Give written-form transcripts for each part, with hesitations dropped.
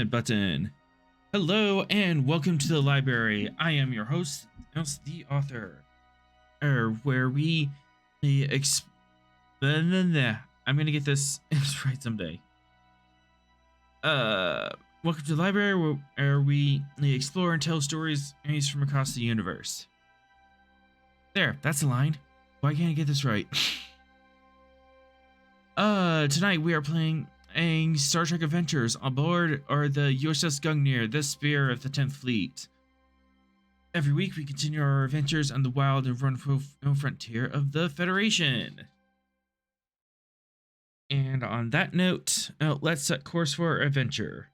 button. Hello and welcome to the library. I am your host, the author, where we I'm gonna get this right someday. Welcome to the library, where we explore and tell stories from across the universe. There, that's a line. Why can't I get this right? Tonight we are playing Star Trek Adventures on board the USS Gungnir, the Spear of the 10th Fleet. Every week we continue our adventures on the wild and wonderful frontier of the Federation. And on that note, let's set course for our adventure.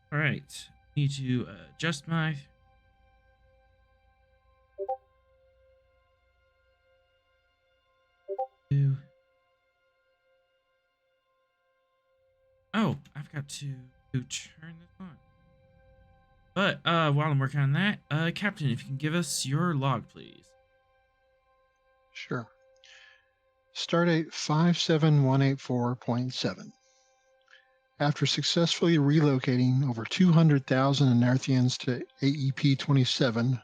All right, need to adjust my. Oh, I've got to turn this on. But while I'm working on that, Captain, if you can give us your log, please. Sure. Stardate 57184.7. After successfully relocating over 200,000 Anerthians to AEP-27,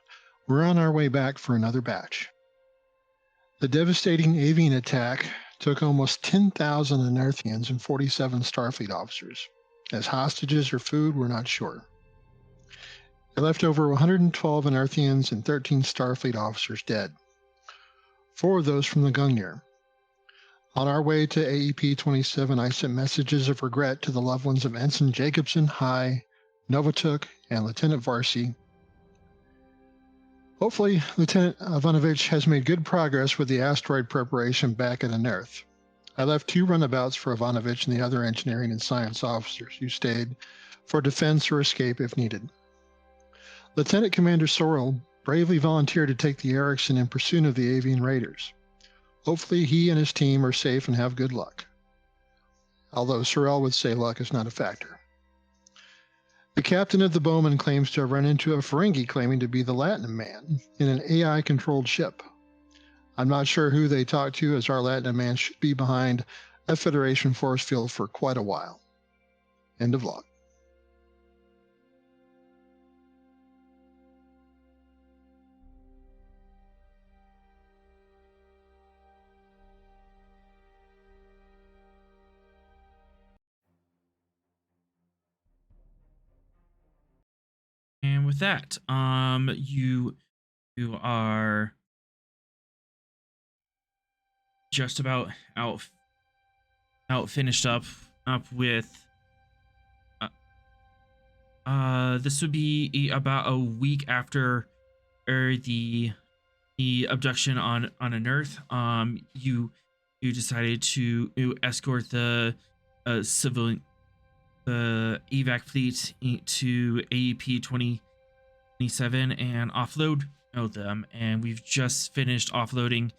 we're on our way back for another batch. The devastating avian attack took almost 10,000 Anerthians and 47 Starfleet officers. As hostages or food, we're not sure. It left over 112 Anerthians and 13 Starfleet officers dead. 4 of those from the Gungnir. On our way to AEP-27, I sent messages of regret to the loved ones of Ensign Jacobson, High, Novichok, and Lieutenant Varsi. Hopefully, Lieutenant Ivanovich has made good progress with the asteroid preparation back at Anerth. I left 2 runabouts for Ivanovich and the other engineering and science officers who stayed for defense or escape if needed. Lieutenant Commander Sorrell bravely volunteered to take the Erickson in pursuit of the avian raiders. Hopefully he and his team are safe and have good luck. Although Sorrell would say luck is not a factor. The captain of the Bowman claims to have run into a Ferengi claiming to be the Latinum man in an AI-controlled ship. I'm not sure who they talked to, as our Latinum man should be behind a Federation force field for quite a while. End of log. And with that, you are just about out finished up with. This would be about a week after the abduction on Anerth, you decided to escort the civilian the evac fleet to AEP 2027 and offload them. And we've just finished offloading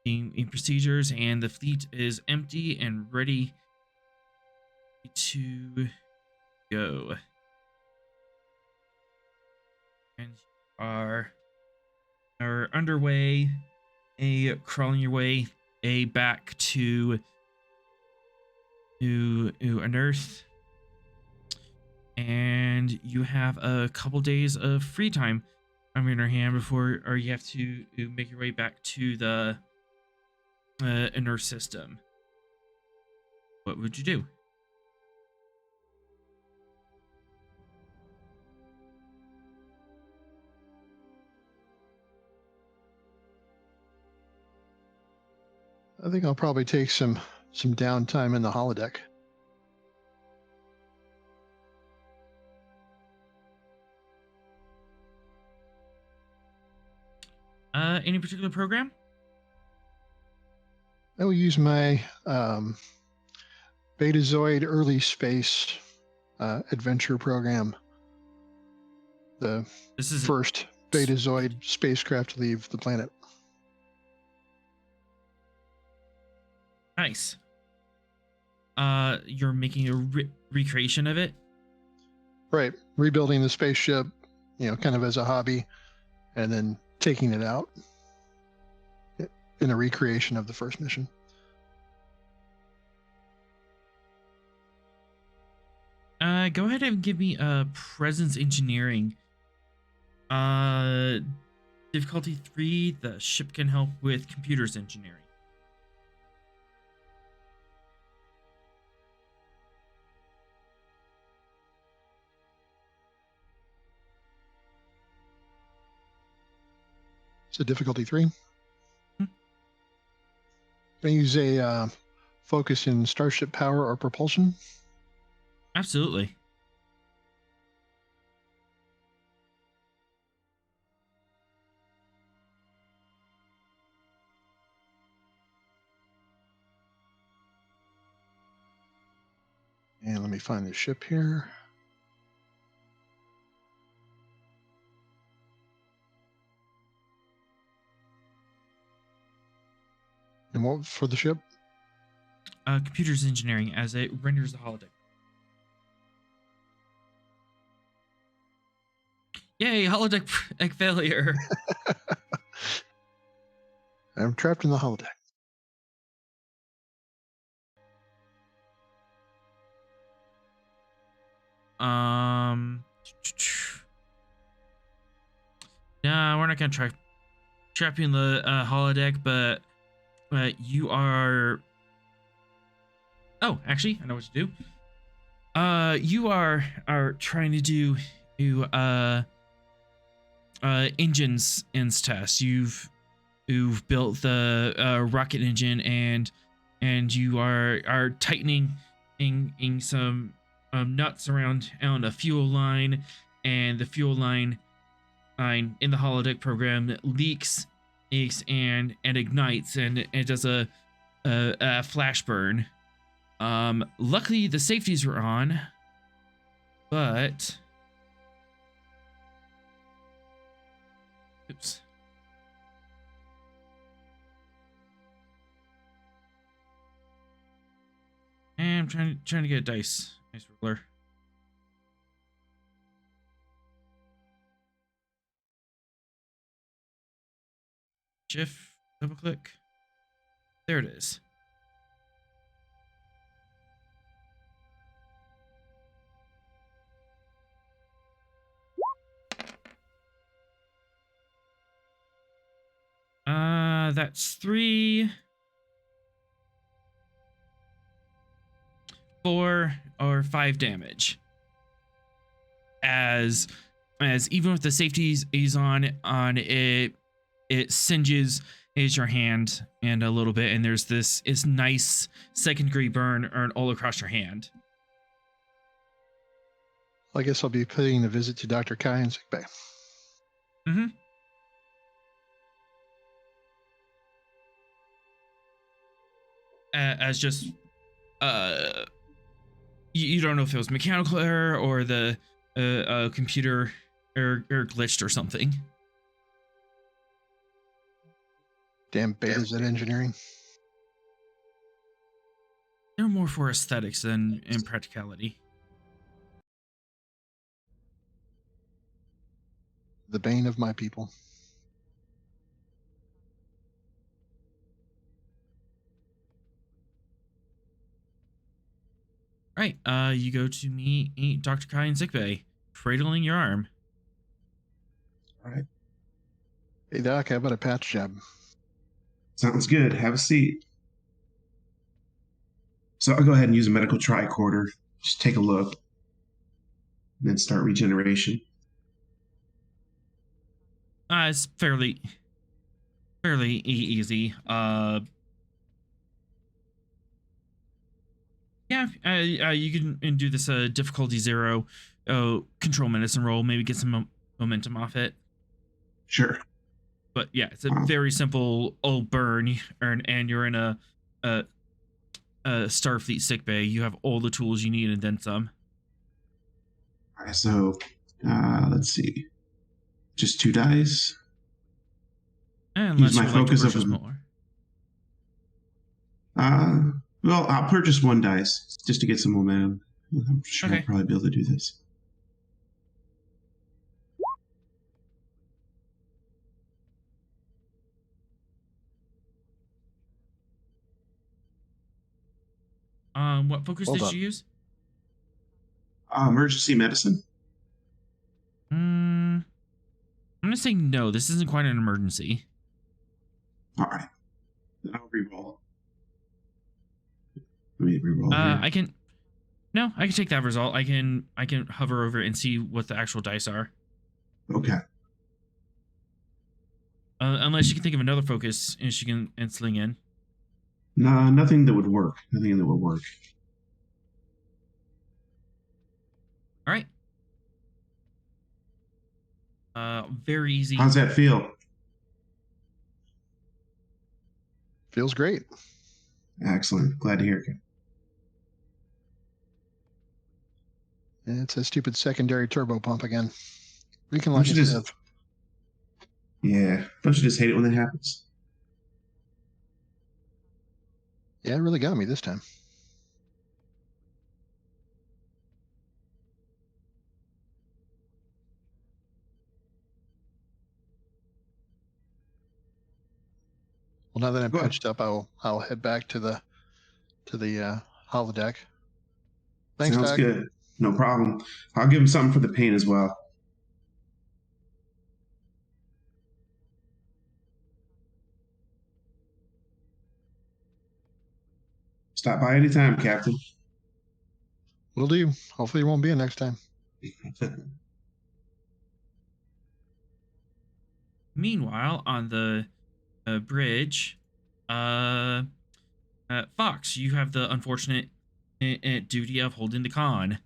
in procedures, and the fleet is empty and ready to go. And you are underway, crawling your way back to Anerth, and you have a couple days of free time on your hand before, or you have to make your way back to the Anerth system. What would you do? I think I'll probably take some downtime in the holodeck. Any particular program? I will use my Betazoid early space adventure program. This is first Betazoid spacecraft to leave the planet. Nice. You're making a recreation of it? Right. Rebuilding the spaceship, kind of as a hobby, and then taking it out in a recreation of the first mission. Go ahead and give me a presence engineering. Difficulty 3, the ship can help with computers engineering. So difficulty 3. Can I use a focus in starship power or propulsion? Absolutely. And let me find the ship here. And what for the ship? Computers engineering, as it renders the holodeck. Yay, holodeck failure. I'm trapped in the holodeck. Nah, we're not gonna trap you in the holodeck, but you are. Oh, actually, I know what to do. You are trying to do engines tests. You've built the rocket engine, and you are tightening in some nuts around on a fuel line, and the fuel line in the holodeck program leaks and ignites, and it does a flash burn. Luckily the safeties were on, but oops. And I'm trying to get a dice roller. Shift, double click. There it is. That's 3, 4, or 5 damage. As even with the safeties is on it singes your hand and a little bit, and there's this nice second-degree burn all across your hand. I guess I'll be paying a visit to Dr. Kai in sickbay. Mm-hmm. as just you don't know if it was mechanical error or the computer or glitched or something. Damn betas at engineering. They're more for aesthetics than in practicality. The bane of my people. Right, you go to meet Dr. Kai in sickbay, cradling your arm. All right. Hey, Doc, how about a patch job? Sounds good. Have a seat. So I'll go ahead and use a medical tricorder. Just take a look. And then start regeneration. It's fairly easy. Yeah, you can do this difficulty 0 control medicine roll, maybe get some momentum off it. Sure. But yeah, it's a very simple burn, and you're in a Starfleet sickbay. You have all the tools you need and then some. All right, so let's see. Just 2 dice. Unless my you like to focus of purchase them. more. Well, I'll purchase 1 dice just to get some momentum. I'm sure Okay. I'll probably be able to do this. What focus Hold did up. you use? Emergency medicine. I'm gonna say no. This isn't quite an emergency. All right. I'll reroll. Let me reroll here. I can take that result. I can hover over it and see what the actual dice are. Okay. Unless you can think of another focus and she can sling in. No, nothing that would work. Nothing that would work. All right. Very easy. How's that feel? Feels great. Excellent. Glad to hear it. And it's a stupid secondary turbo pump again. We can Don't like you a just- sieve. Yeah. Don't you just hate it when that happens? Yeah, it really got me this time. Well, now that I'm Go ahead. patched up, I'll head back to the holodeck. Thanks, Sounds Doc. good. No problem. I'll give him something for the pain as well. Stop by anytime, Captain. Will do. Hopefully, there won't be a next time. Meanwhile, on the bridge, Fox, you have the unfortunate duty of holding the con.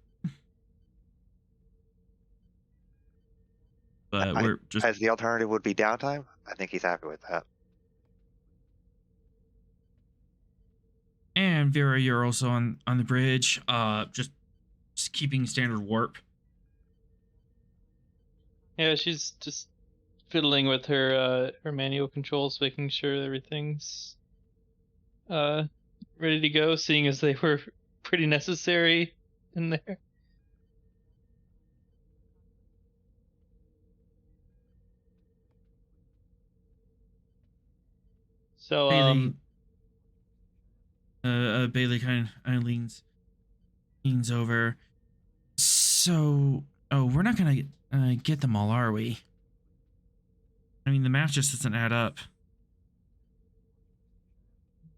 But we're just As the alternative would be downtime, I think he's happy with that. and Vera, you're also on the bridge. Just keeping standard warp. Yeah, she's just fiddling with her manual controls, making sure everything's ready to go, seeing as they were pretty necessary in there. So Bailey, Bailey kind of leans over. So, we're not gonna get them all, are we? I mean, the math just doesn't add up.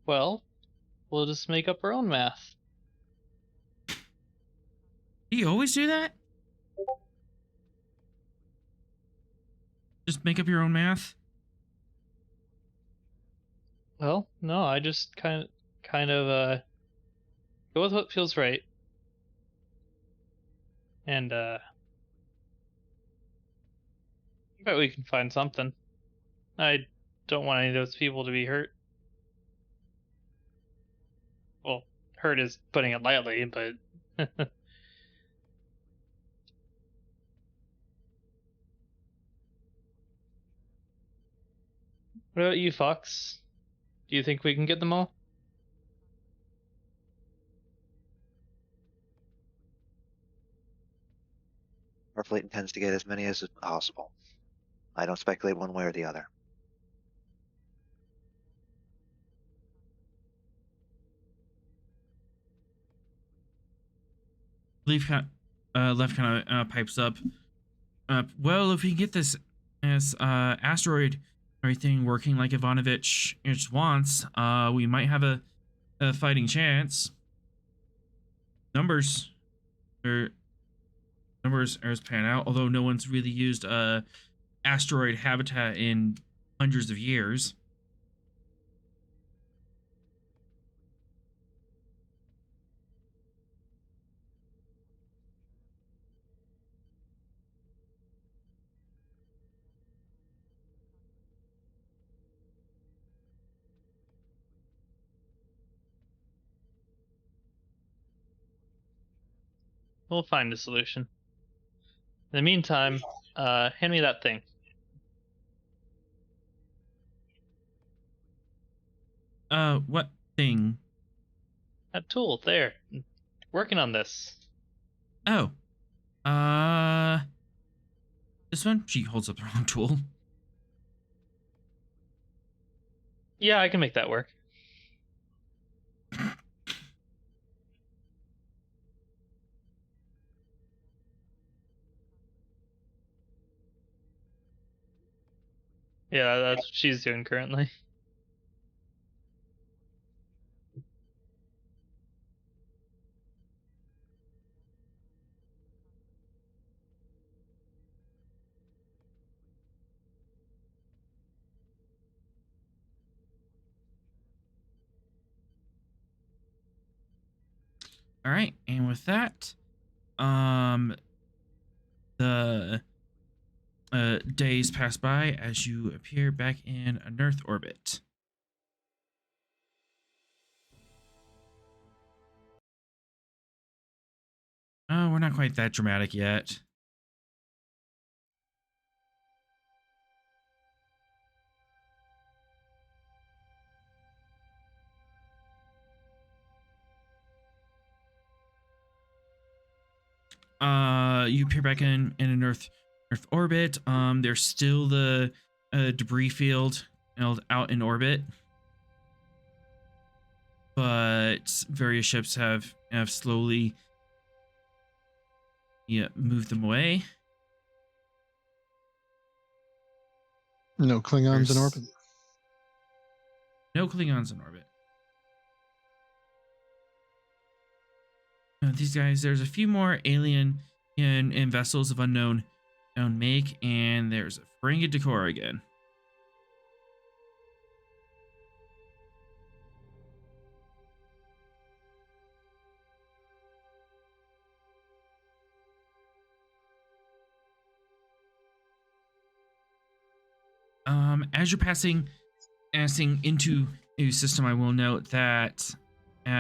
well, we'll just make up our own math. Do you always do that? Just make up your own math? Well, no, I just kind of go with what feels right. And I bet we can find something. I don't want any of those people to be hurt. hurt is putting it lightly, but what about you, Fox? Do you think we can get them all? Our fleet intends to get as many as possible. I don't speculate one way or the other. Left kind of pipes up. Well, if we can get this asteroid everything working like Ivanovich wants, we might have a fighting chance. Numbers are pan out, although no one's really used asteroid habitat in hundreds of years. We'll find a solution. In the meantime, hand me that thing. What thing? That tool there. Working on this. Oh. This one? She holds up the wrong tool. Yeah, I can make that work. Yeah, that's what she's doing currently. All right, and with that, the days pass by as you appear back in Anerth orbit. Oh, we're not quite that dramatic yet. You appear back in an Earth orbit. There's still the debris field out in orbit, but various ships have slowly moved them away. No Klingons in There's orbit. No Klingons in orbit. These guys, there's a few more alien and vessels of unknown make, and there's a Ferengi Decor again. As you're passing into a system, I will note that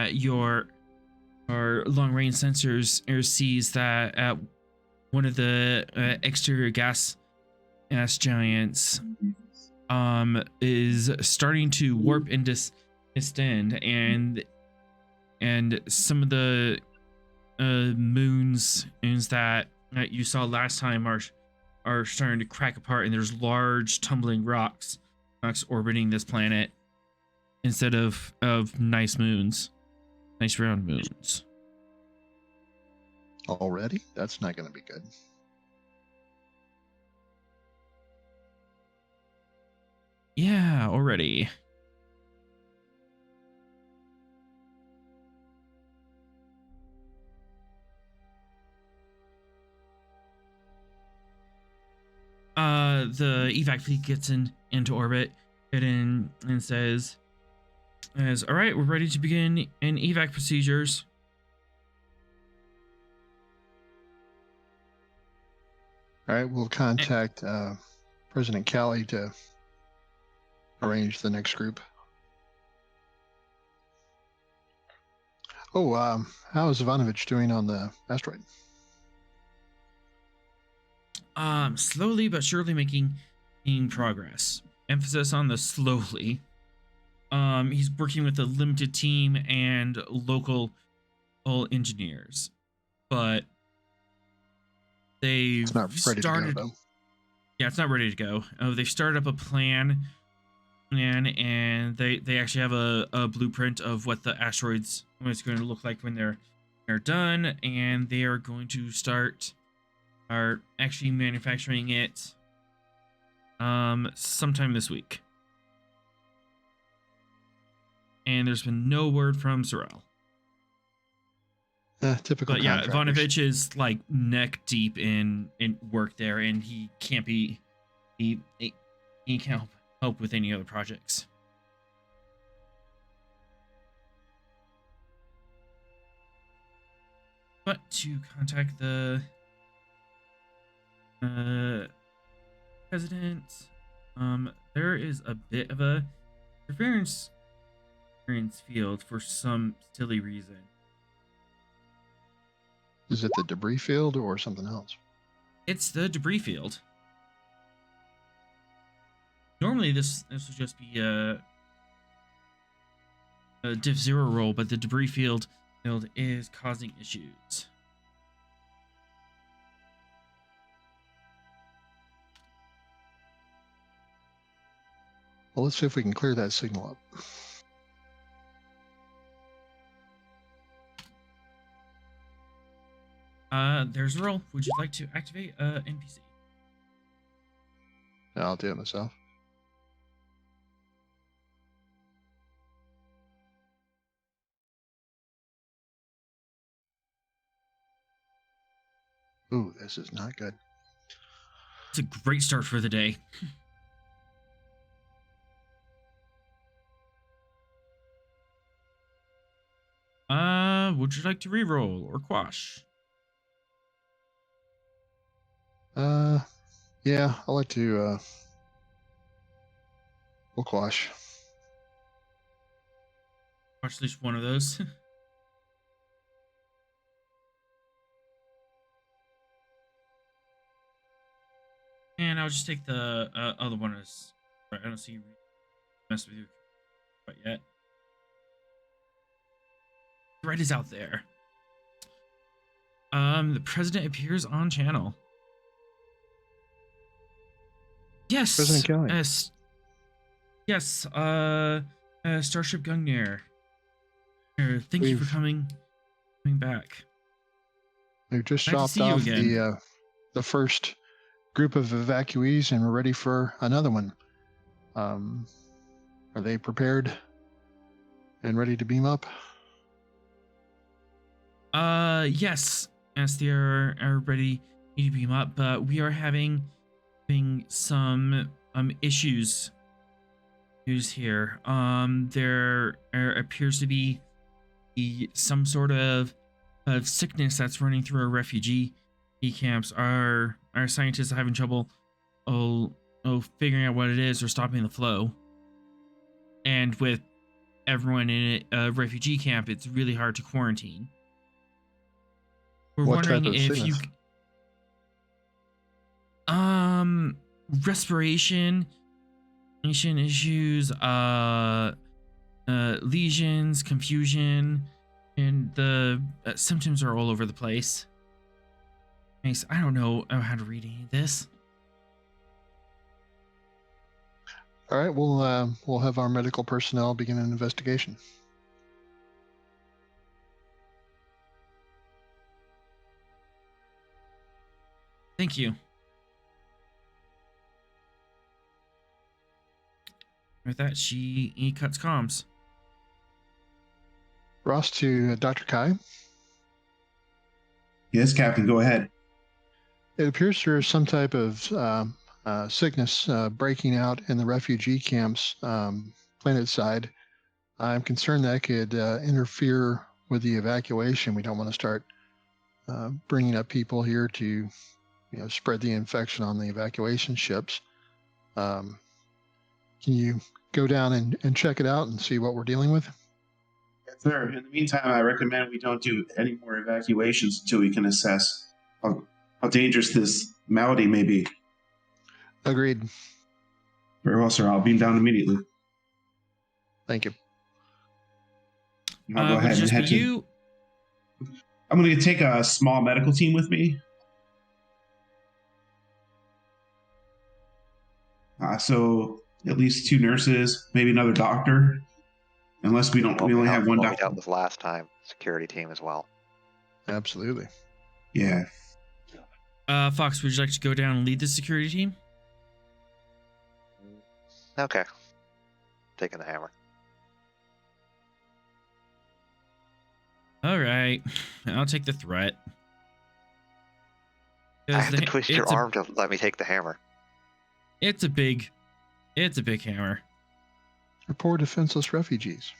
your long range sensors sees that one of the exterior gas giants is starting to warp and distend, and some of the moons that you saw last time are starting to crack apart, and there's large tumbling rocks orbiting this planet instead of nice moons, nice round moons. Already? That's not going to be good. Yeah, already. The evac fleet gets into orbit and says, all right, we're ready to begin in evac procedures. All right, we'll contact President Callie to arrange the next group. Oh, how is Ivanovich doing on the asteroid? Slowly but surely making progress. Emphasis on the slowly. He's working with a limited team and local engineers, but they've It's not ready started. to go, though. Yeah, it's not ready to go. They've started up a plan, and they actually have a blueprint of what the asteroids what it's going to look like when they're done, and they are going to are actually manufacturing it sometime this week. And there's been no word from Sorel. Typical But yeah, contractors. Ivanovich is like neck deep in work there, and he can't be he can't help with any other projects. But to contact the president, there is a bit of a interference field for some silly reason. Is it the debris field or something else? It's the debris field. Normally this would just be a diff 0 roll, but the debris field is causing issues. Well, let's see if we can clear that signal up. There's a roll. Would you like to activate NPC? I'll do it myself. Ooh, this is not good. It's a great start for the day. Would you like to reroll or quash? Yeah, I'll like to, we'll quash. Quash at least one of those. And I'll just take the other one as. I don't see you mess with you quite yet. Threat is out there. The president appears on channel. Yes. President Kelly. Yes. Starship Gungnir. Thank you for coming back. We've just Glad to chopped see you off again. the first group of evacuees, and we're ready for another one. Are they prepared and ready to beam up? Yes. Yes, they are ready to beam up, but we are having some issues here. There appears to be some sort of sickness that's running through our refugee camps. Our scientists are having trouble figuring out what it is or stopping the flow. And with everyone in a refugee camp, it's really hard to quarantine. We're What wondering type of if sickness? Respiration issues, lesions, confusion, and the symptoms are all over the place. Nice. I don't know how to read any of this. All right, we'll have our medical personnel begin an investigation. Thank you. With that, he cuts comms. Ross to Dr. Kai. Yes, Captain, go ahead. It appears there is some type of sickness breaking out in the refugee camps planet side. I'm concerned that could interfere with the evacuation. We don't want to start bringing up people here to spread the infection on the evacuation ships. Can you go down and check it out and see what we're dealing with? Sir, in the meantime, I recommend we don't do any more evacuations until we can assess how dangerous this malady may be. Agreed. Very well, sir. I'll beam down immediately. Thank you. I'll go would it ahead and just be head to. you? I'm going to take a small medical team with me. So at least 2 nurses, maybe another doctor. Unless we don't, we only have one What we doctor. dealt with last time, security team as well. Absolutely. Yeah. Fox, would you like to go down and lead the security team? Okay. Taking the hammer. All right, I'll take the threat. I have to twist your it's a- arm to let me take the hammer. It's a big hammer. They're poor defenseless refugees.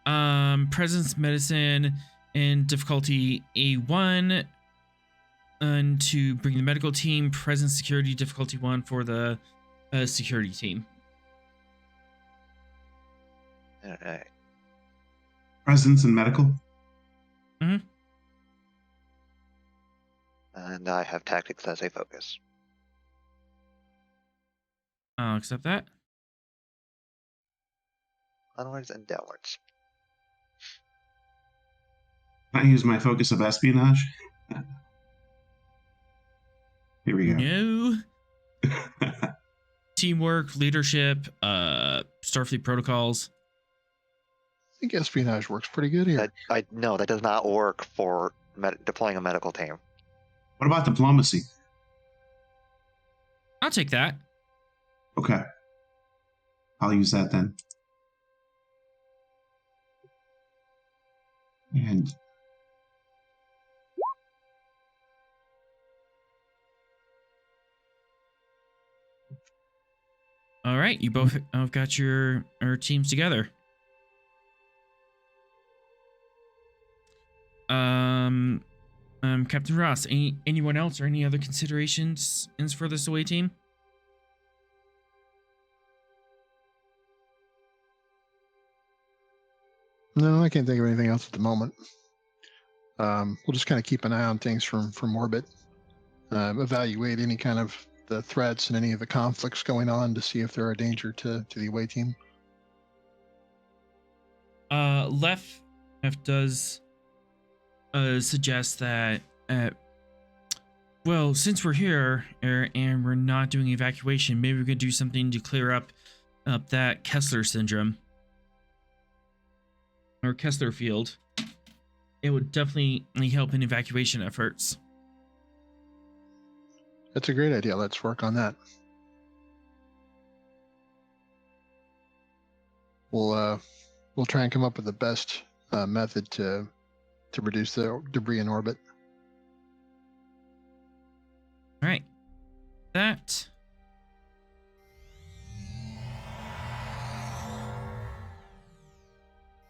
Presence medicine and difficulty A1, and to bring the medical team. Presence security difficulty 1 for the security team. Alright. Presence and medical. Mm-hmm. And I have tactics as a focus. I'll accept that. Onwards and downwards. Can I use my focus of espionage? Here we go. No. Teamwork, leadership, Starfleet protocols. I think espionage works pretty good here. No, that does not work for deploying a medical team. What about diplomacy? I'll take that. Okay. I'll use that then. And All right, you both have got your teams together. Captain Ross, anyone else or any other considerations for this away team? No, I can't think of anything else at the moment. We'll just kind of keep an eye on things from orbit, evaluate any kind of the threats and any of the conflicts going on to see if they're a danger to the away team. Lef does suggest that, well, since we're here and we're not doing evacuation, maybe we could do something to clear up that Kessler syndrome or Kessler field. It would definitely help in evacuation efforts. That's a great idea. Let's work on that. We'll try and come up with the best method to reduce the debris in orbit. All right, that.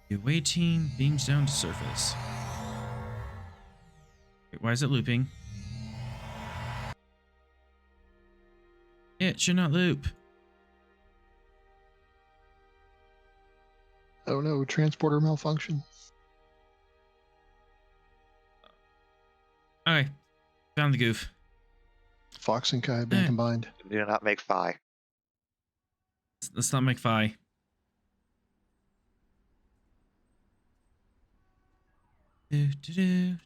The away team beams down to surface. Wait, why is it looping? It should not loop. Oh no, transporter malfunction. Okay, found the goof. Fox and Kai have been combined. Do not make phi. Let's not make phi. Do.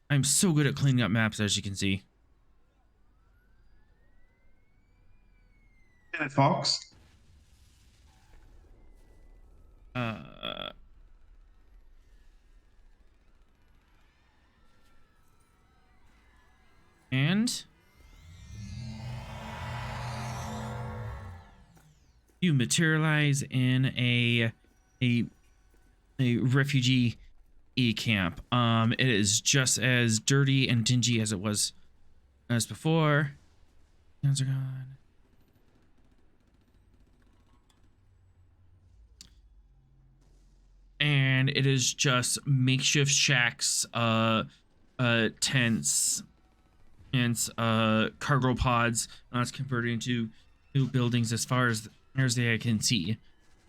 I'm so good at cleaning up maps, as you can see. Lieutenant Fox. And you materialize in a refugee camp. It is just as dirty and dingy as it was as before. Hands are gone. And it is just makeshift shacks, tents, and cargo pods. It's converted into new buildings as far as the eye can see.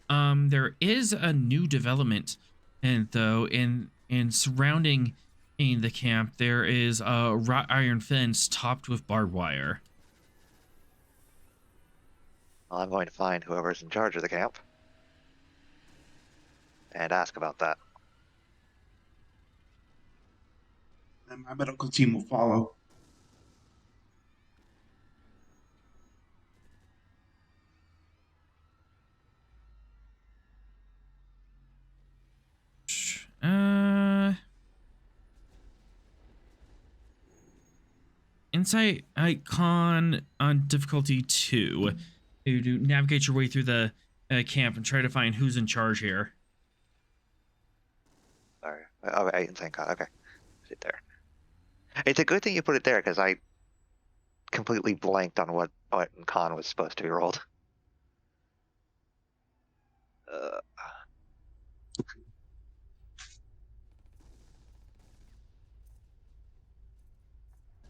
There is a new development, and though in surrounding in the camp, there is a wrought iron fence topped with barbed wire. Well, I'm going to find whoever's in charge of the camp and ask about that. And my medical team will follow. Insight icon on difficulty 2 to navigate your way through the camp and try to find who's in charge here. Sorry. Oh, thank God. Okay. Put it there. It's a good thing you put it there because I completely blanked on what con was supposed to be rolled.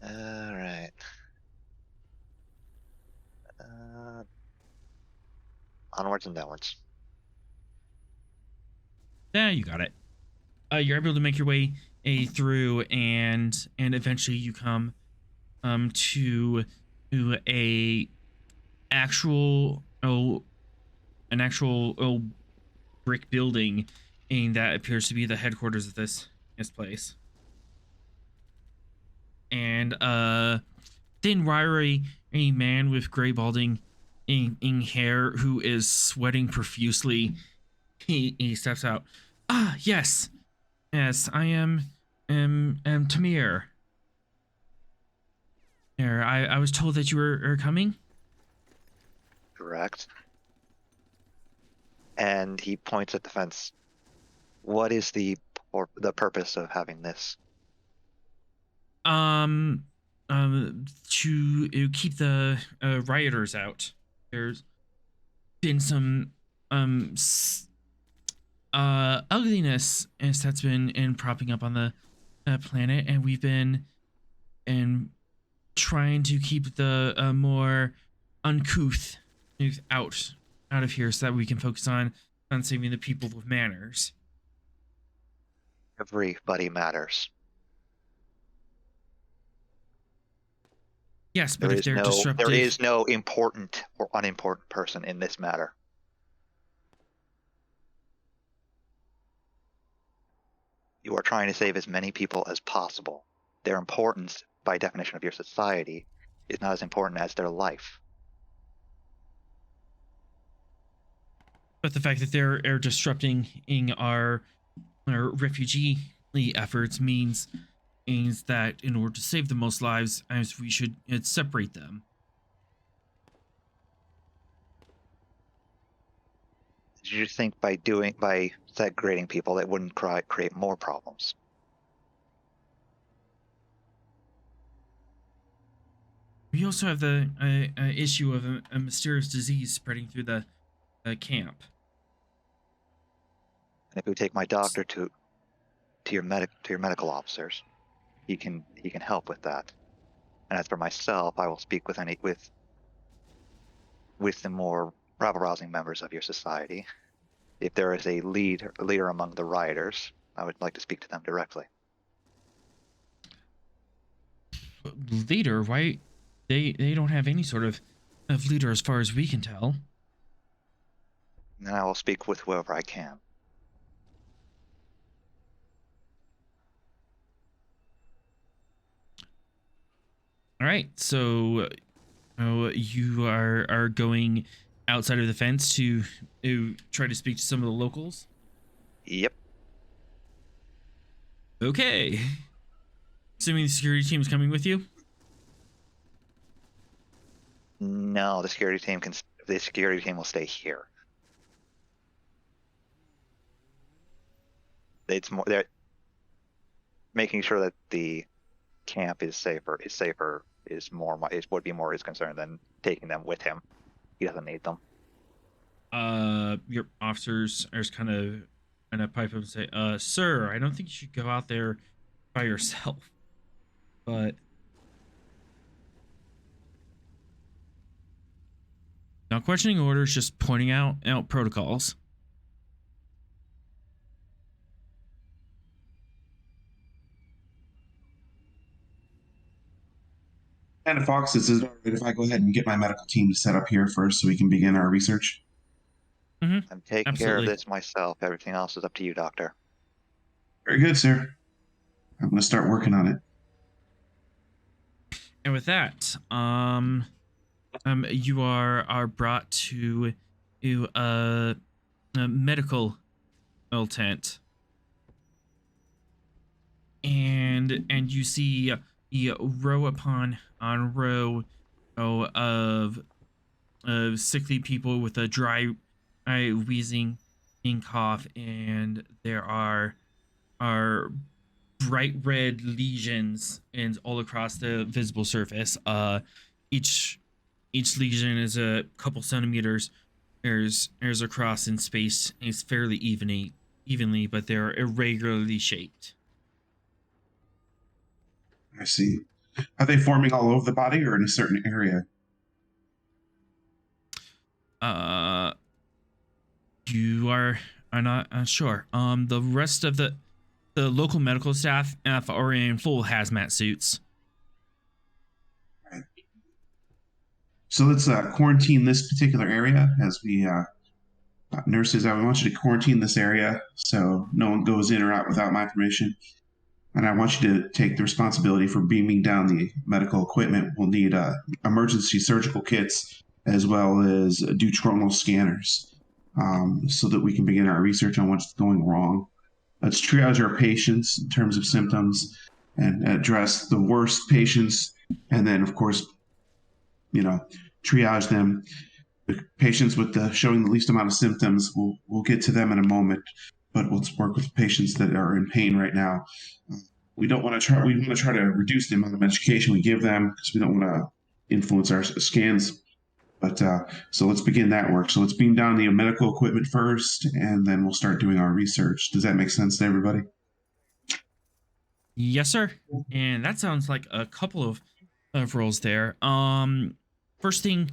All right. Onwards and downwards. Yeah, you got it. You're able to make your way through, and eventually you come to a actual brick building, and that appears to be the headquarters of this place. And thin, wiry, a man with gray balding in hair who is sweating profusely. He steps out. Ah, yes, I am Tamir. There, I was told that you were coming. Correct. And he points at the fence. What is the purpose of having this? To keep the rioters out. There's been some ugliness that's been propping up on the planet, and we've been trying to keep the more uncouth out of here so that we can focus on saving the people with manners. Everybody matters. Yes, but if they're disruptive... There is no important or unimportant person in this matter. You are trying to save as many people as possible. Their importance, by definition of your society, is not as important as their life. But the fact that they're disrupting our refugee efforts means that in order to save the most lives, we should separate them. Did you think by segregating people that wouldn't create more problems? We also have the issue of a mysterious disease spreading through the camp. And if we take my doctor to your medical officers, he can help with that. And as for myself, I will speak with the more rabble-rousing members of your society. If there is a leader among the rioters, I would like to speak to them directly. Leader? Why? They don't have any sort of leader as far as we can tell. And I will speak with whoever I can. All right, so you are going outside of the fence to try to speak to some of the locals? Yep. Okay. Assuming the security team is coming with you? No, the security team will stay here. It's more they're making sure that the camp is safer would be more his concern than taking them with him. He doesn't need them. Your officers are just kind of pipe up and say, sir, I don't think you should go out there by yourself. But Not questioning orders, just pointing out protocols. And Fox, is it all right if I go ahead and get my medical team to set up here first so we can begin our research? Mm-hmm. I'm taking care of this myself. Everything else is up to you, Doctor. Very good, sir. I'm going to start working on it. And with that, you are brought to a medical tent, and you see row upon row of sickly people with a dry wheezing cough, and there are bright red lesions and all across the visible surface. Each lesion is a couple centimeters airs across in space. It's fairly evenly, but they're irregularly shaped. I see. Are they forming all over the body or in a certain area? You are not sure. The rest of the local medical staff are in full hazmat suits. Right. So let's quarantine this particular area as we nurses. I want you to quarantine this area so no one goes in or out without my permission. And I want you to take the responsibility for beaming down the medical equipment. We'll need emergency surgical kits as well as deuteronal scanners so that we can begin our research on what's going wrong. Let's triage our patients in terms of symptoms and address the worst patients. And then, of course, triage them. The patients with showing the least amount of symptoms, we'll get to them in a moment. But let's work with patients that are in pain right now. We want to try to reduce the amount of medication we give them because we don't want to influence our scans. But so let's begin that work. So let's beam down the medical equipment first, and then we'll start doing our research. Does that make sense to everybody? Yes, sir. And that sounds like a couple of roles there. First thing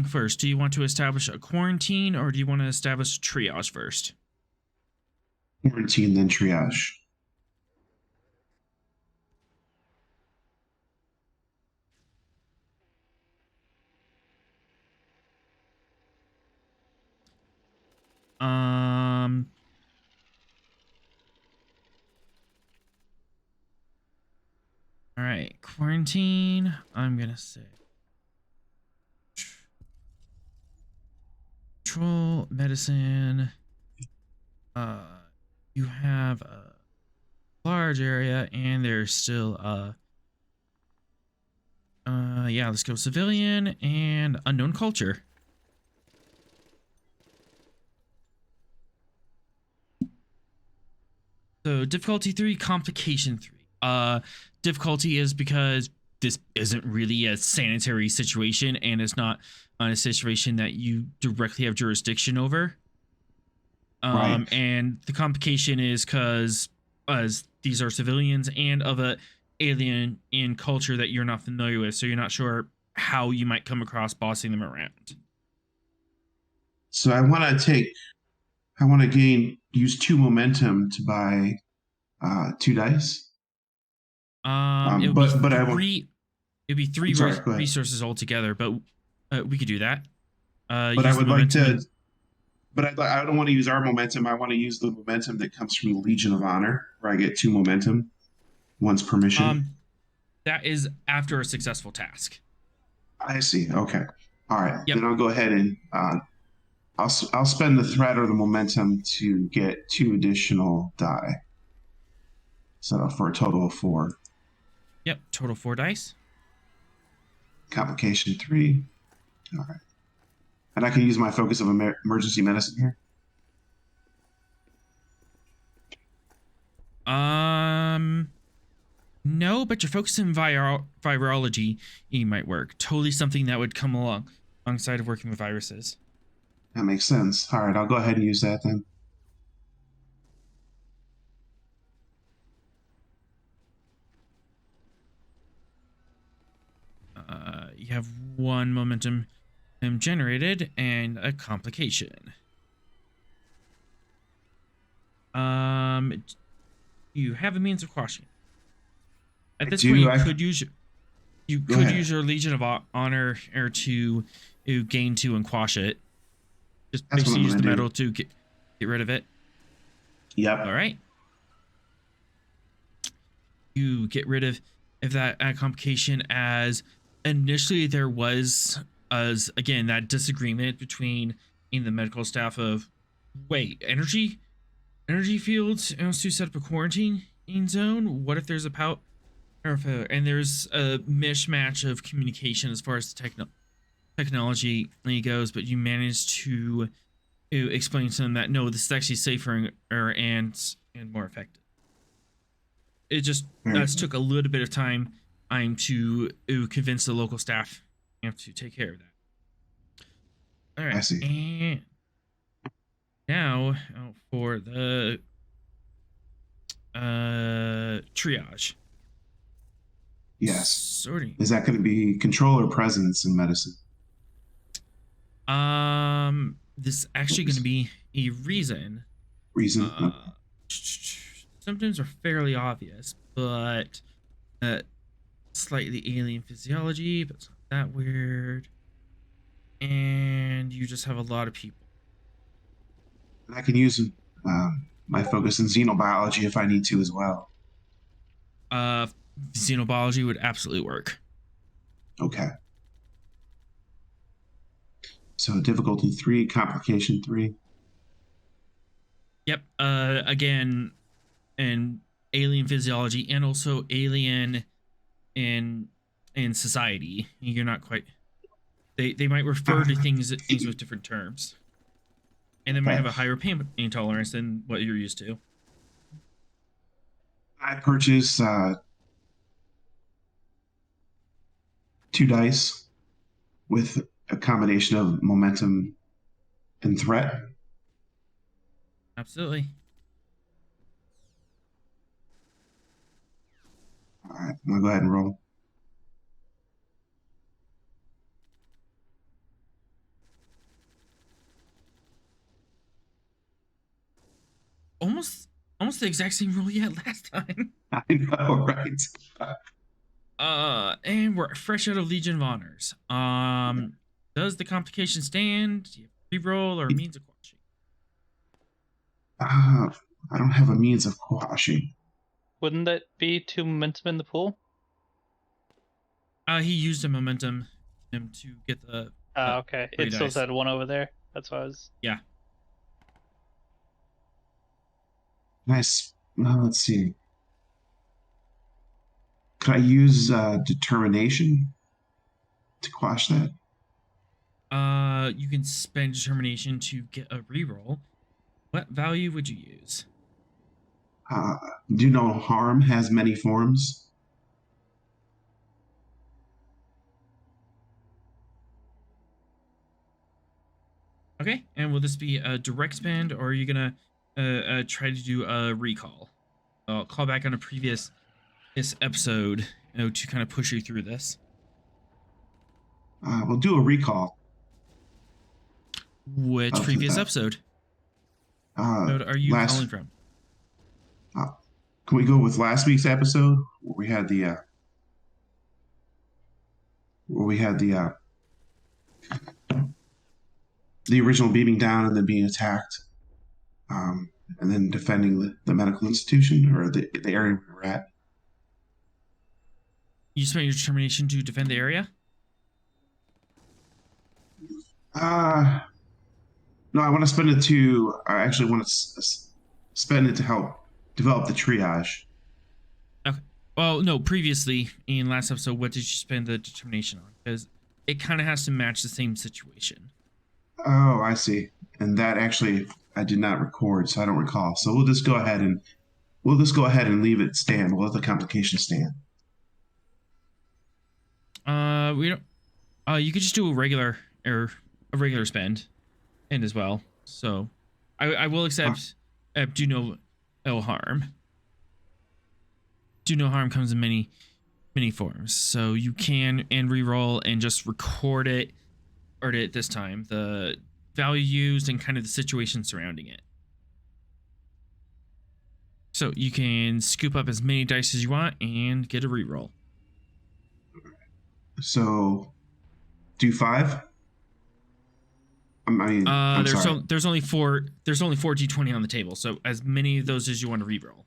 first, do you want to establish a quarantine or do you want to establish triage first? Quarantine, then triage. All right, quarantine. I'm gonna say control medicine. You have a large area, and there's still yeah. Let's go civilian and unknown culture. So difficulty 3, complication 3. Difficulty is because this isn't really a sanitary situation, and it's not a situation that you directly have jurisdiction over. Right. And the complication is because these are civilians and of a alien in culture that you're not familiar with, so you're not sure how you might come across bossing them around. So I want to use 2 momentum to buy 2 dice. It'd be 3 resources altogether, but we could do that. But I would like to. But I don't want to use our momentum. I want to use the momentum that comes from the Legion of Honor, where I get 2 momentum, once per mission. That is after a successful task. I see. Okay. All right. Yep. Then I'll go ahead and I'll spend the threat or the momentum to get 2 additional die. So for a total of 4. Yep. Total 4 dice. Complication 3. All right. And I can use my focus of emergency medicine here. No, but your focus in virology might work. Totally something that would come alongside of working with viruses. That makes sense. All right, I'll go ahead and use that then. You have 1 momentum generated and a complication. You have a means of quashing. At this point, you could use your Legion of Honor or to gain 2 and quash it. Just basically use the metal to get rid of it. Yep. All right. You get rid of that complication, as initially there was again that disagreement between the medical staff of energy fields to set up a quarantine zone. What if there's a and there's a mismatch of communication as far as the technology goes, but you managed to explain to them that no, this is actually safer and more effective. It just took a little bit of time to convince the local staff to take care of that. All right, I see. and now for the triage. Yes. Sorting. Is that going to be control or presence in medicine? This is actually going to be a reason. Symptoms are fairly obvious, but slightly alien physiology, but it's not that weird. And you just have a lot of people. I can use my focus in xenobiology if I need to as well. Xenobiology would absolutely work. Okay. So difficulty 3, complication 3. Yep. Again, and alien physiology, and also alien in society. You're not quite. They might refer to things with different terms, and they might have a higher pain intolerance than what you're used to. I purchase 2 dice with a combination of momentum and threat. Absolutely. All right, I'm gonna go ahead and roll. Almost the exact same roll you had last time. I know, right? And we're fresh out of Legion of Honors. Does the complication stand? Do you have a reroll or means of quashing? I don't have a means of quashing. Wouldn't that be 2 momentum in the pool? He used a momentum to get the. Okay. It still said 1 over there. That's why I was. Yeah. Nice. Let's see. Could I use determination to quash that? You can spend determination to get a reroll. What value would you use? Do no harm has many forms. Okay, and will this be a direct spend, or are you gonna try to do a recall? I'll call back on a previous episode, to kind of push you through this. We'll do a recall. Which previous episode? What are you calling from? Can we go with last week's episode where we had the the original beaming down and then being attacked, and then defending the medical institution or the area we were at? You spent your determination to defend the area? No, I want to spend it to. I actually want to spend it to help develop the triage. Okay. Well, no. Previously in last episode, what did you spend the determination on? Because it kind of has to match the same situation. Oh, I see. And that actually I did not record, so I don't recall. So we'll just go ahead and leave it stand. We'll let the complication stand. We don't. You could just do a regular spend, and as well. So, I will accept. Do no harm. Do no harm comes in many forms. So you can reroll and just record it it this time, the value used and kind of the situation surrounding it. So you can scoop up as many dice as you want and get a reroll. So, do 5. I'm sorry. There's only four d20 on the table, so as many of those as you want to reroll.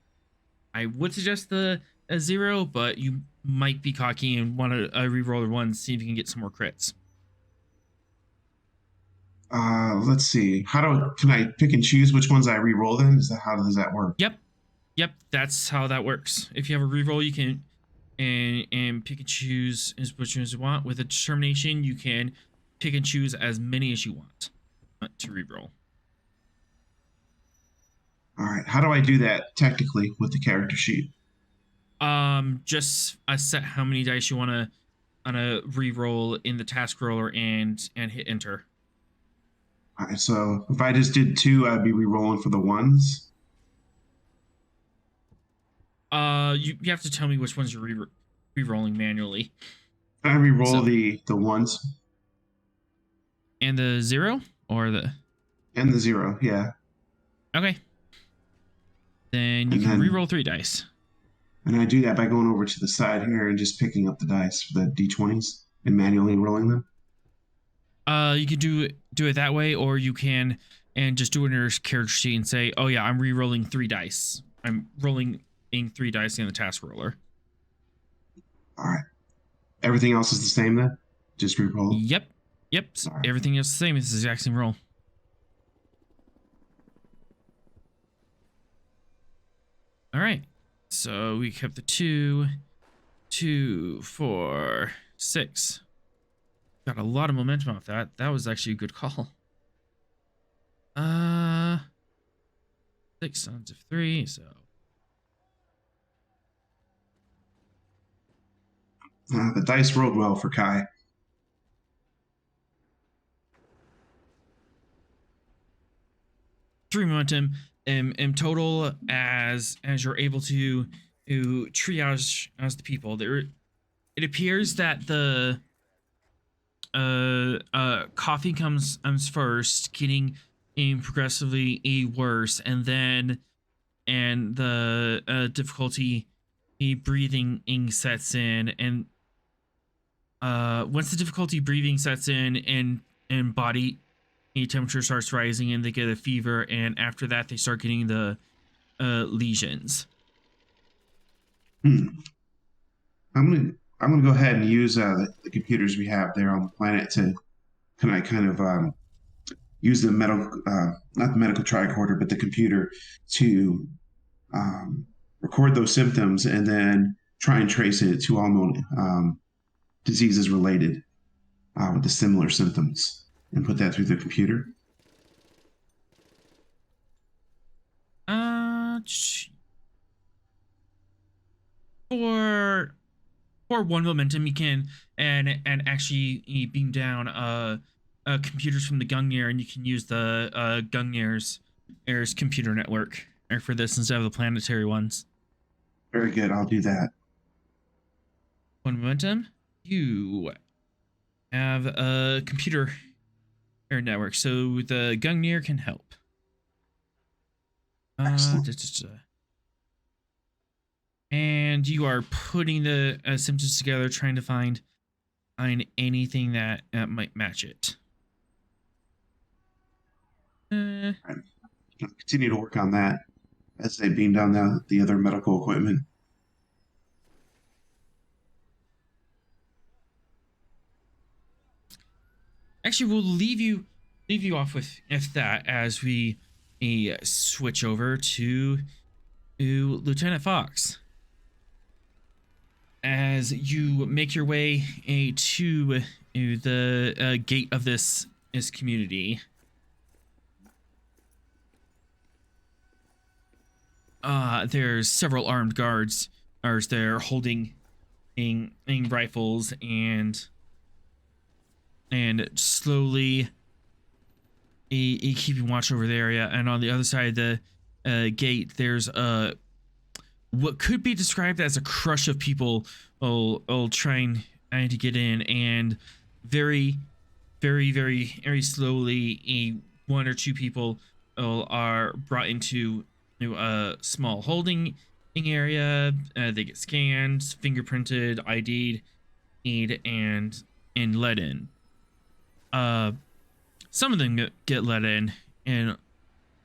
I would suggest a 0, but you might be cocky and want to reroll one, see if you can get some more crits. Let's see. Can I pick and choose which ones I reroll then? How does that work? Yep, that's how that works. If you have a reroll, you can and pick and choose which ones you want. With a determination, you can pick and choose as many as you want to reroll. All right. How do I do that technically with the character sheet? Just set how many dice you want to reroll in the task roller and hit enter. All right. So if I just did 2, I'd be rerolling for the 1s. You have to tell me which ones you're re-rolling manually. I reroll the 1s and the 0 or the 0. Yeah. Okay. Then you can reroll 3 dice. And I do that by going over to the side here and just picking up the dice for the d20s and manually rolling them. You can do it that way, or you can and just do it in your character sheet and say, "Oh yeah, I'm re-rolling 3 dice. I'm rolling in 3 dice in the task roller." All right. Everything else is the same then? Just re-roll? Yep. Right. Everything is the same. It's the exact same roll. All right. So we kept the 2, 4, 6. Got a lot of momentum off that. That was actually a good call. 6 sons of 3, so. The dice rolled well for Kai. Three momentum in total as you're able to triage as the people. There, it appears that the coffee comes first, getting progressively worse, and then the difficulty breathing sets in, and once the difficulty breathing sets in and body temperature starts rising and they get a fever, and after that they start getting the lesions. I'm gonna go ahead and use the computers we have there on the planet to use the medical not the medical tricorder, but the computer to record those symptoms and then try and trace it to all known diseases related with the similar symptoms and put that through the computer. For 1 momentum, you can and actually beam down computers from the Gungnir, and you can use the Gungnir's computer network for this instead of the planetary ones. Very good. I'll do that. 1 momentum. You have a computer network, so the Gungnir can help. And you are putting the symptoms together, trying to find anything that might match it. I'll continue to work on that as they beam down the other medical equipment. Actually, we'll leave you off with that as we switch over to Lieutenant Fox. As you make your way to the gate of this community, there's several armed guards there holding rifles and slowly keeping watch over the area. And on the other side of the gate, there's what could be described as a crush of people all trying to get in, and very very, very, very slowly, one or two people are brought into a small holding area. They get scanned, fingerprinted, ID'd, and let in. Some of them get let in, and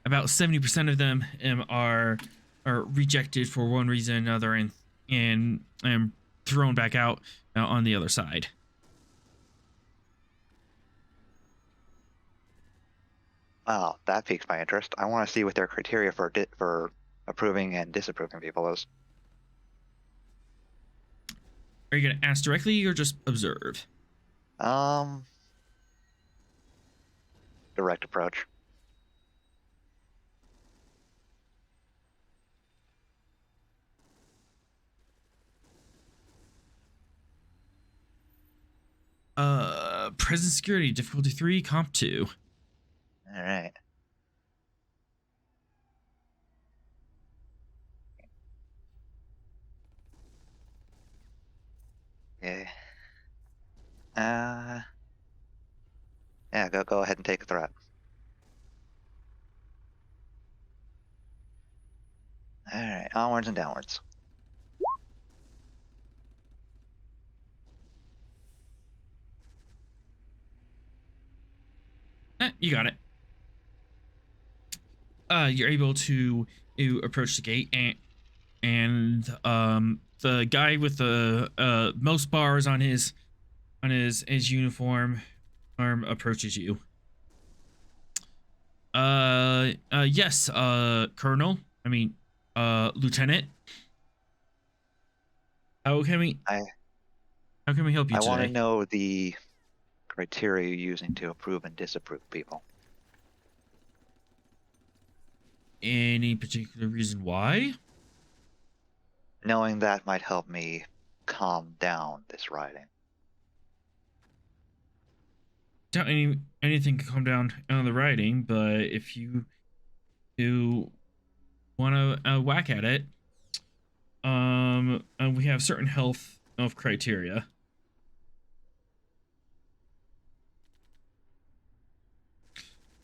about 70% of them are rejected for one reason or another, and thrown back out on the other side. Wow, that piques my interest. I want to see what their criteria for approving and disapproving people is. Are you gonna ask directly or just observe? Direct approach. Present security, difficulty 3, comp 2. All right. Okay. Yeah, go ahead and take a threat. All right, onwards and downwards. You got it. You're able to approach the gate, and the guy with the most bars on his uniform arm approaches you. Yes, Colonel. I mean, Lieutenant. How can we help you I today? want to know the criteria you're using to approve and disapprove people. Any particular reason why? Knowing that might help me calm down this riding. Doubt anything can come down on the writing, but if you do want to whack at it, we have certain health criteria.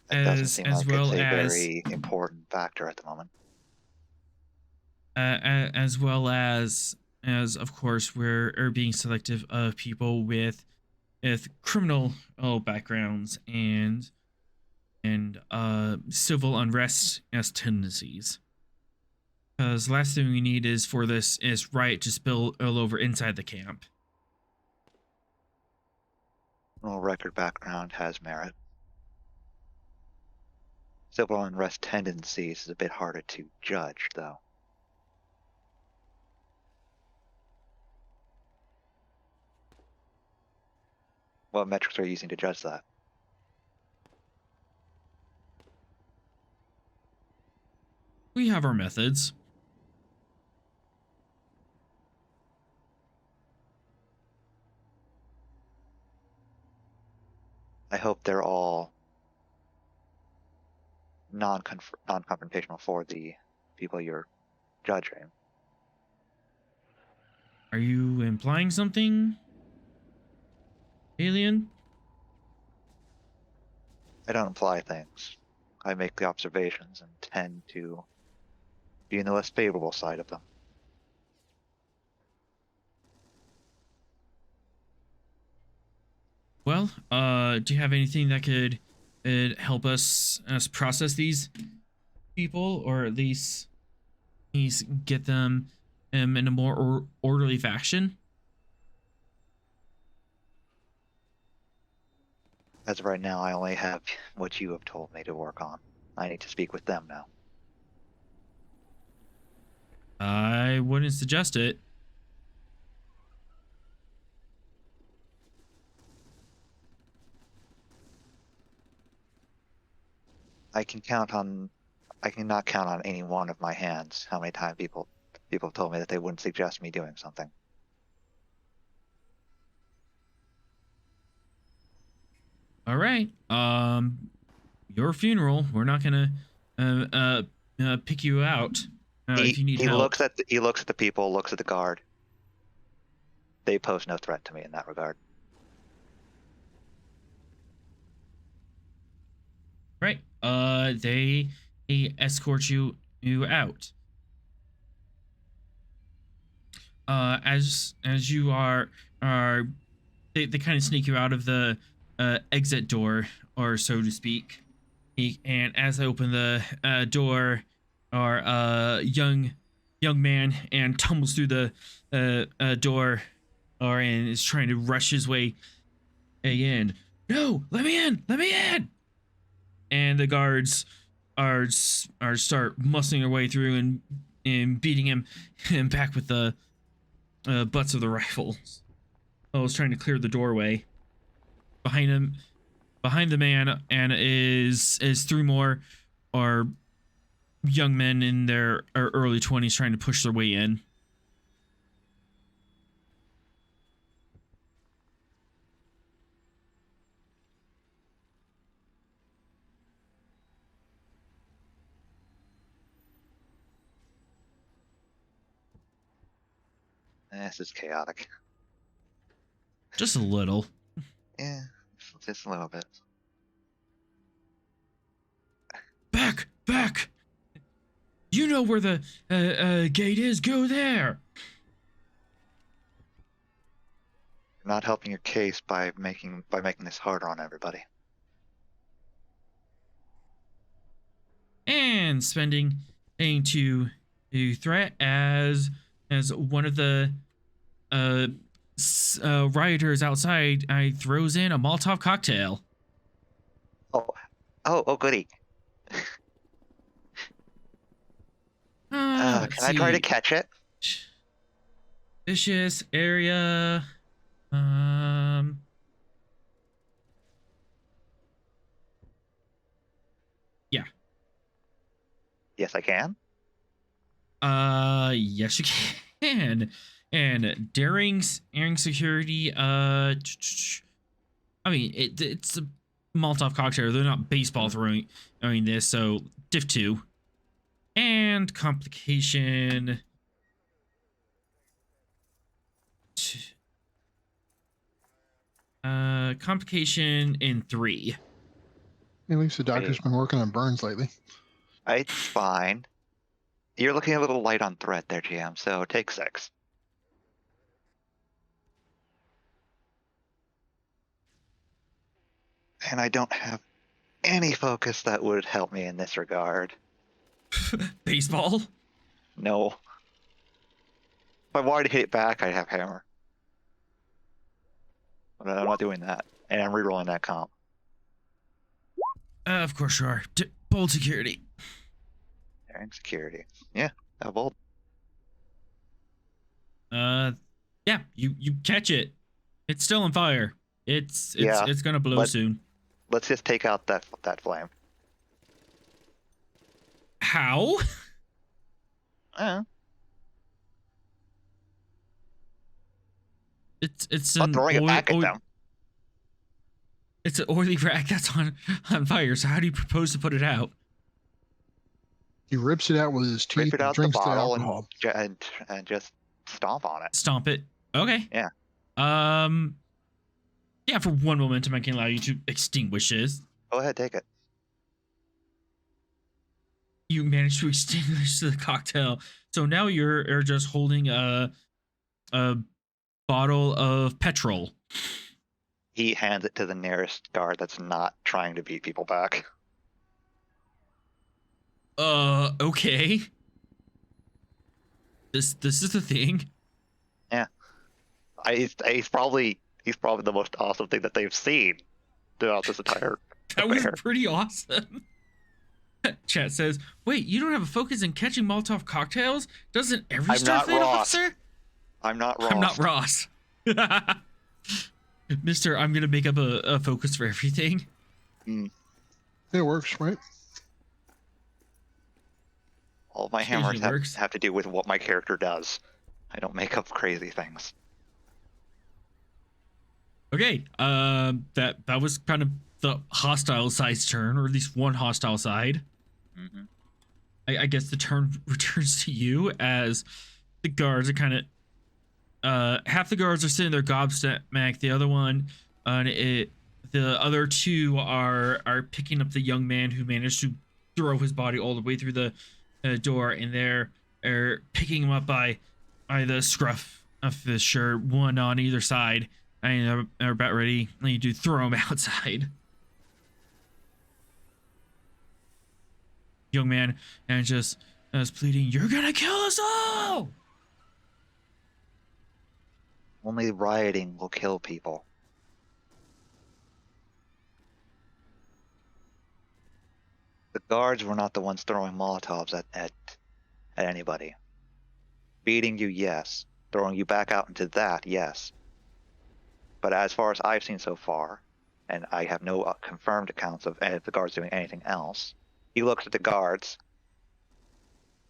That doesn't seem like well it's a as very important factor at the moment. as well as of course we're being selective of people with criminal backgrounds and civil unrest as tendencies. Because last thing we need is for this riot to spill all over inside the camp. Criminal record background has merit. Civil unrest tendencies is a bit harder to judge, though. What metrics are you using to judge that? We have our methods. I hope they're all non-confrontational for the people you're judging. Are you implying something, alien? I don't imply things. I make the observations and tend to be in the less favorable side of them. Well, do you have anything that could help us process these people, or at least get them in a more orderly fashion? As of right now, I only have what you have told me to work on. I need to speak with them now. I wouldn't suggest it. I cannot count on any one of my hands how many times people have told me that they wouldn't suggest me doing something. All right. Your funeral. We're not gonna pick you out if you need he help. He looks at the people, looks at the guard. They pose no threat to me in that regard. Right. They escort you out. As you are they kind of sneak you out of the exit door, or so to speak. And as I open the door, our young man and tumbles through the door, and is trying to rush his way in. No, let me in! Let me in! And the guards are start muscling their way through and beating him back with the butts of the rifles. I was trying to clear the doorway. Behind the man, and is 3 more are young men in their early 20s trying to push their way in. This is chaotic. Just a little. Yeah, just a little bit. Back! You know where the gate is. Go there. You're not helping your case by making this harder on everybody. And spending to threat as one of the rioters outside, I throws in a Molotov cocktail. Oh, goody. Can I try to catch it? Vicious area. Yeah. Yes, I can. Yes, you can. And daring security. I mean, it's a Molotov cocktail. They're not baseball throwing this, so diff 2. And complication. Complication in 3. At least the doctor's been working on burns lately. It's fine. You're looking a little light on threat there, GM, so take 6. And I don't have any focus that would help me in this regard. Baseball? No. If I wanted to hit it back, I'd have hammer. But I'm not doing that. And I'm rerolling that comp. Of course you are. Bold security. Daring security. Yeah, that bold. Yeah, you catch it. It's still on fire. It's gonna blow soon. Let's just take out that flame. How? It's I'm throwing it back at them. It's an oily rag that's on fire. So how do you propose to put it out? He rips it out with his teeth. Rip it out drinks the bottle alcohol. and just stomp on it. Stomp it. Okay. Yeah. Yeah, for 1 momentum, I can allow you to extinguish this. Go ahead, take it. You managed to extinguish the cocktail. So now you're just holding a bottle of petrol. He hands it to the nearest guard that's not trying to beat people back. Okay. This is the thing. Yeah. He's probably the most awesome thing that they've seen throughout this entire That was affair. pretty awesome. Chat says, wait, you don't have a focus in catching Molotov cocktails? Doesn't every I'm not Starfleet Ross. officer? I'm not Ross. I'm not Ross. Mister, I'm going to make up a focus for everything. It works, right? All my Occasionally hammers have to do with what my character does. I don't make up crazy things. Okay, that was kind of the hostile side's turn, or at least one hostile side. Mm-hmm. I guess the turn returns to you as the guards are kind of half the guards are sitting there gobsmacked, the other one The other two are picking up the young man who managed to throw his body all the way through the door, and they're picking him up by the scruff of his shirt, one on either side, and are about ready to throw him outside. Young man and just is pleading, "You're gonna kill us all!" Only rioting will kill people. The guards were not the ones throwing Molotovs at anybody. Beating you, yes. Throwing you back out into that, yes. But as far as I've seen so far, and I have no confirmed accounts of any of the guards doing anything else, he looks at the guards.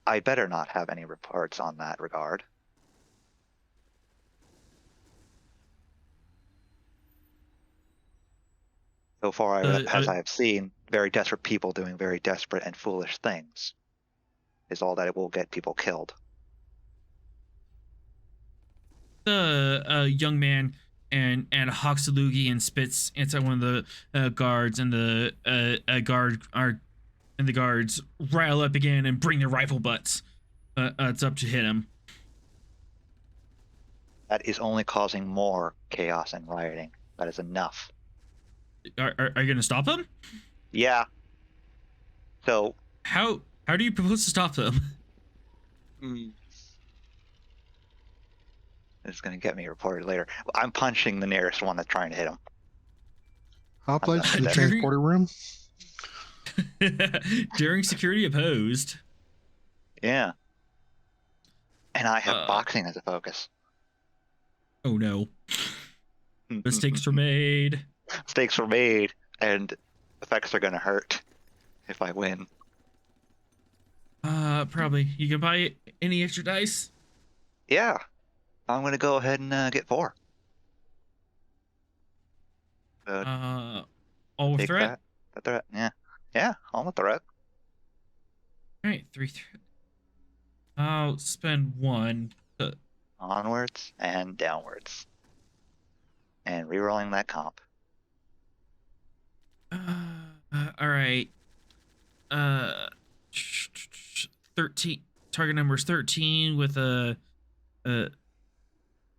I better not have any reports on that regard. So far, as I have seen, very desperate people doing very desperate and foolish things is all that it will get people killed. The young man and hawks a loogie and spits inside one of the guards, and the guards rile up again and bring their rifle butts. It's up to hit him. That is only causing more chaos and rioting. That is enough. Are you gonna stop them? Yeah. So how do you propose to stop them? It's gonna get me reported later. I'm punching the nearest one that's trying to hit him. Hoplites to the transporter room. During security opposed. Yeah. And I have boxing as a focus. Oh no. Mistakes were made. Mistakes were made, and effects are gonna hurt if I win. Probably. You can buy any extra dice? Yeah. I'm gonna go ahead and get 4. All with Take threat? that threat, yeah. Yeah, all with threat. Alright, 3 threat. I'll spend 1. Onwards and downwards. And rerolling that comp. Alright. 13. Target number is 13 with a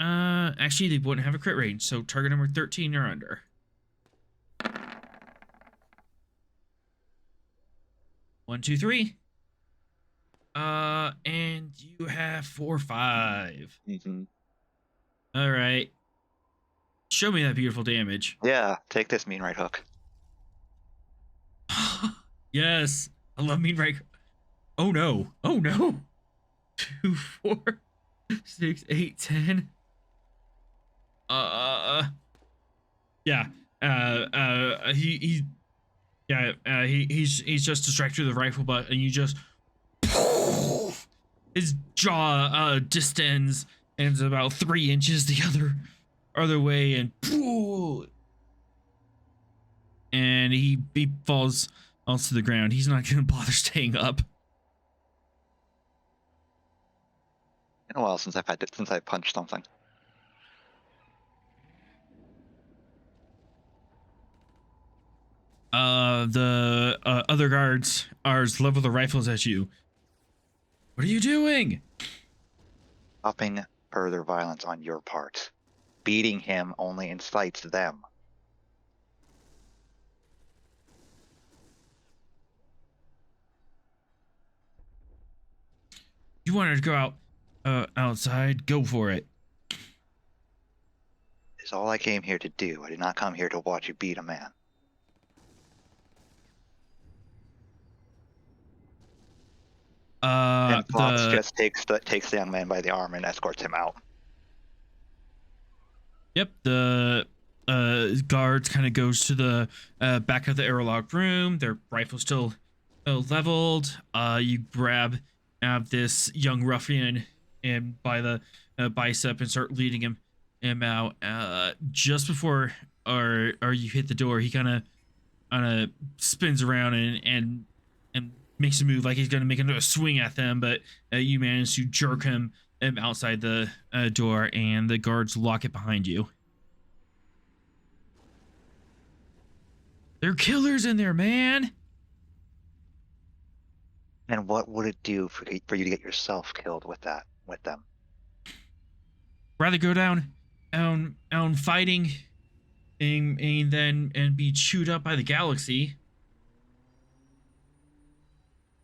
actually they wouldn't have a crit range, so target number 13 or under. One, 2, 3. And you have 4, 5. Mm-hmm. All right. Show me that beautiful damage. Yeah, take this mean right hook. Yes, I love mean right. Oh no! Oh no! 2, 4, 6, 8, 10. Yeah. He's just distracted with the rifle butt, and you just his jaw distends and is about 3 inches the other way, and he falls to the ground. He's not gonna bother staying up. Been a while since I punched something. The other guards are level the rifles at you. What are you doing? Upping further violence on your part. Beating him only incites them. You wanted to go outside? Go for it. It's all I came here to do. I did not come here to watch you beat a man. And Fox just takes the young man by the arm and escorts him out. Yep, the guards kind of goes to the back of the airlock room. Their rifles still leveled. You grab this young ruffian and by the bicep and start leading him out. Just before or you hit the door, he kind of spins around and makes a move like he's gonna make another swing at them, but you manage to jerk him outside the door, and the guards lock it behind you. They're killers in there, man. And what would it do for you to get yourself killed with them? Rather go down fighting and be chewed up by the galaxy.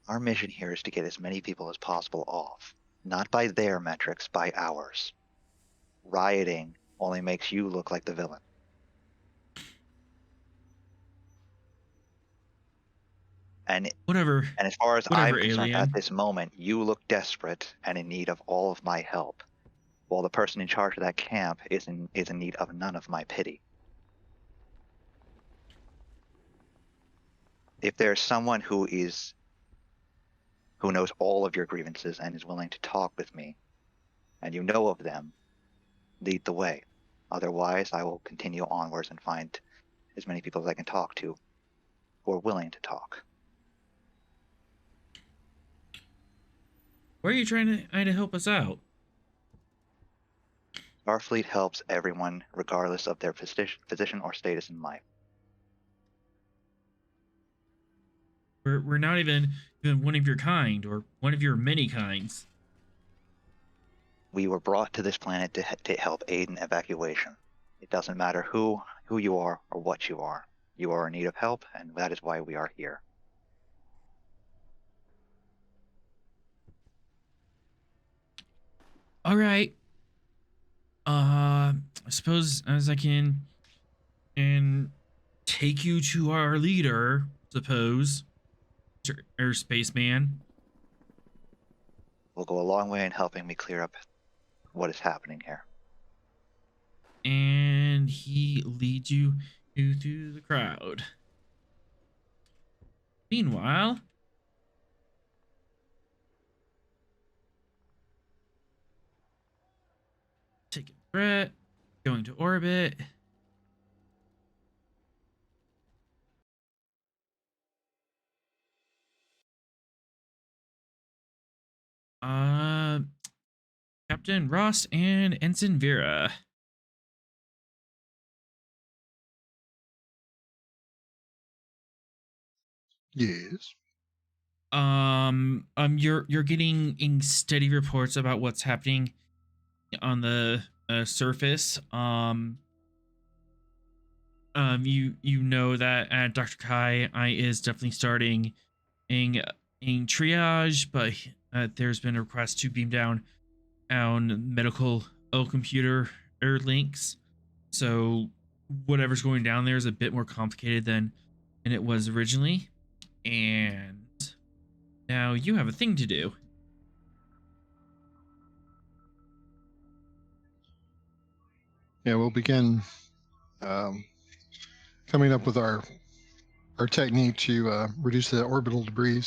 Our mission here is to get as many people as possible off, not by their metrics, by ours. Rioting only makes you look like the villain. And Whatever. as far as Whatever, I'm concerned, alien. at this moment, you look desperate and in need of all of my help, while the person in charge of that camp is in need of none of my pity. If there's someone who knows all of your grievances and is willing to talk with me, and you know of them, lead the way. Otherwise, I will continue onwards and find as many people as I can talk to who are willing to talk. Why are you trying to help us out? Starfleet helps everyone regardless of their position or status in life. We're not even one of your kind or one of your many kinds. We were brought to this planet to help aid in evacuation. It doesn't matter who you are or what you are. You are in need of help, and that is why we are here. All right. I suppose as I can take you to our leader, suppose, or spaceman. Will go a long way in helping me clear up what is happening here. And he leads you through the crowd. Meanwhile, taking a threat, going to orbit. Captain Ross and Ensign Vera. Yes. You're getting steady reports about what's happening on the surface. You know that Dr. Kai is definitely starting in triage, but there's been a request to beam down on medical computer links. So whatever's going down there is a bit more complicated than it was originally. And now you have a thing to do. Yeah, we'll begin coming up with our technique to reduce the orbital debris.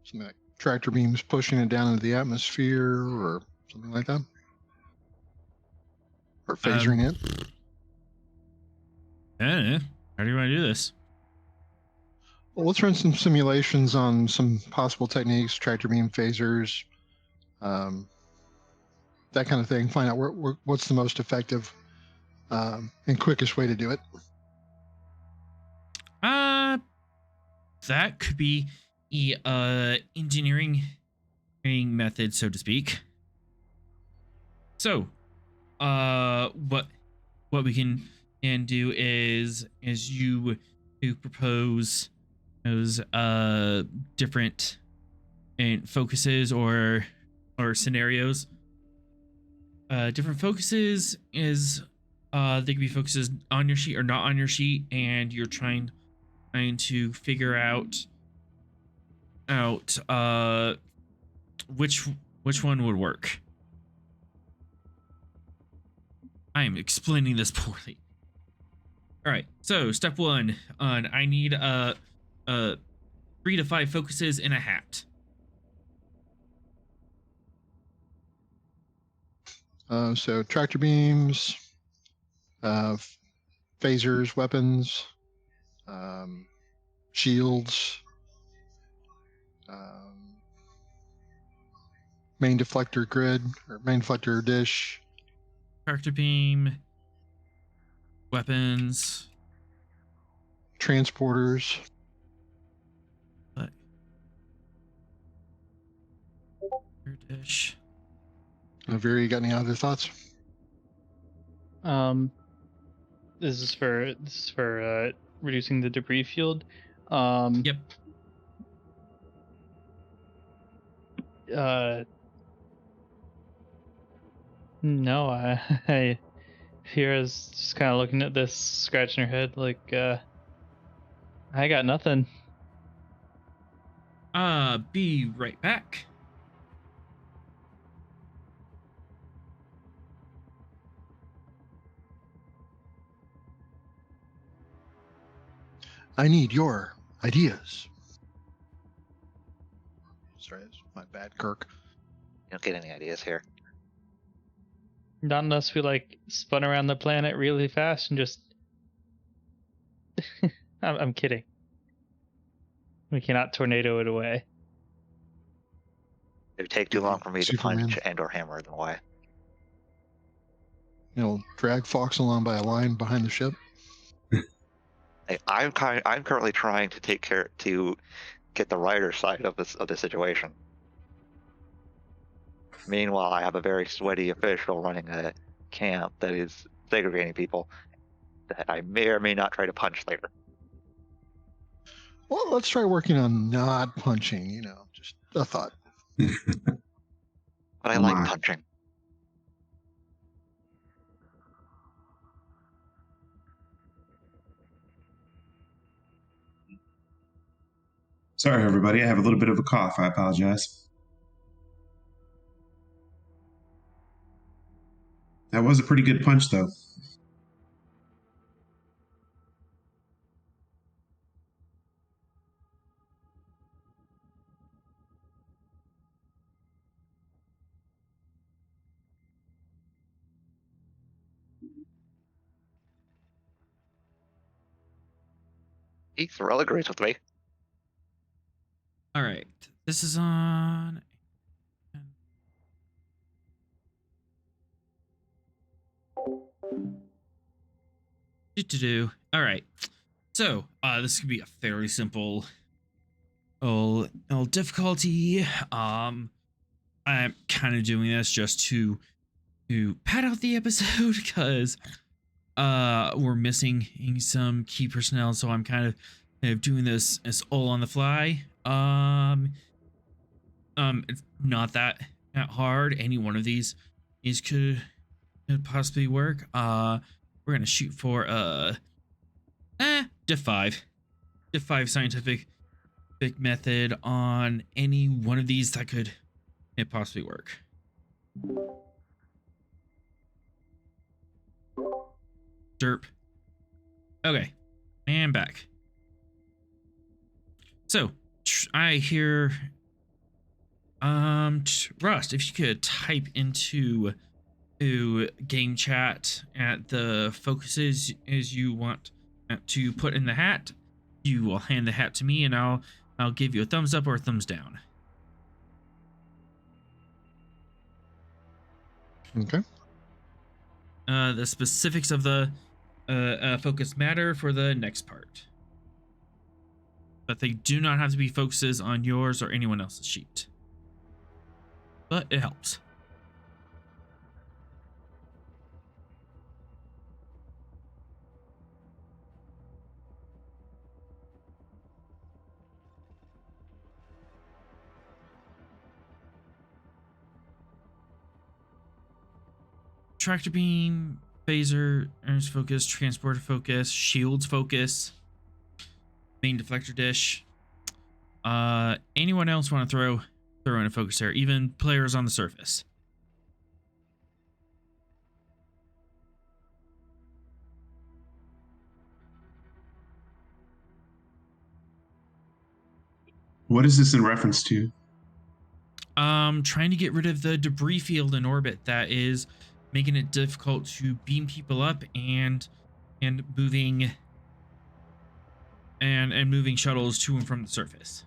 Something like tractor beams pushing it down into the atmosphere or something like that. Or phasing it. I don't know. How do you want to do this? Well, let's run some simulations on some possible techniques, tractor beam phasers, that kind of thing. Find out what's the most effective and quickest way to do it. That could be a engineering method, so to speak. So, what we can do is you propose those different focuses or scenarios. Different focuses is they can be focuses on your sheet or not on your sheet, and you're trying to figure out which one would work. I am explaining this poorly. All right, so step one I need 3 to 5 focuses in a hat. So tractor beams, phasers, weapons, shields, main deflector grid or main deflector dish, Tractor beam, weapons, Transporters. but dish. Vera, you got any other thoughts? This is for reducing the debris field. Yep. No, I Vera's just kind of looking at this, scratching her head, like, I got nothing. Be right back. I need your ideas. Sorry, that's my bad, Kirk. You don't get any ideas here. Not unless we like spun around the planet really fast and just. I'm kidding. We cannot tornado it away. It would take too long for me Superman. to punch and/or hammer them away. Drag Fox along by a line behind the ship. I'm currently trying to get the writer side of the situation. Meanwhile, I have a very sweaty official running a camp that is segregating people that I may or may not try to punch later. Well, let's try working on not punching, just a thought. But I Oh like my. punching. Sorry, everybody. I have a little bit of a cough. I apologize. That was a pretty good punch, though. He Thrill agrees with me. All right. This is on. All right. So, this could be a fairly simple difficulty. I'm kind of doing this just to pad out the episode because we're missing some key personnel, so I'm kind of doing this as all on the fly. It's not that hard. Any one of these could possibly work. We're gonna shoot for Diff 5 scientific method on any one of these that could possibly work. Derp. Okay, and back. So I hear Rust, if you could type into game chat at the focuses as you want to put in the hat, you will hand the hat to me and I'll give you a thumbs up or a thumbs down. Okay. The specifics of the focus matter for the next part, but they do not have to be focuses on yours or anyone else's sheet, but it helps. Tractor beam, phaser, Anerth focus, transporter focus, shields focus, main deflector dish. Anyone else want to throw in a focus there? Even players on the surface. What is this in reference to? Trying to get rid of the debris field in orbit that is making it difficult to beam people up and moving shuttles to and from the surface.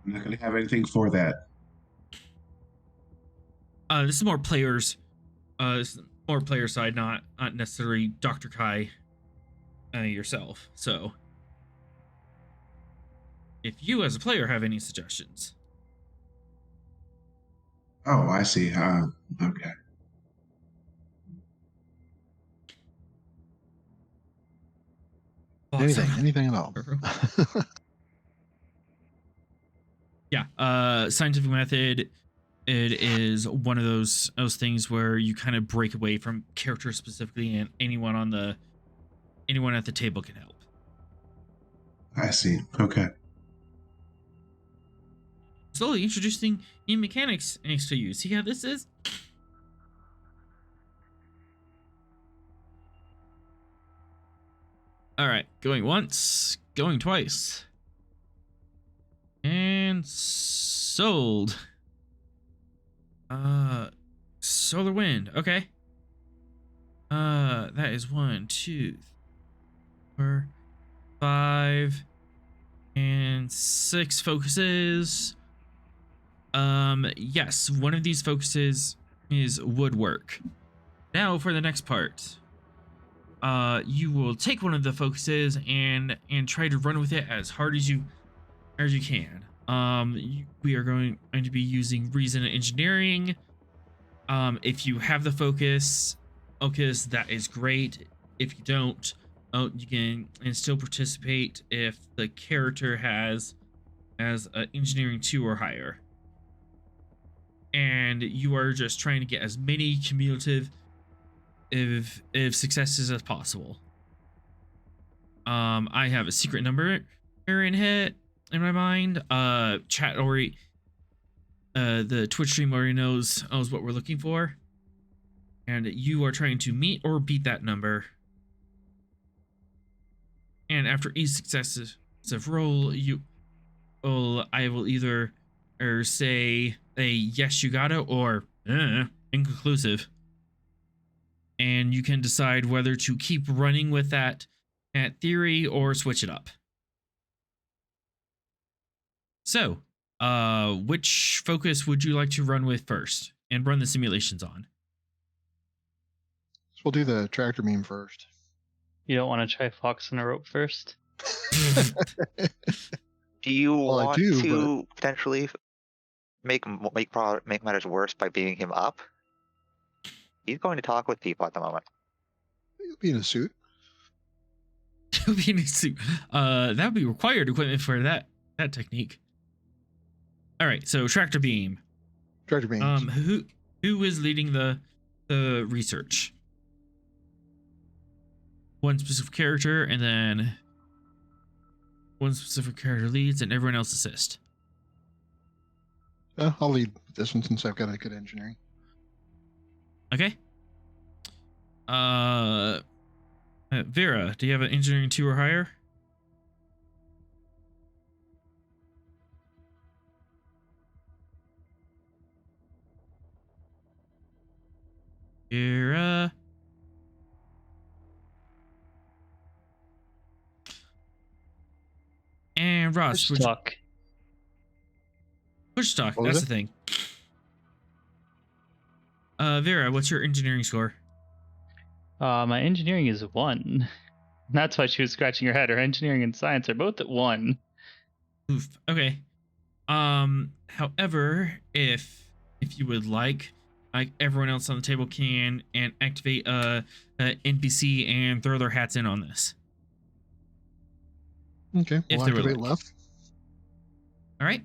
I'm not going to have anything for that. This is more players. This is more player side, not necessarily Dr. Kai yourself. So, if you as a player have any suggestions. Oh, I see. Okay. Anything at all. Yeah, scientific method. It is one of those things where you kind of break away from characters specifically, and anyone at the table can help. I see. Okay. Slowly introducing new mechanics next to you. See how this is? All right, going once, going twice, and sold. Solar wind. Okay. That is 1, 2, 4, 5, and 6 focuses. Yes, one of these focuses is woodwork. Now for the next part. You will take one of the focuses and try to run with it as hard as you can. We are going to be using reason and engineering. If you have the focus, that is great. If you don't, you can and still participate if the character has engineering 2 or higher. And you are just trying to get as many cumulative if successes as possible. I have a secret number in my mind. Chat already, the Twitch stream already knows what we're looking for, and you are trying to meet or beat that number. And after each successive roll, I will either say a yes, you got it, or inconclusive. And you can decide whether to keep running with that theory or switch it up. So, which focus would you like to run with first and run the simulations on? So we'll do the tractor beam first. You don't want to try Fox in a rope first? Do you want to but potentially make matters worse by beating him up? He's going to talk with people at the moment. He'll be in a suit. He'll be in a suit. That would be required equipment for that technique. All right, so tractor beam. Tractor beams. Who is leading the research? One specific character, and then one specific character leads, and everyone else assist. I'll lead this one since I've got a good engineering. Okay. Vera, do you have an engineering 2 or higher? Vera. And Ross. Push talk. Push talk, What that's was the thing. Vera, what's your engineering score? My engineering is 1. That's why she was scratching her head. Her engineering and science are both at 1. Oof. Okay. However, if you would like everyone else on the table can and activate NPC and throw their hats in on this. Okay, If we'll they would activate like. left. All right.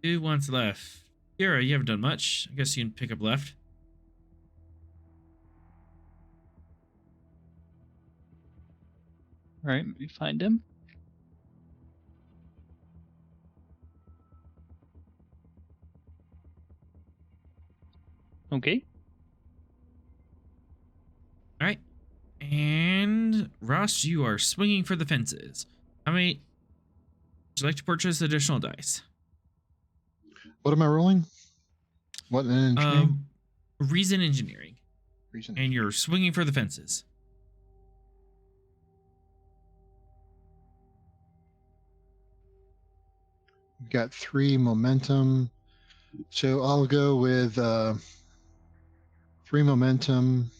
Who wants left? Vera, you haven't done much. I guess you can pick up left. All right, let me find him. Okay. All right. And Ross, you are swinging for the fences. How many would you like to purchase additional dice? What am I rolling? What an engineering? Reason engineering. Reason. And you're swinging for the fences. got 3 momentum. So I'll go with 3 momentum,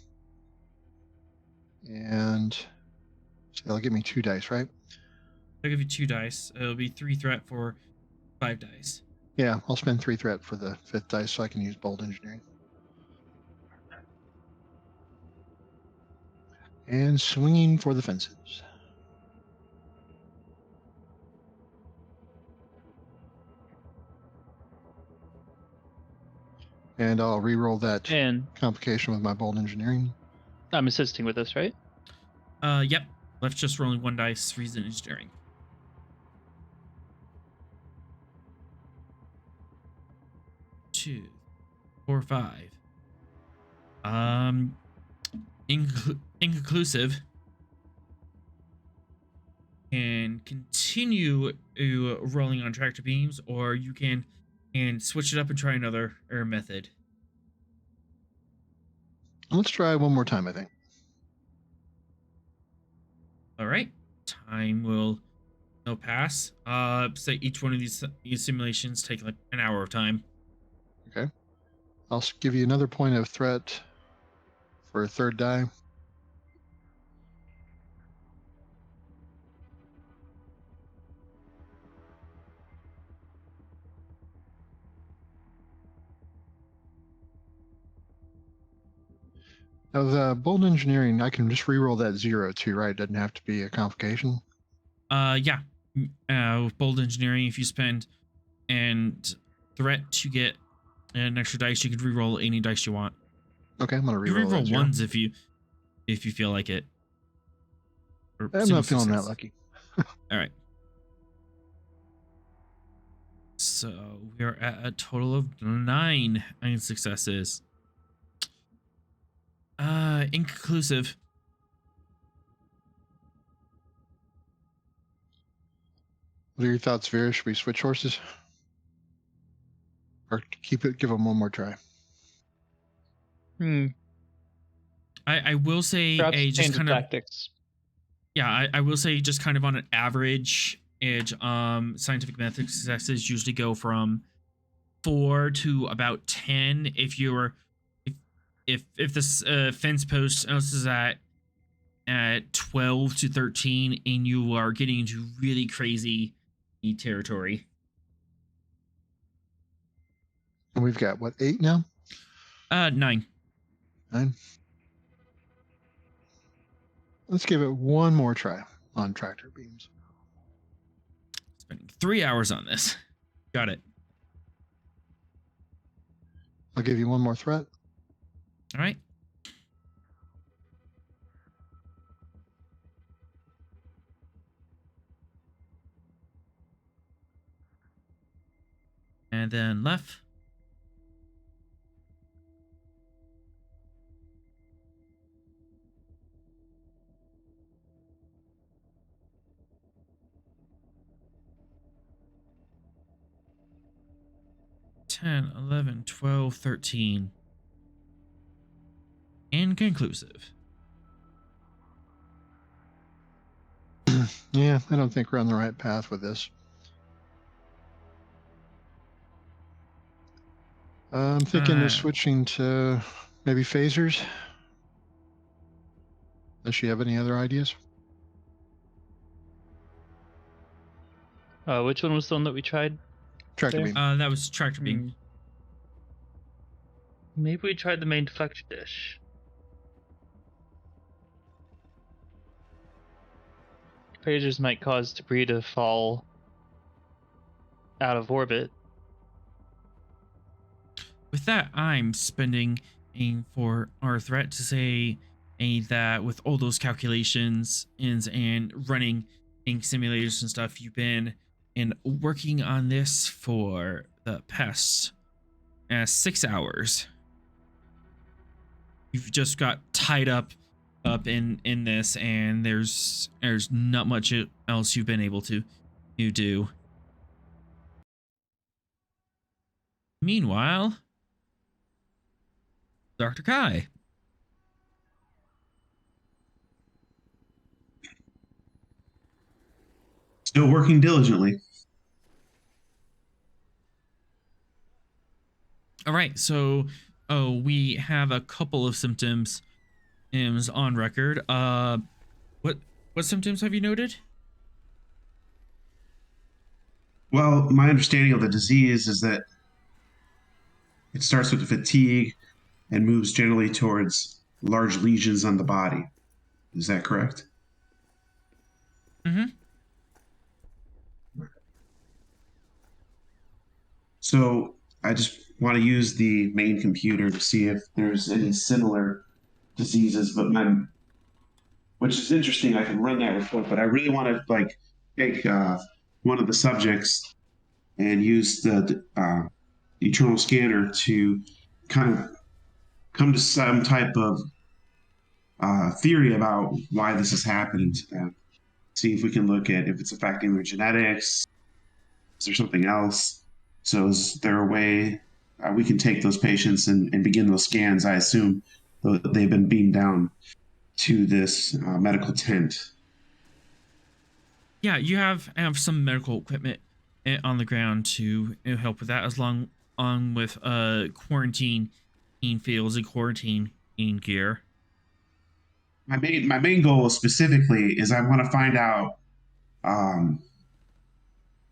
and so that'll give me 2 dice, right? I'll give you 2 dice. It'll be 3 threat for 5 dice. Yeah, I'll spend 3 threat for the 5th dice so I can use bold engineering. And swinging for the fences. And I'll re-roll that And complication with my bold engineering. I'm assisting with this, right? Yep. Left's just rolling 1 dice, reason engineering. 2, 4, 5. Inconclusive. And continue rolling on tractor beams, or you can switch it up and try another method. Let's try one more time, I think. All right. Time will pass. Say each one of these simulations take like an hour of time. Okay. I'll give you another point of threat for a 3rd die. Now, the bold engineering, I can just re-roll that 0 too, right? It doesn't have to be a complication. Yeah. With bold engineering, if you spend and threat to get an extra dice, you could re-roll any dice you want. Okay, I'm gonna You re-roll re-roll that 0. ones if you feel like it. Or I'm not feeling that lucky. All right. So we are at a total of 9 successes. Inconclusive. What are your thoughts, Vera? Should we switch horses? Or keep it, give them one more try? I will say Perhaps just change kind of of tactics. yeah, I will say just kind of on an average edge, scientific method successes usually go from 4 to about 10 if you're if this fence post else is at 12 to 13 and you are getting into really crazy territory. And we've got, what, 8 now? 9. 9? Let's give it one more try on tractor beams. Spending 3 hours on this. Got it. I'll give you one more threat. All right. And then left. Ten, 11, 12, 13. Inconclusive. Yeah, I don't think we're on the right path with this. I'm thinking of switching to maybe phasers. Does she have any other ideas? Which one was the one that we tried? Tractor There? beam. That was tractor beam. Maybe we tried the main deflection dish. Phasers might cause debris to fall out of orbit. With that, I'm spending for our threat to say that with all those calculations and running ink simulators and stuff, you've been working on this for the past 6 hours. You've just got tied up in this, and there's not much else you've been able to do. Meanwhile, Dr. Kai. Still working diligently. All right, so we have a couple of symptoms on record. What symptoms have you noted? Well, my understanding of the disease is that it starts with fatigue and moves generally towards large lesions on the body. Is that correct? Mm-hmm. So I just want to use the main computer to see if there's any similar diseases, which is interesting. I can run that report, but I really want to take one of the subjects and use the eternal scanner to kind of come to some type of theory about why this is happening to them. See if we can look at if it's affecting their genetics. Is there something else? So is there a way we can take those patients and begin those scans? I assume they've been beamed down to this medical tent. Yeah, you have some medical equipment on the ground to help with that, as long on with quarantine fields and quarantine gear. My main goal specifically is I want to find out um,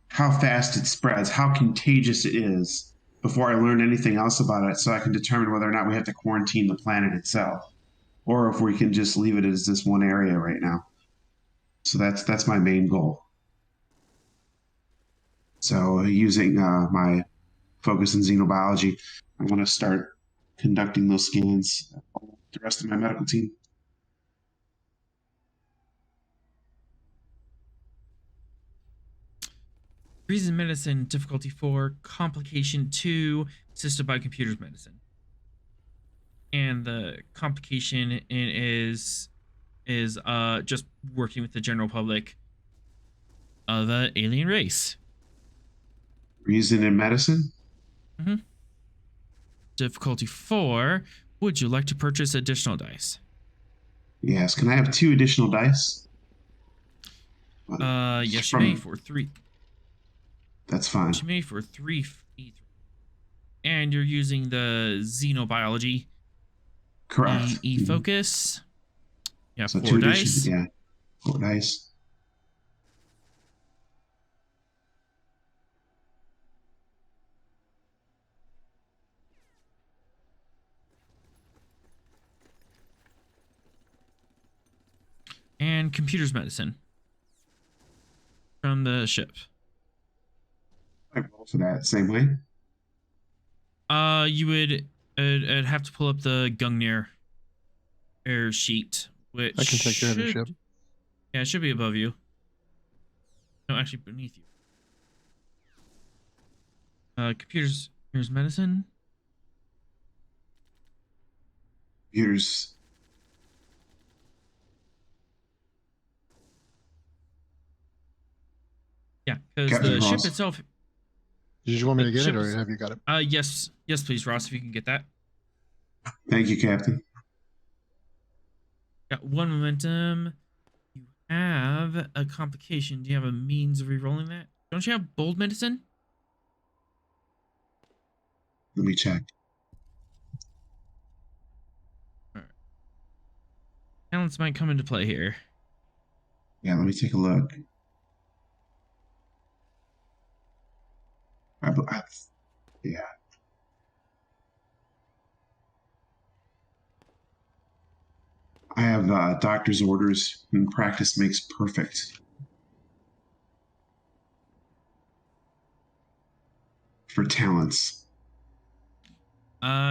how fast it spreads, how contagious it is before I learn anything else about it, so I can determine whether or not we have to quarantine the planet itself, or if we can just leave it as this one area right now. So that's my main goal. So using my focus in xenobiology, I want to start conducting those scans with the rest of my medical team. Reason medicine difficulty 4, complication 2, assisted by computers medicine. And the complication is just working with the general public of the alien race. Reason in medicine? Mm-hmm. Difficulty 4, would you like to purchase additional dice? Yes. Can I have 2 additional dice? Yes, you may for 3. That's fine. Yes, you may for 3. And you're using the xenobiology. Correct. Focus. Yeah, so 4 dice. Yeah, 4 dice. And computers medicine from the ship. I roll for that same way. You would I'd have to pull up the Gungnir air sheet, which I can take care of the ship. Yeah, it should be above you. No, actually beneath you. Computers. Here's medicine. Computers. Yeah, because Captain the ship Ross. itself. Did you want me to The get it, ship or is- have you got it? Yes, please, Ross, if you can get that. Thank you, Captain. Got 1 momentum. You have a complication. Do you have a means of re-rolling that? Don't you have bold medicine? Let me check. Talents might come into play here. Yeah, let me take a look. Yeah. I have doctor's orders, and practice makes perfect. For talents.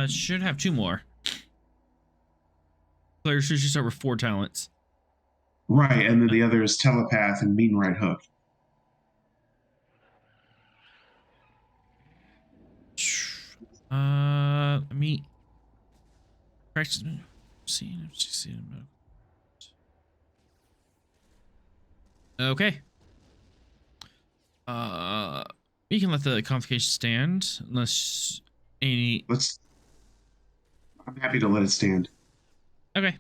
Should have 2 more. Players should start with 4 talents. Right, and then the other is telepath and mean right hook. Let me practice. Okay. We can let the complication stand unless any. I'm happy to let it stand. Okay.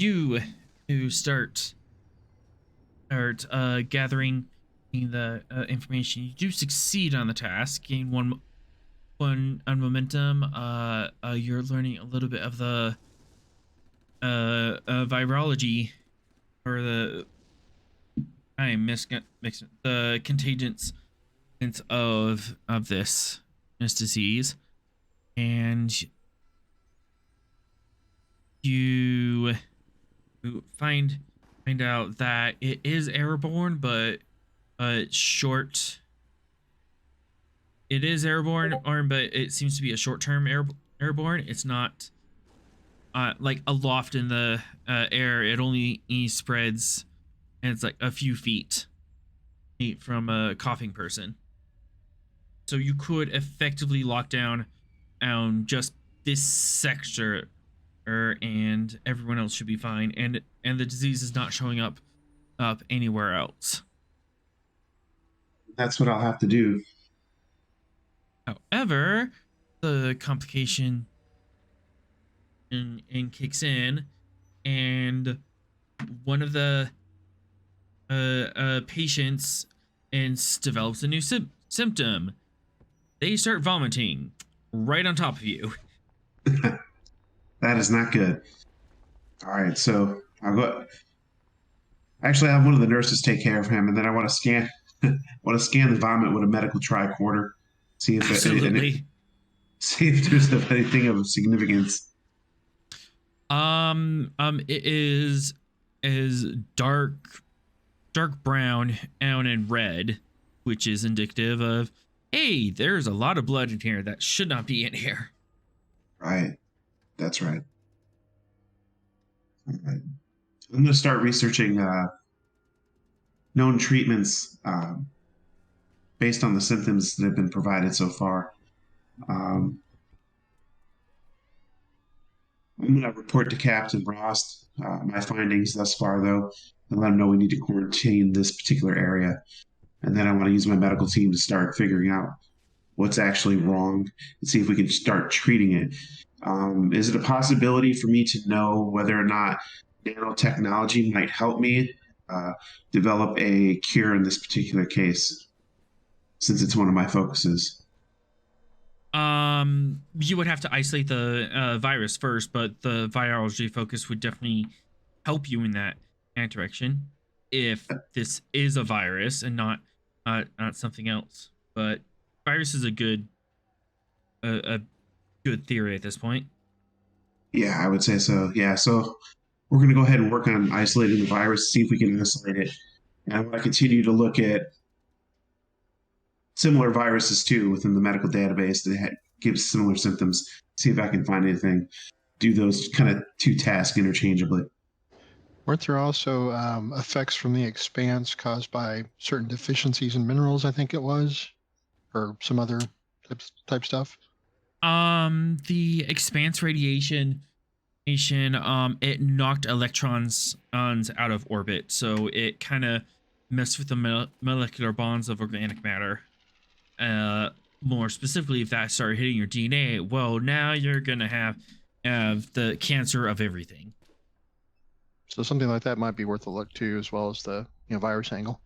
you to start gathering the information. You do succeed on the task, gain one on momentum. You're learning a little bit of the virology, or the the contagions of this disease, and you find out that it is airborne, but short. It is airborne, but it seems to be a short-term airborne. It's not like aloft in the air. It only spreads, and it's like a few feet from a coughing person. So you could effectively lock down just this sector, and everyone else should be fine. And the disease is not showing up anywhere else. That's what I'll have to do. However, the complication and kicks in, and one of the patients develops a new symptom. They start vomiting right on top of you. That is not good. All right, so I'll go. Actually, I have one of the nurses take care of him, and then I want to scan the vomit with a medical tricorder. See if Absolutely. See if there's anything of significance. It is dark brown and red, which is indicative of, hey, there's a lot of blood in here that should not be in here. Right. That's right. All right. I'm going to start researching known treatments based on the symptoms that have been provided so far. I'm going to report to Captain Rost my findings thus far, though, and let him know we need to quarantine this particular area. And then I want to use my medical team to start figuring out what's actually wrong and see if we can start treating it. Is it a possibility for me to know whether or not nanotechnology might help me develop a cure in this particular case, since it's one of my focuses? You would have to isolate the virus first, but the virology focus would definitely help you in that direction if this is a virus and not something else. But virus is a good theory at this point. Yeah, I would say so. Yeah, so we're going to go ahead and work on isolating the virus, see if we can isolate it. And I want to continue to look at similar viruses too within the medical database that gives similar symptoms. See if I can find anything. Do those kind of two tasks interchangeably. Weren't there also effects from the expanse caused by certain deficiencies in minerals, I think it was, or some other type stuff? The expanse radiation, it knocked electrons out of orbit, so it kind of messed with the molecular bonds of organic matter. More specifically, if that started hitting your DNA, well, now you're gonna have the cancer of everything. So something like that might be worth a look too, as well as the virus angle.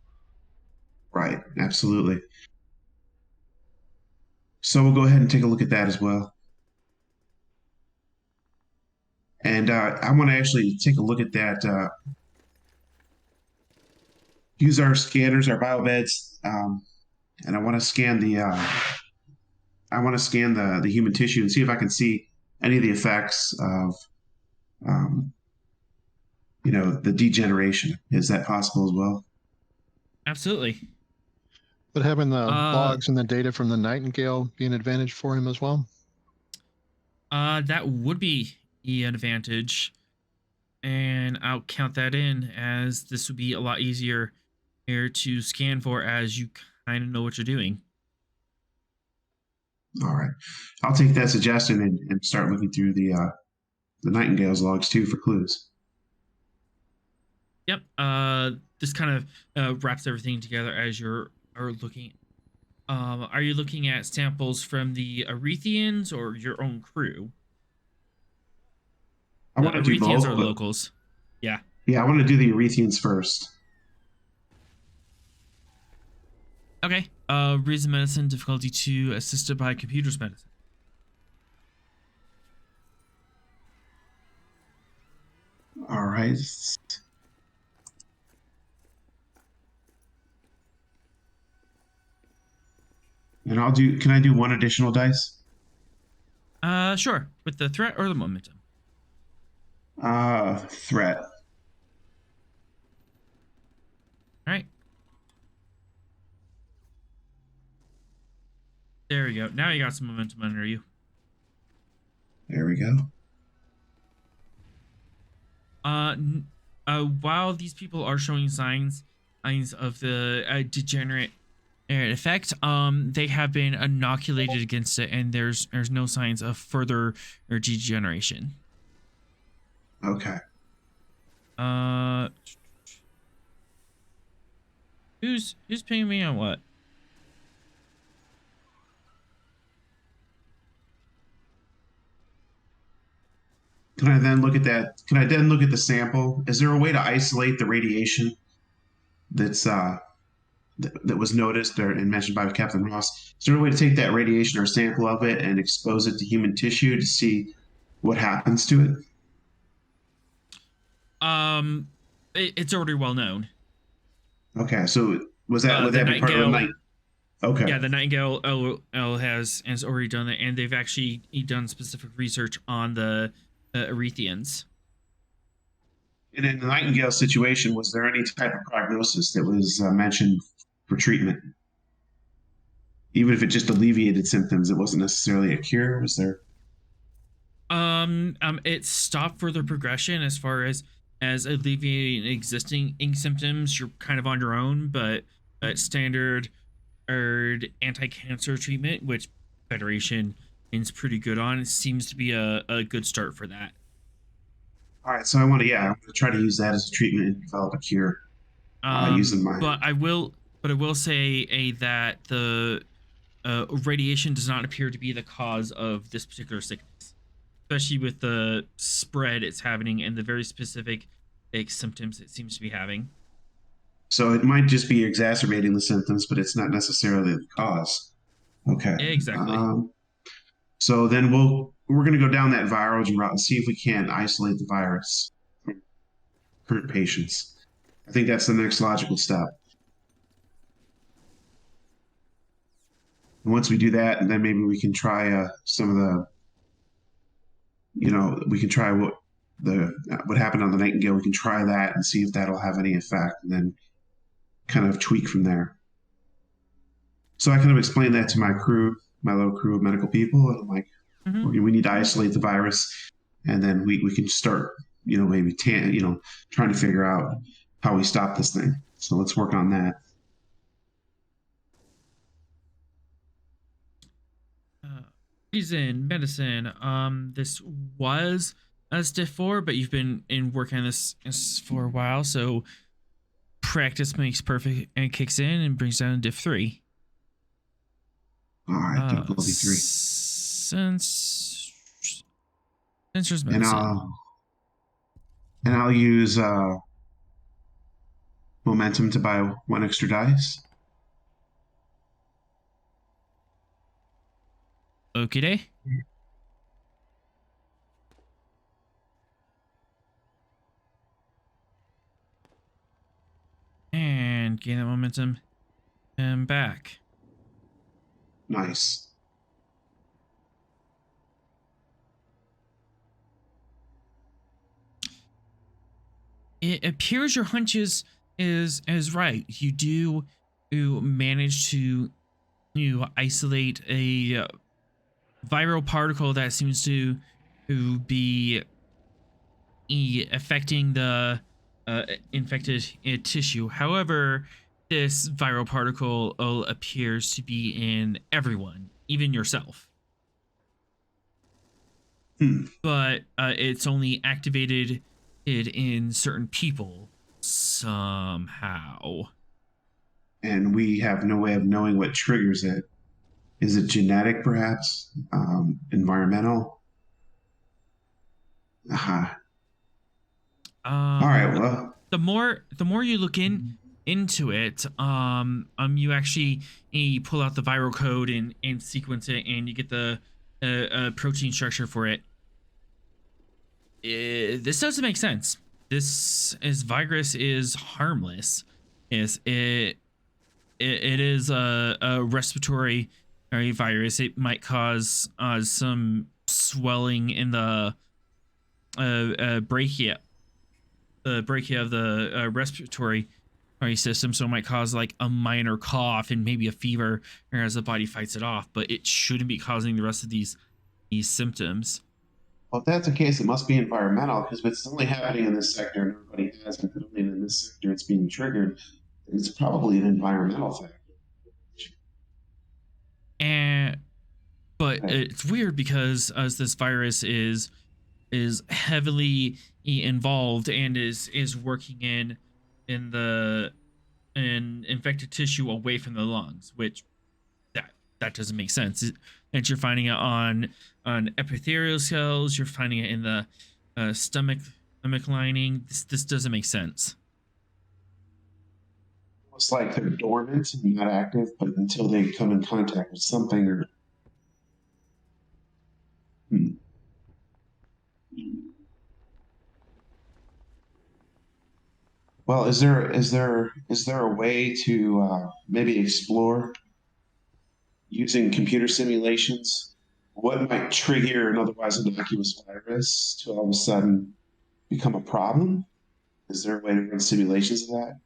Right, absolutely. So we'll go ahead and take a look at that as well. And I want to actually take a look at that. Use our scanners, our biobeds, and I want to scan the human tissue and see if I can see any of the effects of the degeneration. Is that possible as well? Absolutely. But having the logs and the data from the Nightingale be an advantage for him as well? That would be an advantage, and I'll count that in, as this would be a lot easier here to scan for, as you kind of know what you're doing. All right, I'll take that suggestion and start looking through the Nightingale's logs too for clues. Yep. This kind of wraps everything together as you're looking. Are you looking at samples from the Arethians or your own crew? I want to do both. Are locals. Yeah. Yeah, I want to do the Arethians first. Okay. Reason medicine, difficulty 2, assisted by computer's medicine. All right. And I'll do, can I do one additional dice? Sure. With the threat or the momentum? Threat. All right. There we go. Now you got some momentum under you. There we go. While these people are showing signs of the degenerate effect, they have been inoculated against it, and there's no signs of further or degeneration. Okay. Who's pinging me on what? Can I then look at that? Can I then look at the sample? Is there a way to isolate the radiation that's that was noticed and mentioned by Captain Ross? Is there a way to take that radiation or sample of it and expose it to human tissue to see what happens to it? It's already well known. Okay, so would that be part of the night? Okay. Yeah, the Nightingale L has already done that, and they've actually done specific research on the Arethians. And in the Nightingale situation, was there any type of prognosis that was mentioned for treatment? Even if it just alleviated symptoms, it wasn't necessarily a cure. Was there? It stopped further progression as far as alleviating existing symptoms. You're kind of on your own, but standard anti-cancer treatment, which Federation is pretty good on, seems to be a good start for that. All right, so I want to try to use that as a treatment and develop a cure using my. But I will say that the radiation does not appear to be the cause of this particular sickness, especially with the spread it's having and the very specific symptoms it seems to be having. So it might just be exacerbating the symptoms, but it's not necessarily the cause. Okay. Exactly. So then we're going to go down that virology route and see if we can isolate the virus from current patients. I think that's the next logical step. And once we do that, and then maybe we can try some of the, we can try what happened on the Nightingale. We can try that and see if that'll have any effect, and then kind of tweak from there. So I kind of explained that to my crew, my little crew of medical people. And I'm like, we need to isolate the virus, and then we can start, maybe trying to figure out how we stop this thing. So let's work on that. Reason medicine. This was a stiff 4, but you've been working on this for a while, so practice makes perfect and kicks in and brings down a diff 3. All right, difficulty 3. Sensor's medicine. And I'll use momentum to buy 1 extra dice. Okay. And gain that momentum and back. Nice. It appears your hunches is right. You do manage to isolate a viral particle that seems to be affecting the infected tissue. However, this viral particle appears to be in everyone, even yourself. But it's only activated in certain people somehow. And we have no way of knowing what triggers it. Is it genetic, perhaps? Environmental? All right. Well, The more you look into it, you actually pull out the viral code and sequence it, and you get the protein structure for it. This doesn't make sense. This is virus is harmless. It is a respiratory virus. It might cause some swelling in the brachia, of the respiratory system, so it might cause like a minor cough and maybe a fever as the body fights it off, but it shouldn't be causing the rest of these symptoms. well, if that's the case, it must be environmental, because if it's only happening in this sector and everybody has it, but only in this sector it's being triggered, it's probably an environmental factor. But Right. it's weird because as this virus is heavily involved and is working in the in infected tissue away from the lungs, which that doesn't make sense. And you're finding it on epithelial cells. You're finding it in the stomach lining. This doesn't make sense. It's like they're dormant and not active, but until they come in contact with something or. Well, is there a way to maybe explore using computer simulations what might trigger an otherwise innocuous virus to all of a sudden become a problem? Is there a way to run simulations of that?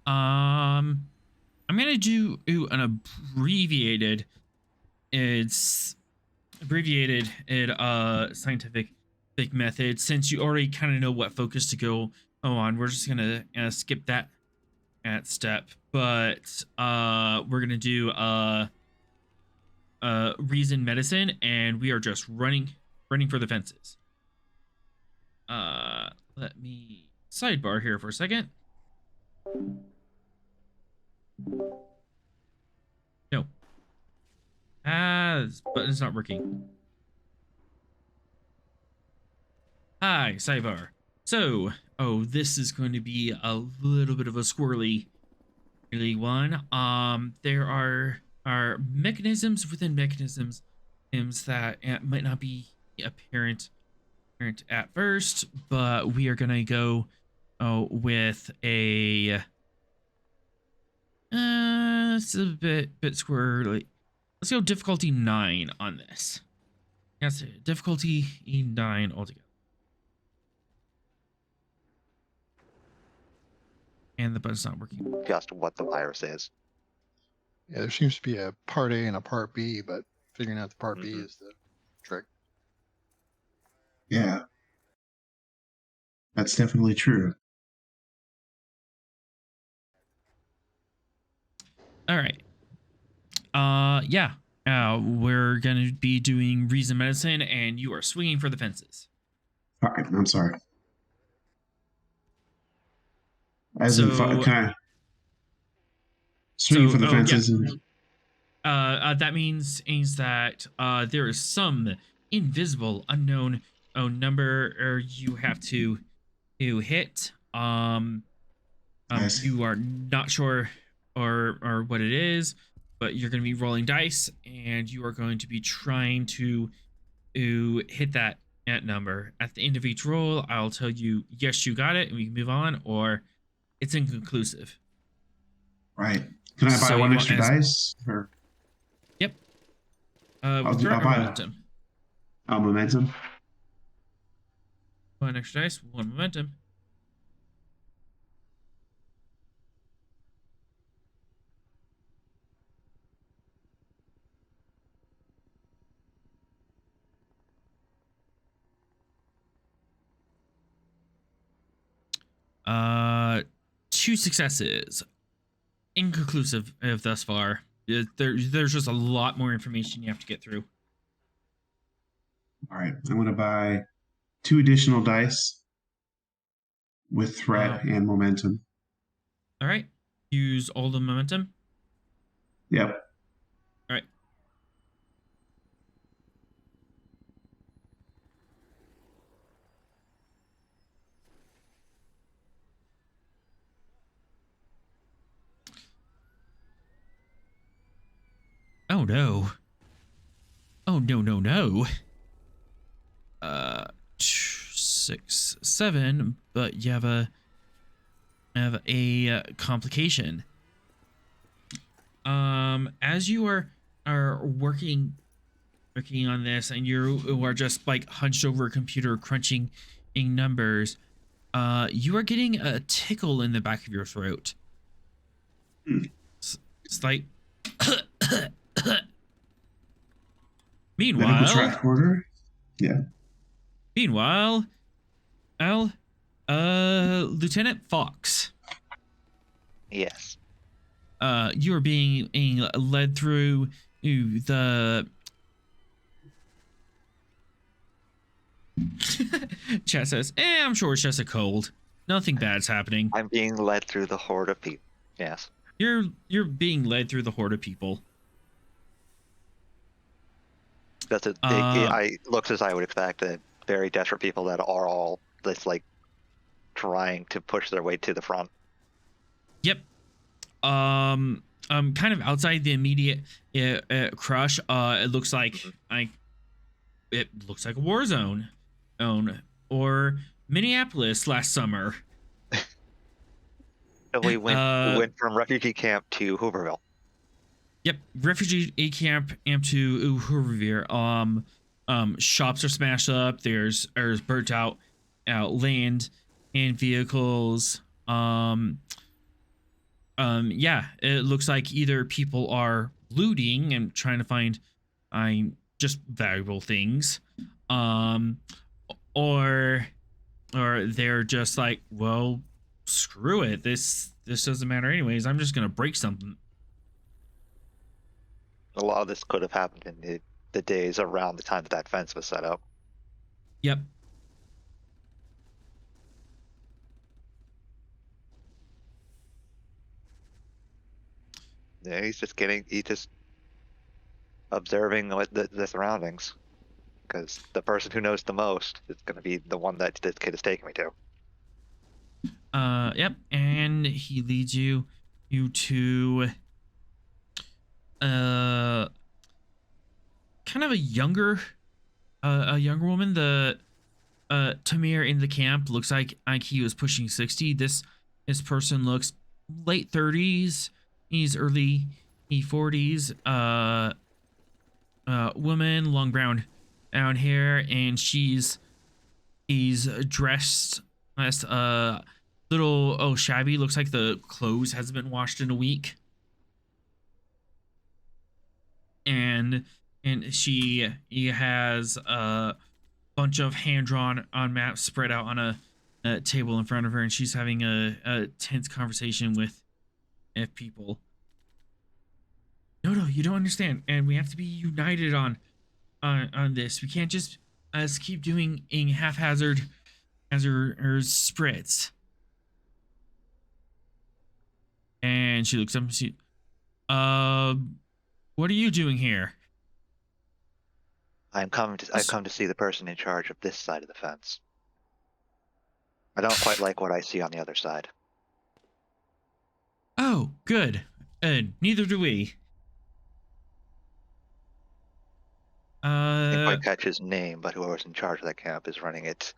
I'm gonna do an abbreviated. It's abbreviated scientific method, since you already kind of know what focus to go on. We're just gonna skip that step, but we're gonna do reason medicine, and we are just running for the fences. Let me sidebar here for a second. No. This button's not working. Hi, sidebar. So, this is going to be a little bit of a squirrely one. There are mechanisms within mechanisms that might not be apparent at first, but we are gonna go with a it's a bit squirrely. Let's go difficulty 9 on this. Yes, difficulty 9 altogether. And the button's not working. Just what the virus is. Yeah, there seems to be a part A and a part B, but figuring out the part B is the trick. Yeah, that's definitely true. All right. Yeah. We're gonna be doing reason medicine, and you are swinging for the fences. All right, I'm sorry. As So, in, kind of swinging for the fences. Yeah. That means that there is some invisible, unknown number you have to hit. You are not sure or what it is, but you're going to be rolling dice, and you are going to be trying to hit that number. At the end of each roll, I'll tell you, yes, you got it, and we can move on, or it's inconclusive. Right. Can I buy one extra dice? Or? Yep. I'll buy momentum. Momentum. One extra dice, one momentum. Two successes. Inconclusive thus far. There's just a lot more information you have to get through. All right, I'm going to buy 2 additional dice with threat and momentum. All right. Use all the momentum. Yep. All right. Oh no. Oh no no no. 6, 7, but you have a complication. As you are working on this, and you are just like hunched over a computer crunching in numbers, you are getting a tickle in the back of your throat. It's like Medical meanwhile track order. Yeah. Al, Lieutenant Fox, Yes. you are being led through the chat says, I'm sure it's just a cold. Nothing bad's happening. I'm being led through the horde of people. Yes. You're being led through the horde of people. That's a I looks as I would expect. Very desperate people that are all just like trying to push their way to the front. Yep. Kind of outside the immediate crush. It looks like it looks like a war zone, or Minneapolis last summer. So we went from refugee camp to Hooverville. Yep, refugee camp to Hooverville. Shops are smashed up. There's burnt out land and vehicles. Yeah, it looks like either people are looting and trying to find just valuable things, or they're just like, well, screw it, this doesn't matter anyways, I'm just gonna break something. A lot of this could have happened in the days around the time that fence was set up. Yep. Yeah, he's just observing what the surroundings, because the person who knows the most is going to be the one that this kid is taking me to. Yep, and he leads you to kind of a younger woman. The Tamir in the camp looks like he was pushing 60. This person looks late 30s. He's early 40s. Woman, long brown hair, and he's dressed as little shabby. Looks like the clothes hasn't been washed in a week. And he has a bunch of hand-drawn on maps spread out on a table in front of her, and she's having a tense conversation with people. No, you don't understand, and we have to be united on this. We can't just keep doing haphazard spreads. And she looks up and she, what are you doing here? I've come to see the person in charge of this side of the fence. I don't quite like what I see on the other side. Oh, good. Neither do we. I didn't quite catch his name, but whoever's in charge of that camp is running it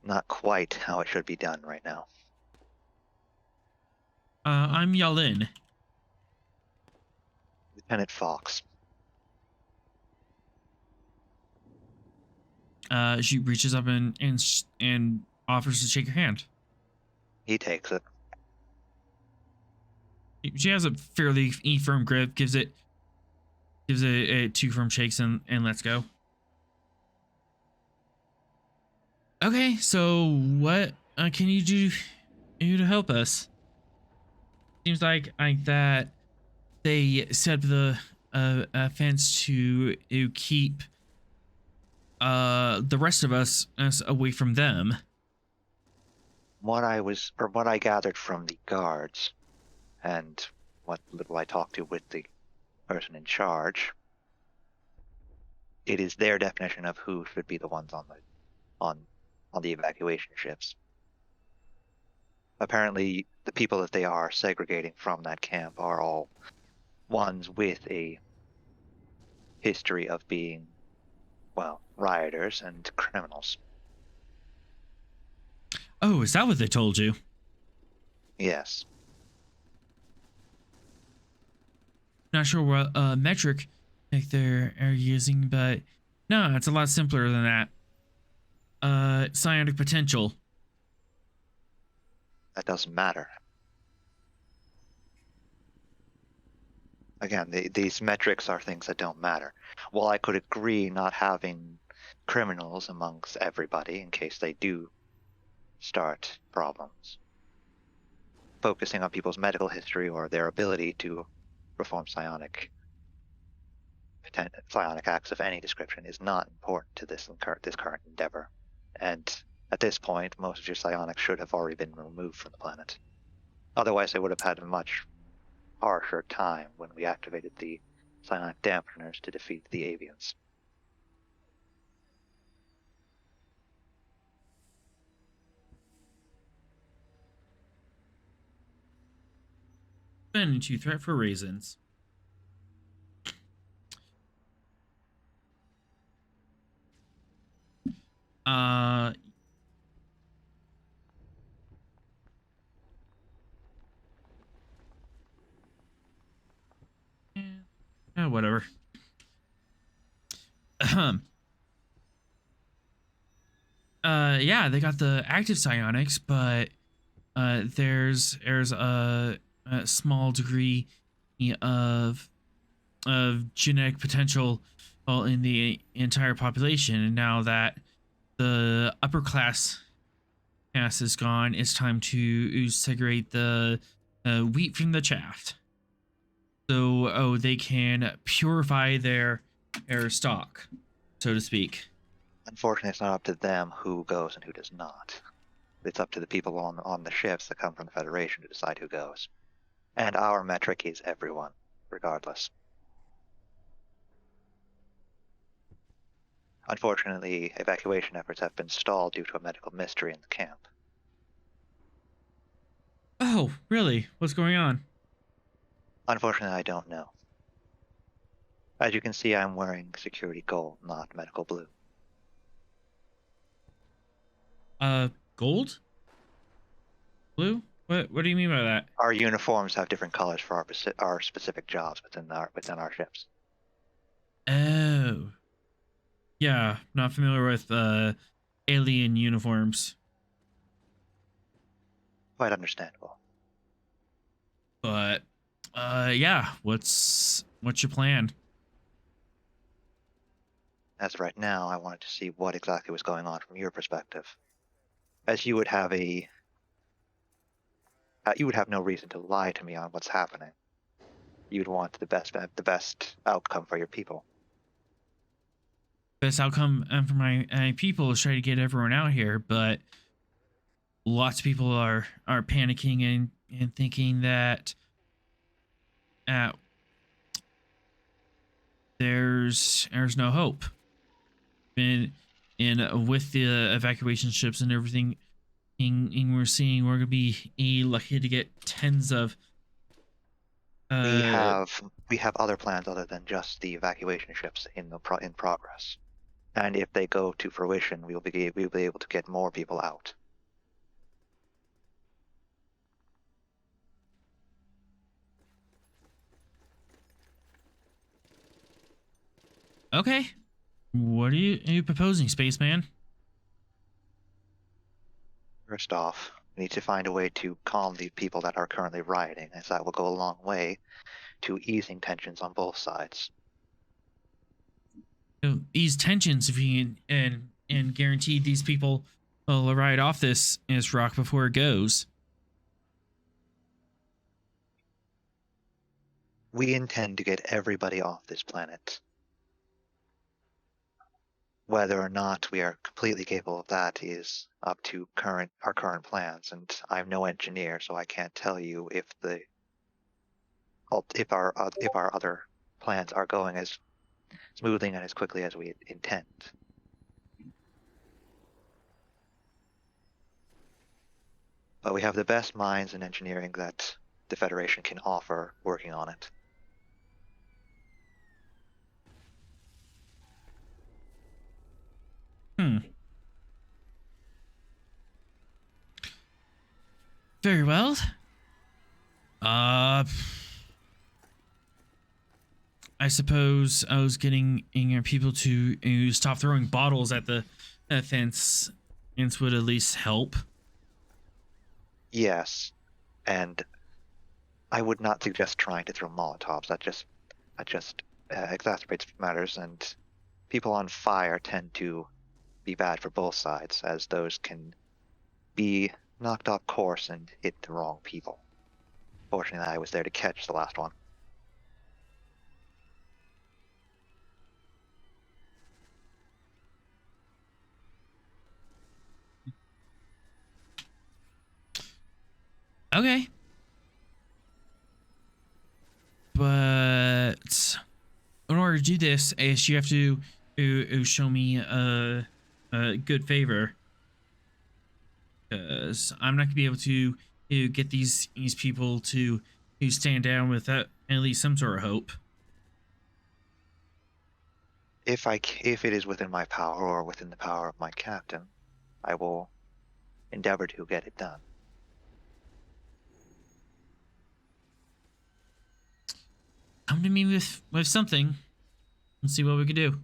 not quite how it should be done right now. I'm Yalin. Lieutenant Fox. She reaches up and offers to shake your hand. He takes it. She has a fairly firm grip, gives it 2 firm shakes and lets go. Okay, so what can you do to help us? Seems like that they set up the fence to keep the rest of us away from them. What I gathered from the guards, and what little I talked to with the person in charge, it is their definition of who should be the ones on the evacuation ships. Apparently, the people that they are segregating from that camp are all ones with a history of being, well, rioters and criminals. Oh, is that what they told you? Yes. Not sure what metric like they're using, but no, it's a lot simpler than that. Psionic potential. That doesn't matter. Again, these metrics are things that don't matter. While I could agree not having criminals amongst everybody in case they do start problems, focusing on people's medical history or their ability to perform psionic acts of any description is not important to this current endeavor. And at this point, most of your psionics should have already been removed from the planet. Otherwise, they would have had a much harsher time when we activated the psionic dampeners to defeat the avians. Been into threat for raisins. Uh. Whatever. Yeah, they got the active psionics, but there's a small degree of genetic potential in the entire population, and now that the upper class is gone, it's time to segregate the wheat from the chaff, so they can purify their stock, so to speak. Unfortunately, it's not up to them who goes and who does not. It's up to the people on the ships that come from the Federation to decide who goes. And our metric is everyone, regardless. Unfortunately, evacuation efforts have been stalled due to a medical mystery in the camp. Oh, really? What's going on? Unfortunately, I don't know. As you can see, I'm wearing security gold, not medical blue. Gold? Blue? What do you mean by that? Our uniforms have different colors for our specific jobs within our ships. Oh. Yeah, not familiar with alien uniforms. Quite understandable. But yeah, what's your plan? As of right now, I wanted to see what exactly was going on from your perspective. As you would have no reason to lie to me on what's happening. You'd want the best outcome for your people. Best outcome for my people is try to get everyone out here, but lots of people are panicking and thinking that there's no hope. And with the evacuation ships and everything, we're seeing we're gonna be lucky to get tens of. We have other plans other than just the evacuation ships in progress, and if they go to fruition, we'll be able to get more people out. Okay, what are you proposing, spaceman? First off, we need to find a way to calm the people that are currently rioting, as that will go a long way to easing tensions on both sides. Ease tensions if you and guarantee these people will ride off this rock before it goes. We intend to get everybody off this planet. Whether or not we are completely capable of that is up to our current plans, and I'm no engineer, so I can't tell you if our other plans are going as smoothly and as quickly as we intend. But we have the best minds in engineering that the Federation can offer working on it. Very well. I suppose I was getting people to stop throwing bottles at the fence. Fence would at least help. Yes, and I would not suggest trying to throw Molotovs. That just exacerbates matters, and people on fire tend to be bad for both sides, as those can be knocked off course and hit the wrong people. Fortunately, I was there to catch the last one. Okay. But in order to do this, Ace, you have to show me a good favor, because I'm not gonna be able to get these people to stand down without at least some sort of hope. If it is within my power or within the power of my captain, I will endeavor to get it done. Come to me with something and see what we can do.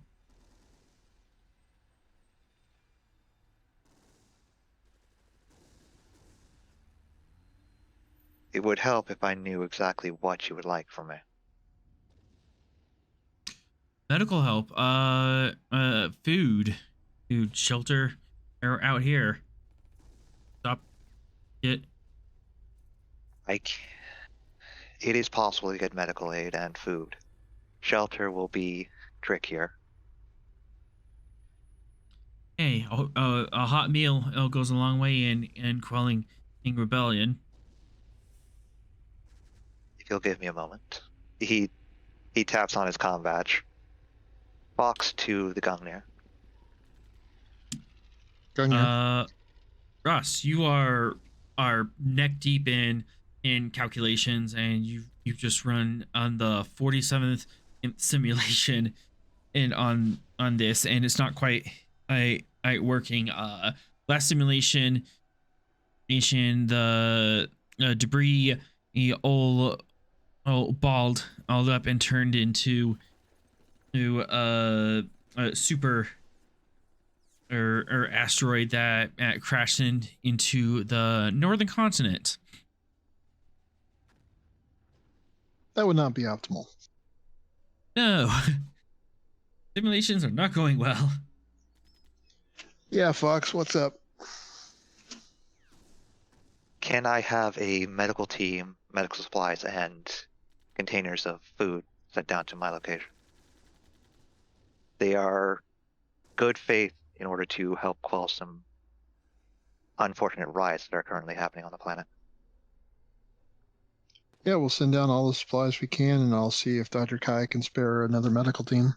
It would help if I knew exactly what you would like from me. Medical help, food, shelter, or out here. Stop it. It is possible to get medical aid and food. Shelter will be trickier. Hey, a hot meal goes a long way in quelling rebellion. If you'll give me a moment. He taps on his comm badge. Walks to the Gungnir. Gungnir. Ross, you are neck deep in calculations, and you've just run on the 47th simulation and on this, and it's not quite working. Last simulation, the debris all balled up and turned into a super or asteroid that crashed into the northern continent. That would not be optimal. No. Simulations are not going well. Yeah, Fox, what's up? Can I have a medical team, medical supplies, and containers of food sent down to my location? They are good faith in order to help quell some unfortunate riots that are currently happening on the planet. Yeah, we'll send down all the supplies we can, and I'll see if Dr. Kai can spare another medical team.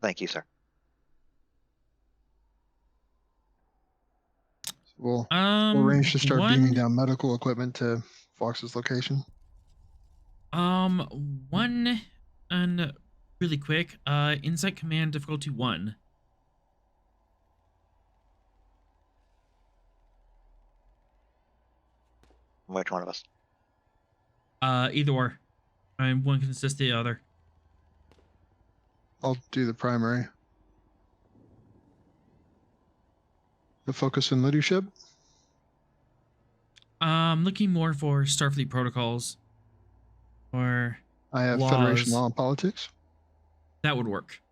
Thank you, sir. We'll arrange to start one- beaming down medical equipment to Fox's location. One and really quick, Insight Command difficulty 1. Which one of us? Either or. One can assist the other. I'll do the primary. The focus in leadership? Looking more for Starfleet protocols. Or I have laws. Federation law and politics. That would work.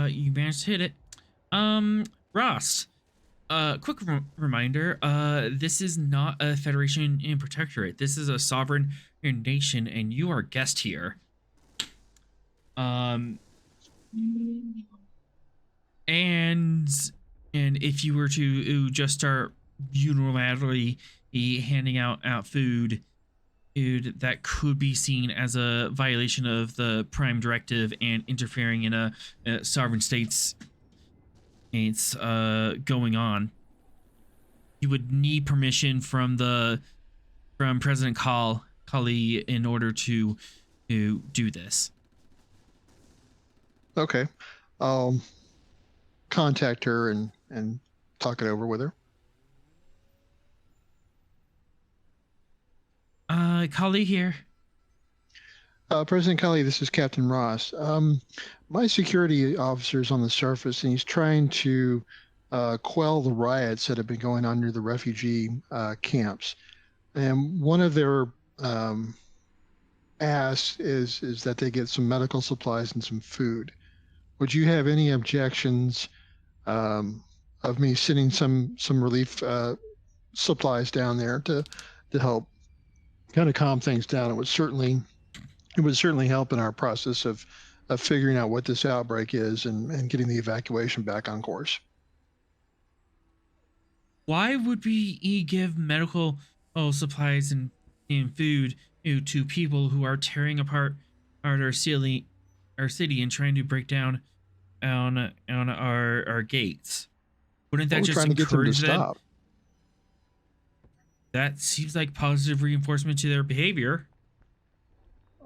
You managed to hit it. Ross, quick reminder, this is not a Federation and Protectorate. This is a sovereign nation, and you are a guest here. And if you were to just start unilaterally handing out food, that could be seen as a violation of the Prime Directive and interfering in a sovereign state's going on. You would need permission from President Call Kali in order to do this. Okay. I'll contact her and talk it over with her. Kali here. President Kelly, this is Captain Ross. My security officer is on the surface, and he's trying to quell the riots that have been going on near the refugee camps. And one of their asks is that they get some medical supplies and some food. Would you have any objections of me sending some relief supplies down there to help kind of calm things down? It would certainly help in our process of figuring out what this outbreak is and getting the evacuation back on course. Why would we give medical supplies and food to people who are tearing apart our city and trying to break down on our gates? Wouldn't that We're just trying to get them to encourage them? stop. That seems like positive reinforcement to their behavior.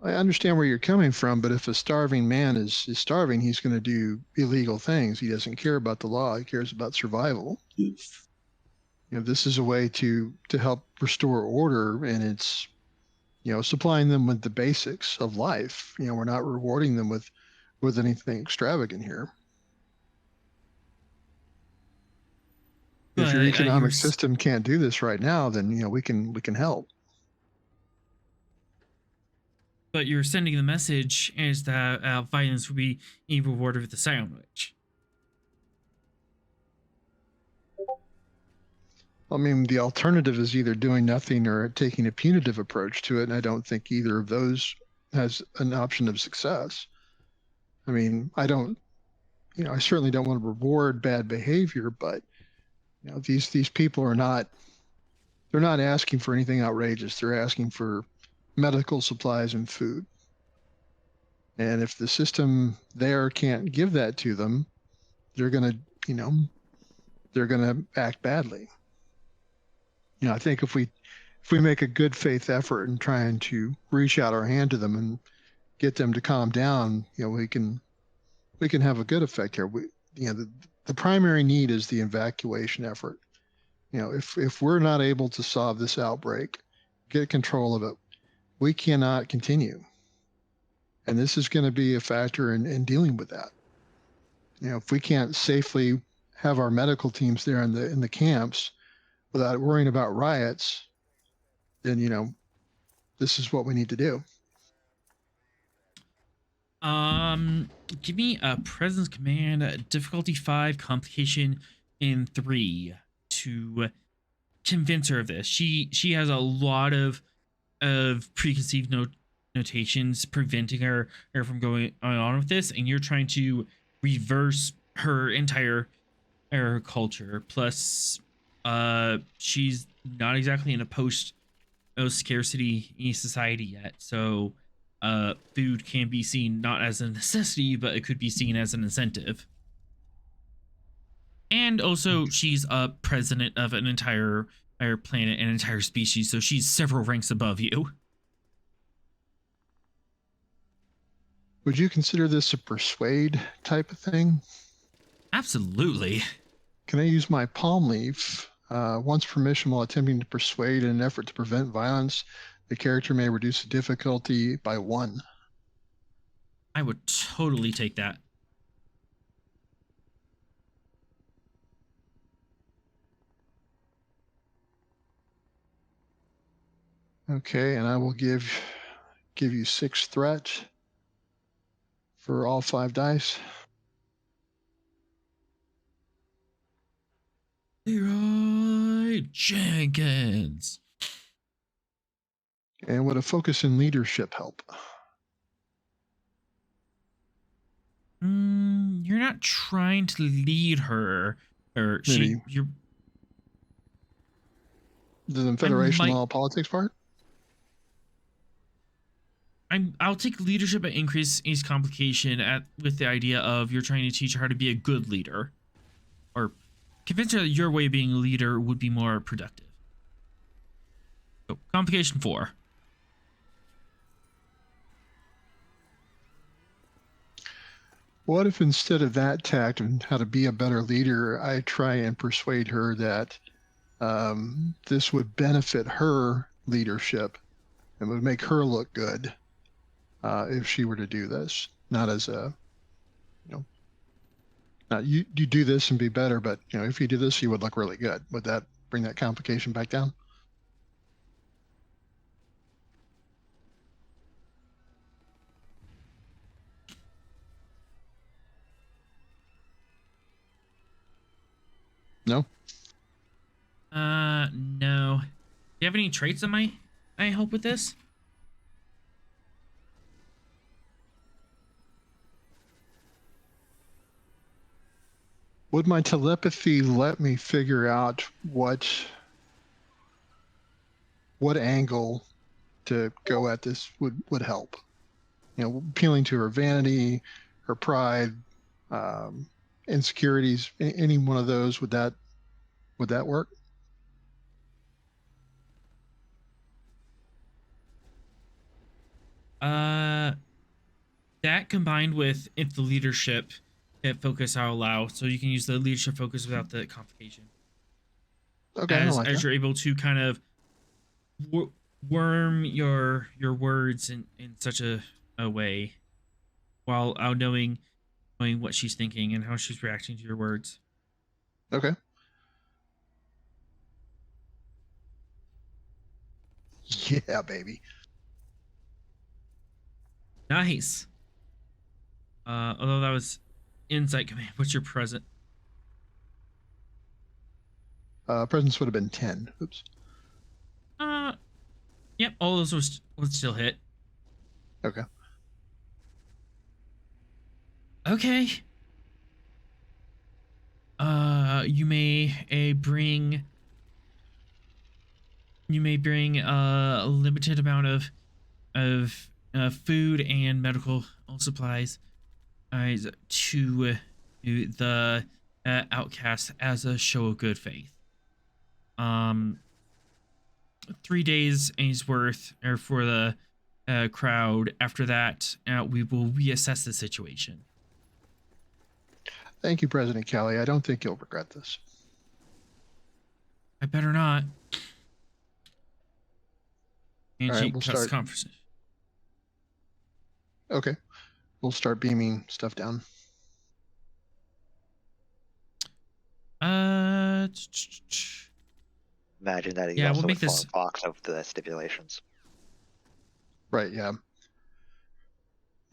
I understand where you're coming from, but if a starving man is starving, he's going to do illegal things. He doesn't care about the law. He cares about survival. This is a way to help restore order, and it's, supplying them with the basics of life. We're not rewarding them with anything extravagant here. If your economic system can't do this right now, then we can help. But you're sending the message is that violence will be rewarded with a sandwich. I mean, the alternative is either doing nothing or taking a punitive approach to it, and I don't think either of those has an option of success. I mean, I certainly don't want to reward bad behavior, but these people they're not asking for anything outrageous. They're asking for medical supplies and food. And if the system there can't give that to them, they're going to act badly. I think if we make a good faith effort in trying to reach out our hand to them and get them to calm down, we can have a good effect here. The primary need is the evacuation effort. If we're not able to solve this outbreak, get control of it, we cannot continue. And this is going to be a factor in dealing with that. If we can't safely have our medical teams there in the camps without worrying about riots, then this is what we need to do. Give me a presence command, difficulty 5, complication in 3 to convince her of this. She has a lot of preconceived notations preventing her from going on with this, and you're trying to reverse her entire culture. Plus, she's not exactly in a post scarcity society yet, so food can be seen not as a necessity, but it could be seen as an incentive. And also, she's a president of an entire planet, an entire species, so she's several ranks above you. Would you consider this a persuade type of thing? Absolutely. Can I use my palm leaf? Once permission while attempting to persuade in an effort to prevent violence, the character may reduce the difficulty by 1. I would totally take that. Okay, and I will give you 6 threat for all 5 dice. Leroy Jenkins. And would a focus in leadership help? You're not trying to lead her, or you're. The Federation law politics part? I'll take leadership and increase his complication with the idea of you're trying to teach her how to be a good leader, or convince her that your way of being a leader would be more productive. So, complication 4. What if instead of that tact and how to be a better leader, I try and persuade her that this would benefit her leadership and would make her look good if she were to do this? Not as a, not you do this and be better, but if you do this, you would look really good. Would that bring that complication back down? No. No. Do you have any traits that might help with this? Would my telepathy let me figure out what angle to go at this would help? Appealing to her vanity, her pride, insecurities, any one of those, would that work? That combined with if the leadership focus I'll allow, so you can use the leadership focus without the complication. Okay, as I like that. you're able to kind of worm your words in such a way, while knowing what she's thinking and how she's reacting to your words. Okay. Yeah, baby. Nice. Although that was insight command. What's your present? Presence would have been 10. Oops. Yep. All those would still hit. Okay. Okay. You may bring a limited amount of food and medical supplies to the outcasts as a show of good faith. 3 days worth for the crowd. After that, we will reassess the situation. Thank you, President Kelly. I don't think you'll regret this. I better not. And she we'll cuts start. conversation. Okay. We'll start beaming stuff down. Imagine that he's Yeah, also we'll make informed this. Fox of the stipulations. Right, yeah.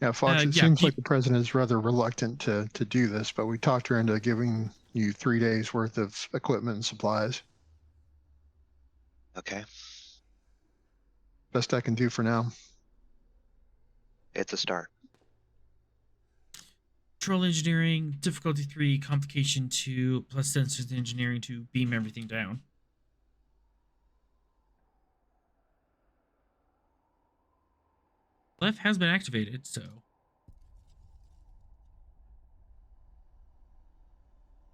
Yeah, Fox, it seems like the president is rather reluctant to do this, but we talked her into giving you 3 days worth of equipment and supplies. Okay. Best I can do for now. It's a start. Control engineering, difficulty 3, complication 2, plus sensors engineering to beam everything down. Left has been activated, so.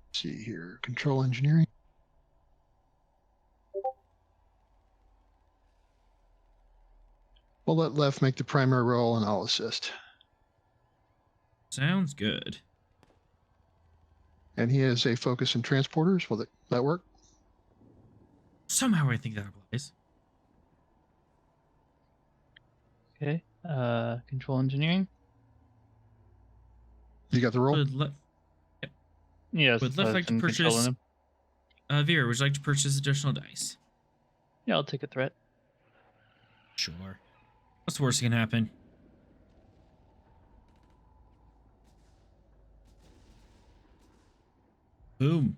Let's see here. Control engineering. We'll let Left make the primary role and I'll assist. Sounds good. And he has a focus in transporters. Will that work? Somehow I think that applies. Okay. Control engineering. You got the roll? Yep. Yes. Would Left like to purchase? Him. Vera, would you like to purchase additional dice? Yeah, I'll take a threat. Sure. What's the worst that can happen? Boom.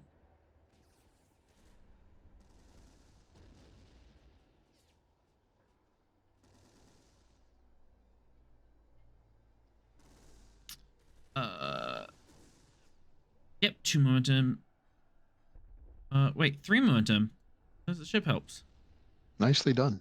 Yep, 2 momentum. Wait, 3 momentum. The ship helps. Nicely done.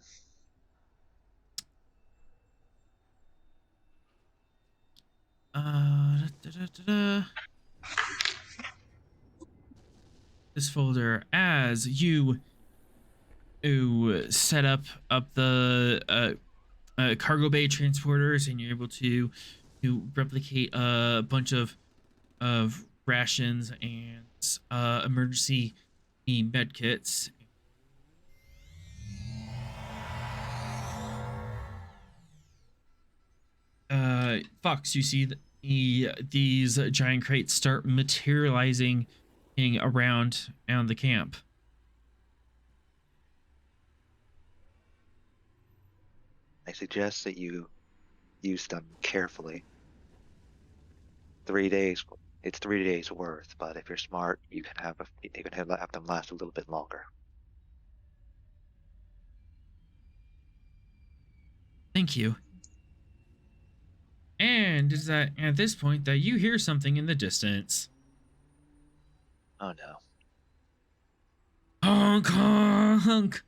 This folder as you set up the cargo bay transporters, and you're able to replicate a bunch of of rations and emergency med kits. Fox, you see these giant crates start materializing around the camp. I suggest that you use them carefully. 3 days. It's 3 days worth, but if you're smart, you can have them last a little bit longer. Thank you. And is that at this point that you hear something in the distance? Oh no. Honk honk.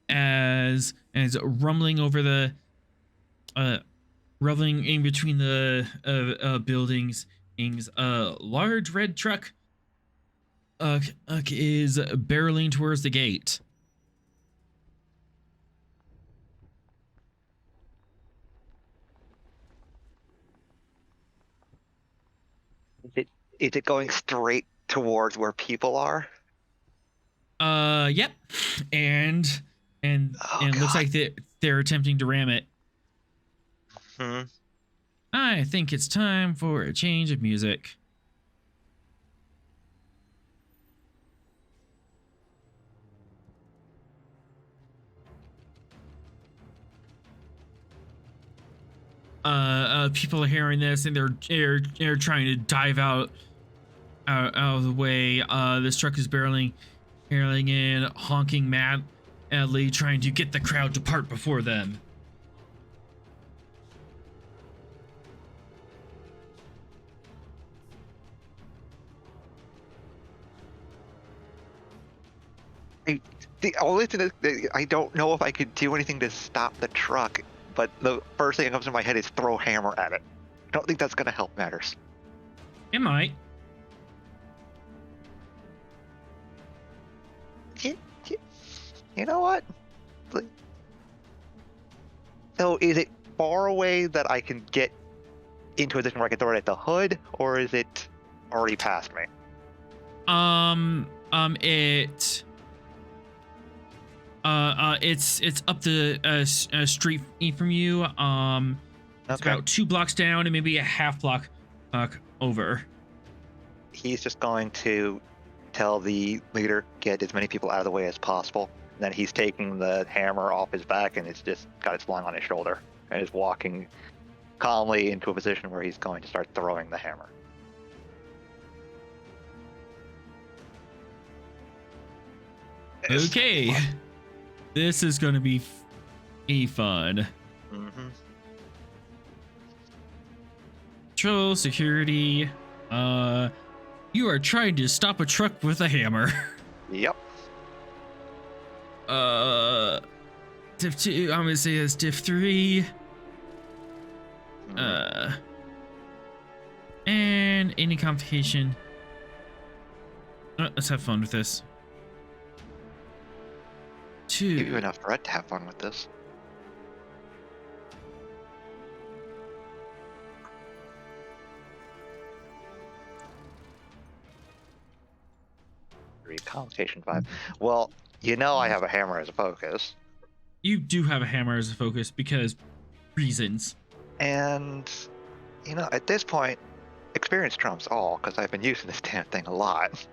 As rumbling over the rumbling in between the buildings, a large red truck is barreling towards the gate. Is it going straight towards where people are? Yep. And it looks like they're attempting to ram it. I think it's time for a change of music. People are hearing this and they're trying to dive out of the way. This truck is barreling in, honking madly, trying to get the crowd to part before them. The only thing that I don't know if I could do anything to stop the truck, but the first thing that comes to my head is throw a hammer at it. I don't think that's going to help matters. It might. You know what? So is it far away that I can get into a position where I can throw it at the hood, or is it already past me? It's up the street from you. It's about 2 blocks down and maybe a half block over. He's just going to tell the leader, get as many people out of the way as possible. And then he's taking the hammer off his back and it's just got it slung on his shoulder and is walking calmly into a position where he's going to start throwing the hammer. Okay. This is going to be fun. Mm-hmm. Control, security. You are trying to stop a truck with a hammer. Yep. Div 2, I'm gonna say that's Div 3. And any complication. Let's have fun with this. 2. Give you enough threat to have fun with this. Complication 5. Well, you know I have a hammer as a focus. You do have a hammer as a focus because reasons. And, you know, at this point, experience trumps all, because I've been using this damn thing a lot.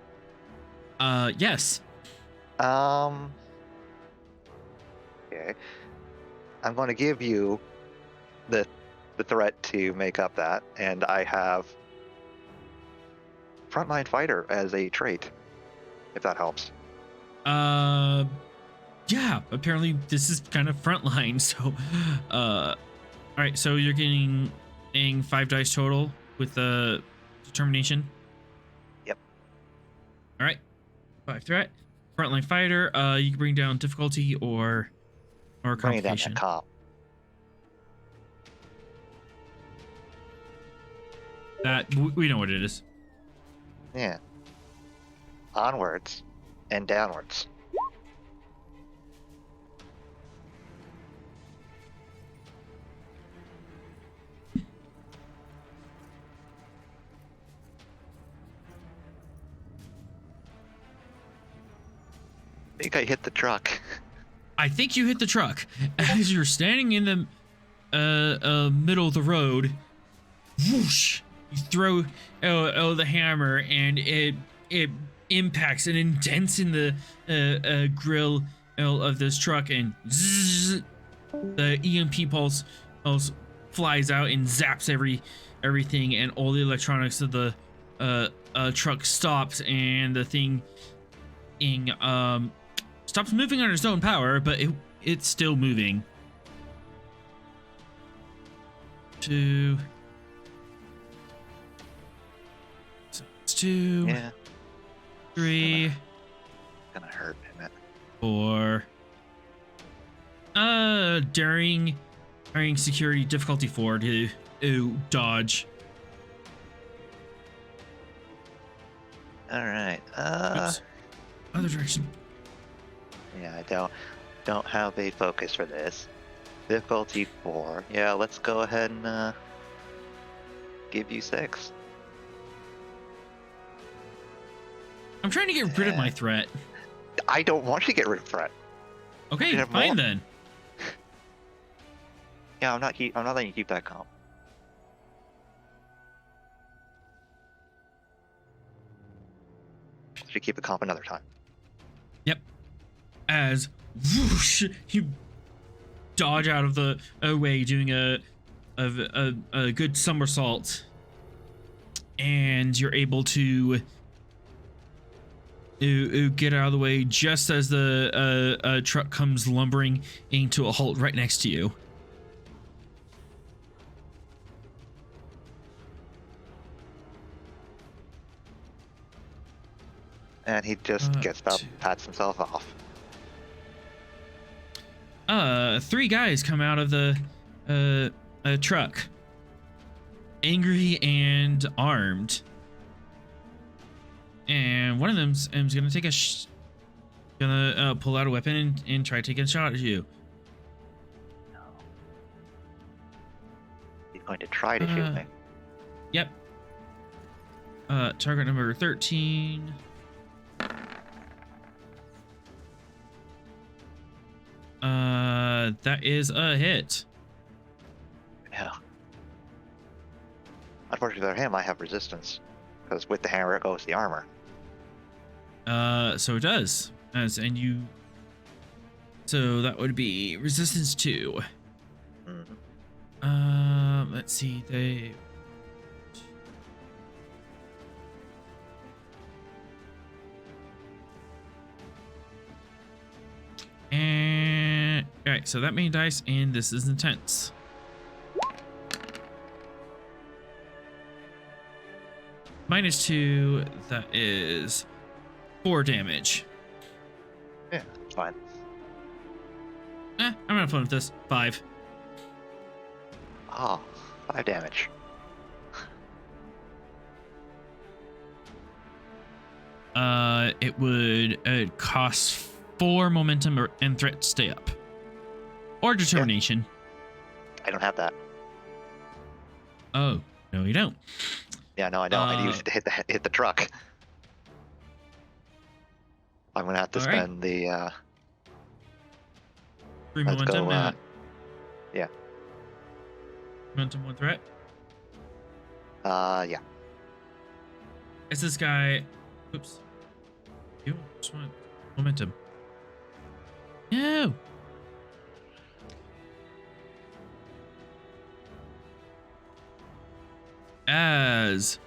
Yes. Okay. I'm going to give you the threat to make up that, and I have Frontline Fighter as a trait, if that helps. Yeah, apparently this is kind of frontline, so all right, so you're getting 5 dice total with the determination. Yep. All right, 5 threat, frontline fighter. You can bring down difficulty or complication. Down that we know what it is. Yeah. Onwards and downwards. think I hit the truck. I think you hit the truck as you're standing in the middle of the road. Whoosh! You throw the hammer, and it impacts and indents in the grill of this truck, and zzz, the EMP pulse flies out and zaps everything, and all the electronics of the truck stops, and the thing stops moving on its own power, but it's still moving. 2. So it's 2. Yeah. 3. Gonna hurt, isn't it? 4. During security difficulty 4 to dodge. All right. Oops. Other direction. Yeah, I don't have a focus for this. Difficulty 4. Yeah, let's go ahead and give you 6. I'm trying to get rid of my threat. I don't want you to get rid of threat. Okay, have fine more. then. Yeah, I'm not letting you keep that comp. Should keep the comp another time. Yep. As whoosh, you dodge out of the way, doing a good somersault, and you're able to get out of the way just as the truck comes lumbering into a halt right next to you. And he just gets up, pats himself off. 3 guys come out of the truck, angry and armed, and one of them's gonna take gonna pull out a weapon and try taking a shot at you. No. He's going to try to shoot me. Yep. Target number 13. That is a hit. Yeah. Unfortunately for him, I have resistance, because with the hammer goes the armor. So it does. So that would be resistance 2. Mm-hmm. Let's see. They. And all right, so that many dice, and this is intense. -2, that is 4 damage. Yeah, it's fine. I'm gonna fun with this. 5. Oh, 5 damage. It would cost 4 momentum and threat to stay up, or determination. I don't have that. Oh no, you don't. Yeah, no, I don't. I used it to hit the truck. I'm gonna have to All right. spend the 3 let's momentum. go, yeah. Momentum, 1 threat. Yeah. It's this guy. Oops. You just want momentum. No. As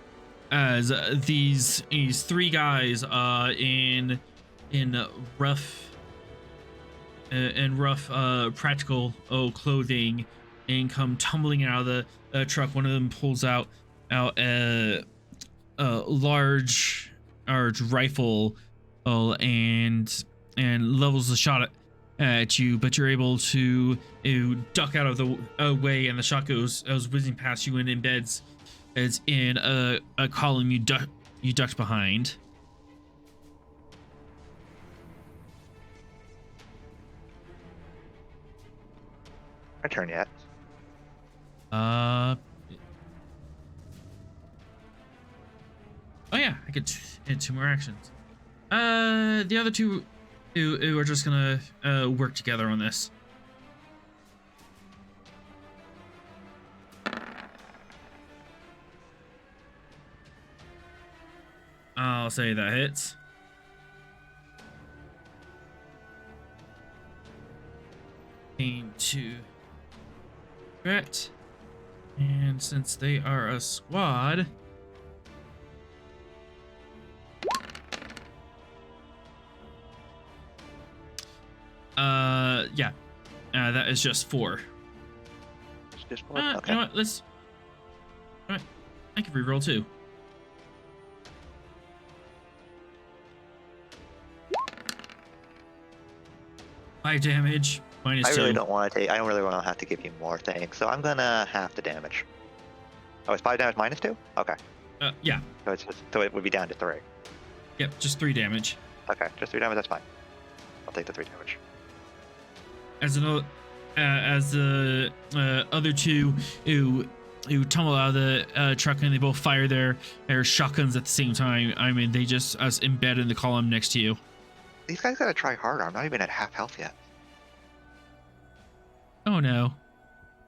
these 3 guys in rough practical clothing and come tumbling out of the truck, one of them pulls out a large rifle and levels the shot at you, but you're able to duck out of the way, and the shot goes whizzing past you and embeds as in a column you ducked behind. My turn yet. Oh yeah, I could hit 2 more actions. The other 2 We're just gonna work together on this. I'll say that hits. Aim to threat. And since they are a squad, yeah, that is just 4. It's just one. Okay. You know what? All right, I can reroll too. Five damage. Minus I 2. really don't want to take. I don't really want to have to give you more things, so I'm gonna half the damage. Oh, it's 5 damage minus 2. Okay. Yeah. So so it would be down to 3. Yep. Just 3 damage. Okay, just 3 damage. That's fine. I'll take the 3 damage. As the other two who tumble out of the truck and they both fire their shotguns at the same time. I mean, they just embed in the column next to you. These guys gotta try harder. I'm not even at half health yet. Oh no!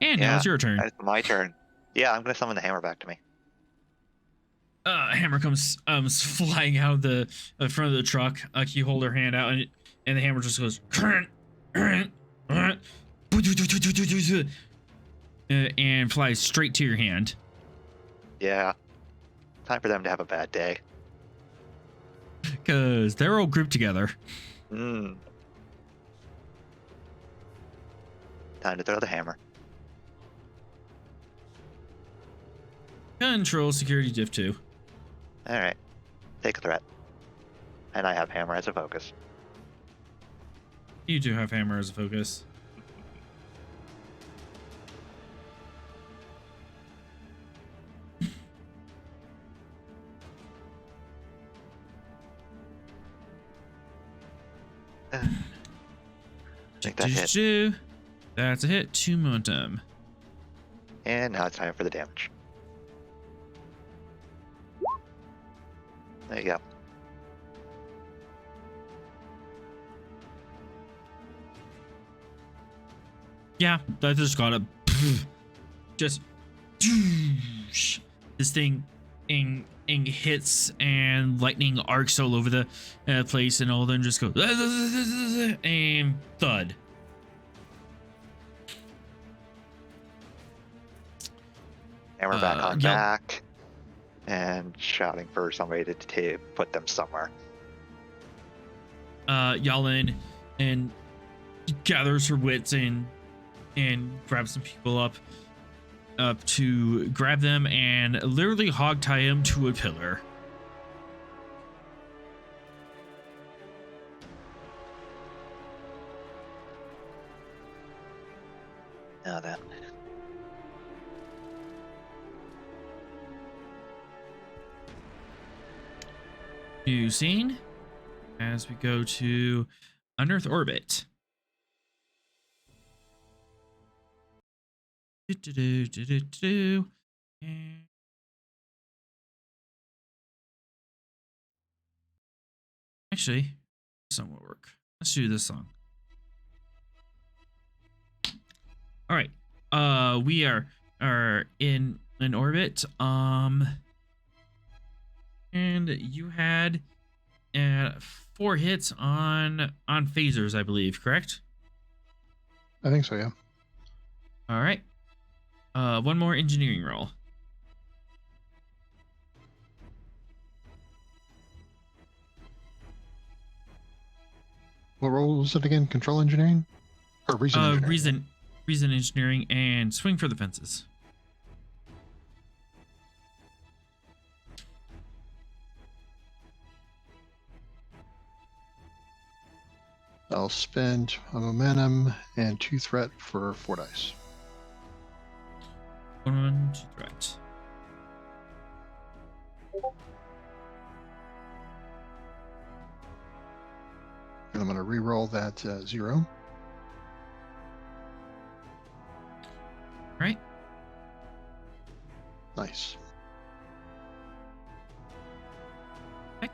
And now it's your turn. It's my turn. Yeah, I'm gonna summon the hammer back to me. Hammer comes flying out of the front of the truck. You hold her hand out, and the hammer just goes and flies straight to your hand. Yeah. Time for them to have a bad day. Because they're all grouped together. Time to throw the hammer. Control security diff 2. Alright. Take a threat. And I have hammer as a focus. You do have hammer as a focus. Take that hit. That's a hit. 2 momentum. And now it's time for the damage. There you go. Yeah, that just got it. Just this thing hits and lightning arcs all over the place, and all of them just go and thud. Hammer back on yep. back. And shouting for somebody to put them somewhere. Yalin and gathers her wits and grabs some people up to grab them and literally hog tie them to a pillar. Now then. New scene as we go to Anerth orbit. And actually, this song will work. Let's do this song. All right. We are in an orbit. And you had 4 hits on phasers, I believe, correct? I think so, yeah. All right. One more engineering roll. What role was it again? Control engineering? Or reason engineering? Reason engineering and swing for the fences. I'll spend a momentum and 2 threat for 4 dice. 1, 2 threat. And I'm going to re-roll that 0. All right. Nice. Heck.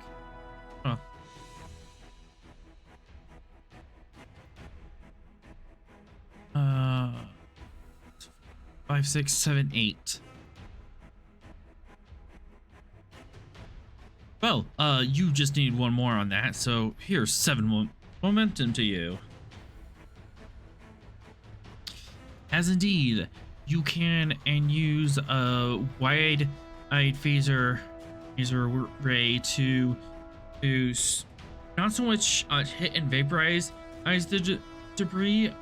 Oh. 5, 6, 7, 8. Well, you just need one more on that, so here's 7 momentum to you. As indeed, you can and use a wide-eyed phaser ray to not so much hit and vaporize the debris,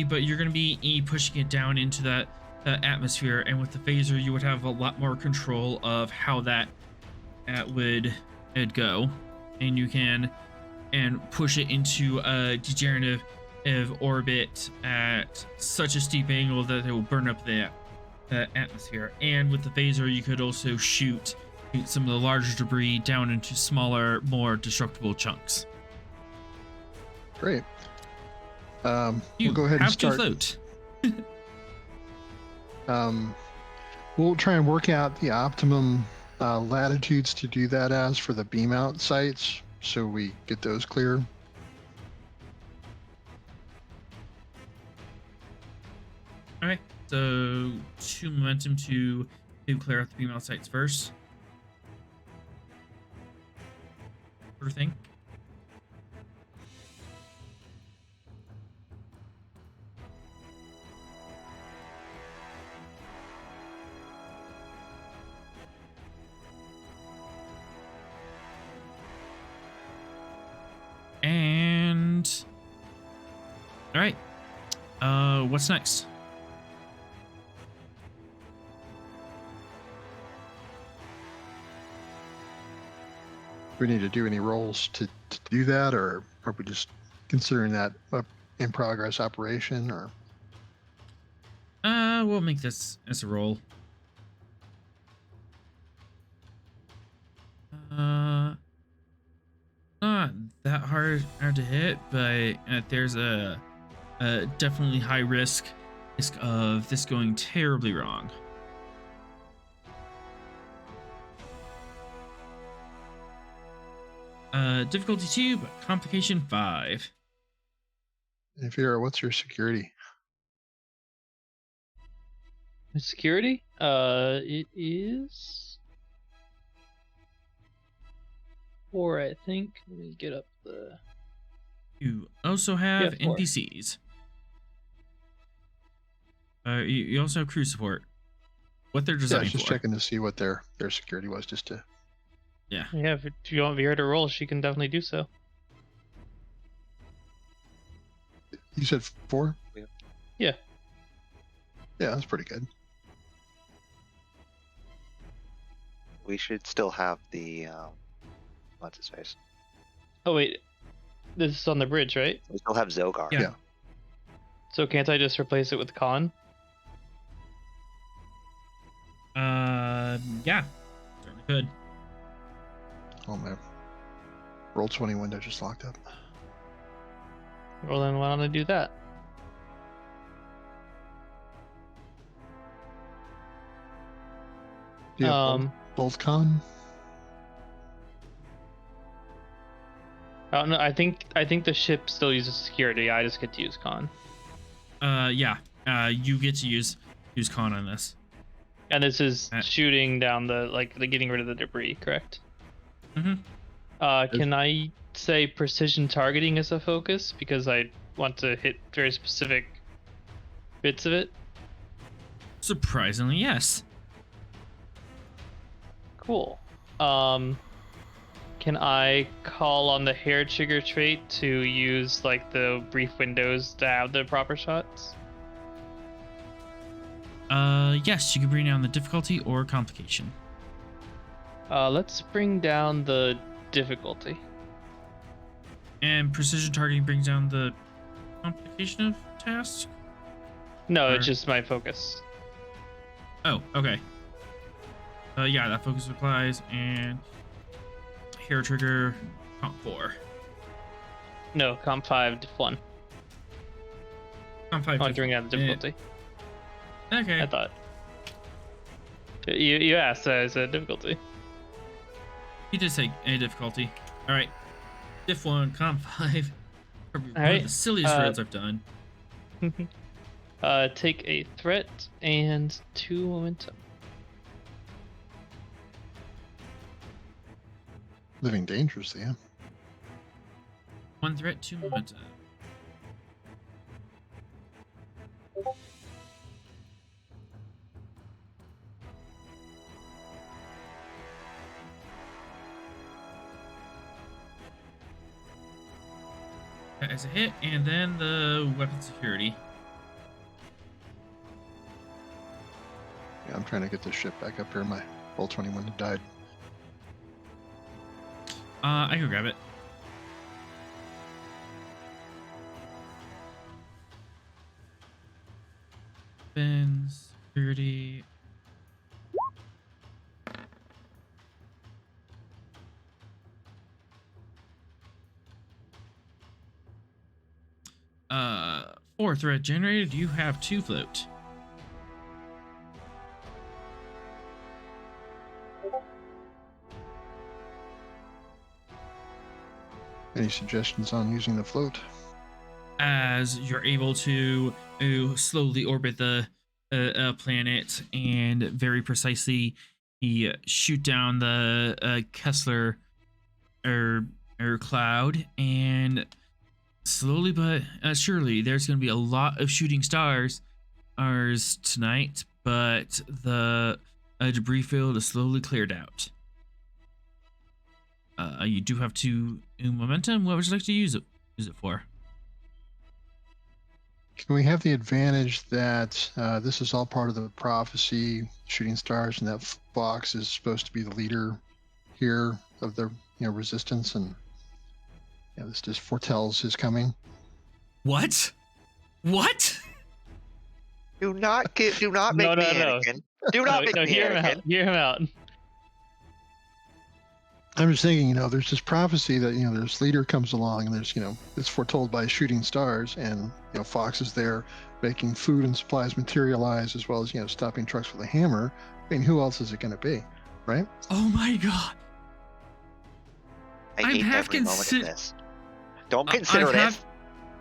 but you're going to be pushing it down into that atmosphere, and with the phaser you would have a lot more control of how that would go, and you can push it into a degenerative orbit at such a steep angle that it will burn up the atmosphere. And with the phaser you could also shoot some of the larger debris down into smaller, more destructible chunks. Great. We'll You go ahead and have start. to float. We'll try and work out the optimum latitudes to do that as for the beam out sites, so we get those clear. All right, so 2 momentum to clear out the beam out sites first. Sort of thing. And all right, what's next? Do we need to do any rolls to do that, or are we just considering that a in progress operation? Or We'll make this as a roll. Not that hard to hit, but there's a definitely high risk of this going terribly wrong. Difficulty 2, but complication 5. if you're, what's your security? Security? It is 4, I think. Let me get up the. You also have Yeah, 4. NPCs. You also have crew support. What they're Yeah, I designed was just for. checking to see what their security was, just to. Yeah. Yeah, if you want Vera to roll, she can definitely do so. You said 4? Yeah. Yeah, that's pretty good. We should still have the what's his face? Oh wait, this is on the bridge, right? We still have Zogar. Yeah. Yeah. So can't I just replace it with Khan? Yeah. Certainly could. Oh man, roll 20 window just locked up. Well then, why don't I do that? Do you have both con? I don't know. I think the ship still uses security. I just get to use Khan. Yeah. You get to use con on this. And this is shooting down the getting rid of the debris, correct? Mm-hmm. Can I say precision targeting as a focus because I want to hit very specific bits of it? Surprisingly, yes. Cool. Can I call on the hair trigger trait to use like the brief windows to have the proper shots? Yes, you can bring down the difficulty or complication. Let's bring down the difficulty. And precision targeting brings down the complication of task? No, Or- it's just my focus. Oh, okay. Yeah, that focus applies, and hair trigger comp 4. No, comp 5, diff 1. Comp 5. Oh, bring down the difficulty. Okay. I thought. You asked, I said difficulty. He did say a difficulty. Alright. Diff 1, comp 5. Probably one Alright, of the silliest roads I've done. Take a threat and 2 momentum. Living dangerously, yeah. 1 threat, 2 momentum. That is a hit, and then the weapon security. Yeah, I'm trying to get this ship back up here. My roll 21 had died. I can grab it. Weapon security. Uh, 4 threat generated. You have 2 float. Any suggestions on using the float? As you're able to slowly orbit the planet and very precisely shoot down the Kessler cloud, and slowly but surely there's going to be a lot of shooting stars tonight, but the debris field is slowly cleared out. You do have 2 momentum. What would you like to use it for? Can we have the advantage that this is all part of the prophecy, shooting stars, and that Fox is supposed to be the leader here of the resistance, and this just foretells his coming? What? What? Do not make No, me no, no. Anakin. Do not make me hear him Anakin. out. Hear him out. I'm just thinking, there's this prophecy that, this leader comes along, and there's, it's foretold by shooting stars, and, Fox is there making food and supplies materialize, as well as, stopping trucks with a hammer. I mean, who else is it going to be, right? Oh my god. I I'm hate half every moment of this. Don't consider it.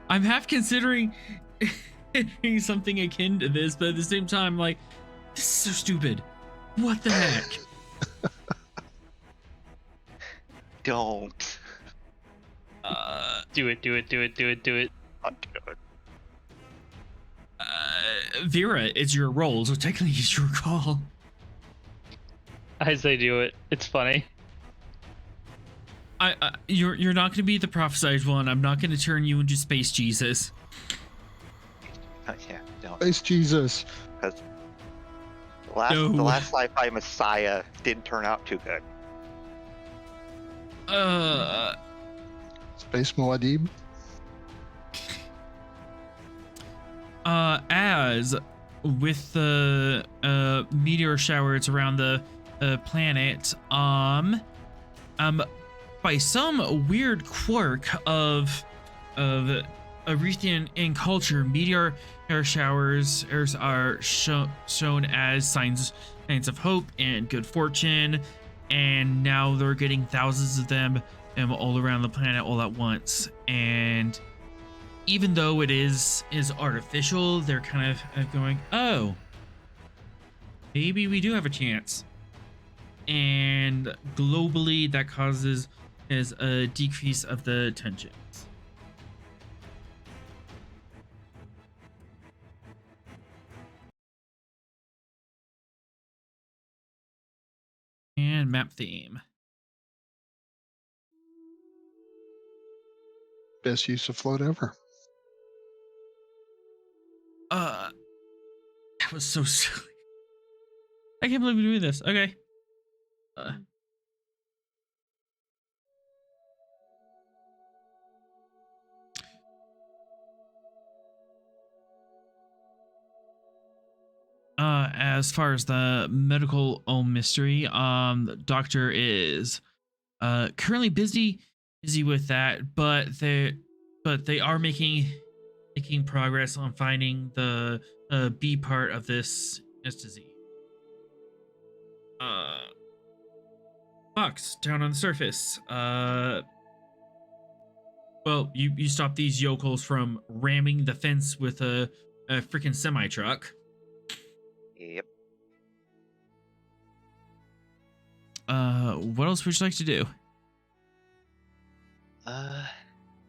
I'm half considering something akin to this, but at the same time, like, this is so stupid. What the heck? Don't. Do it. Not good. Vera, it's your role, so technically it's your call. I say do it. It's funny. You're not going to be the prophesied one. I'm not going to turn you into Space Jesus. Yeah, don't. Space Jesus. Because the last Sci-Fi Messiah didn't turn out too good. Space Muad'Dib. As with the meteor showers around the planet, by some weird quirk of Arethian in culture, meteor showers are shown as signs of hope and good fortune, and now they're getting thousands of them all around the planet all at once. And even though it is artificial, they're kind of going, oh, maybe we do have a chance. And globally, that causes a decrease of the tensions. And map theme. Best use of float ever. That was so silly. I can't believe we're doing this. Okay. As far as the medical mystery, the doctor is currently busy with that, but they are making progress on finding the B part of this disease. Fox, down on the surface. Well, you stop these yokels from ramming the fence with a freaking semi truck. Yep. What else would you like to do?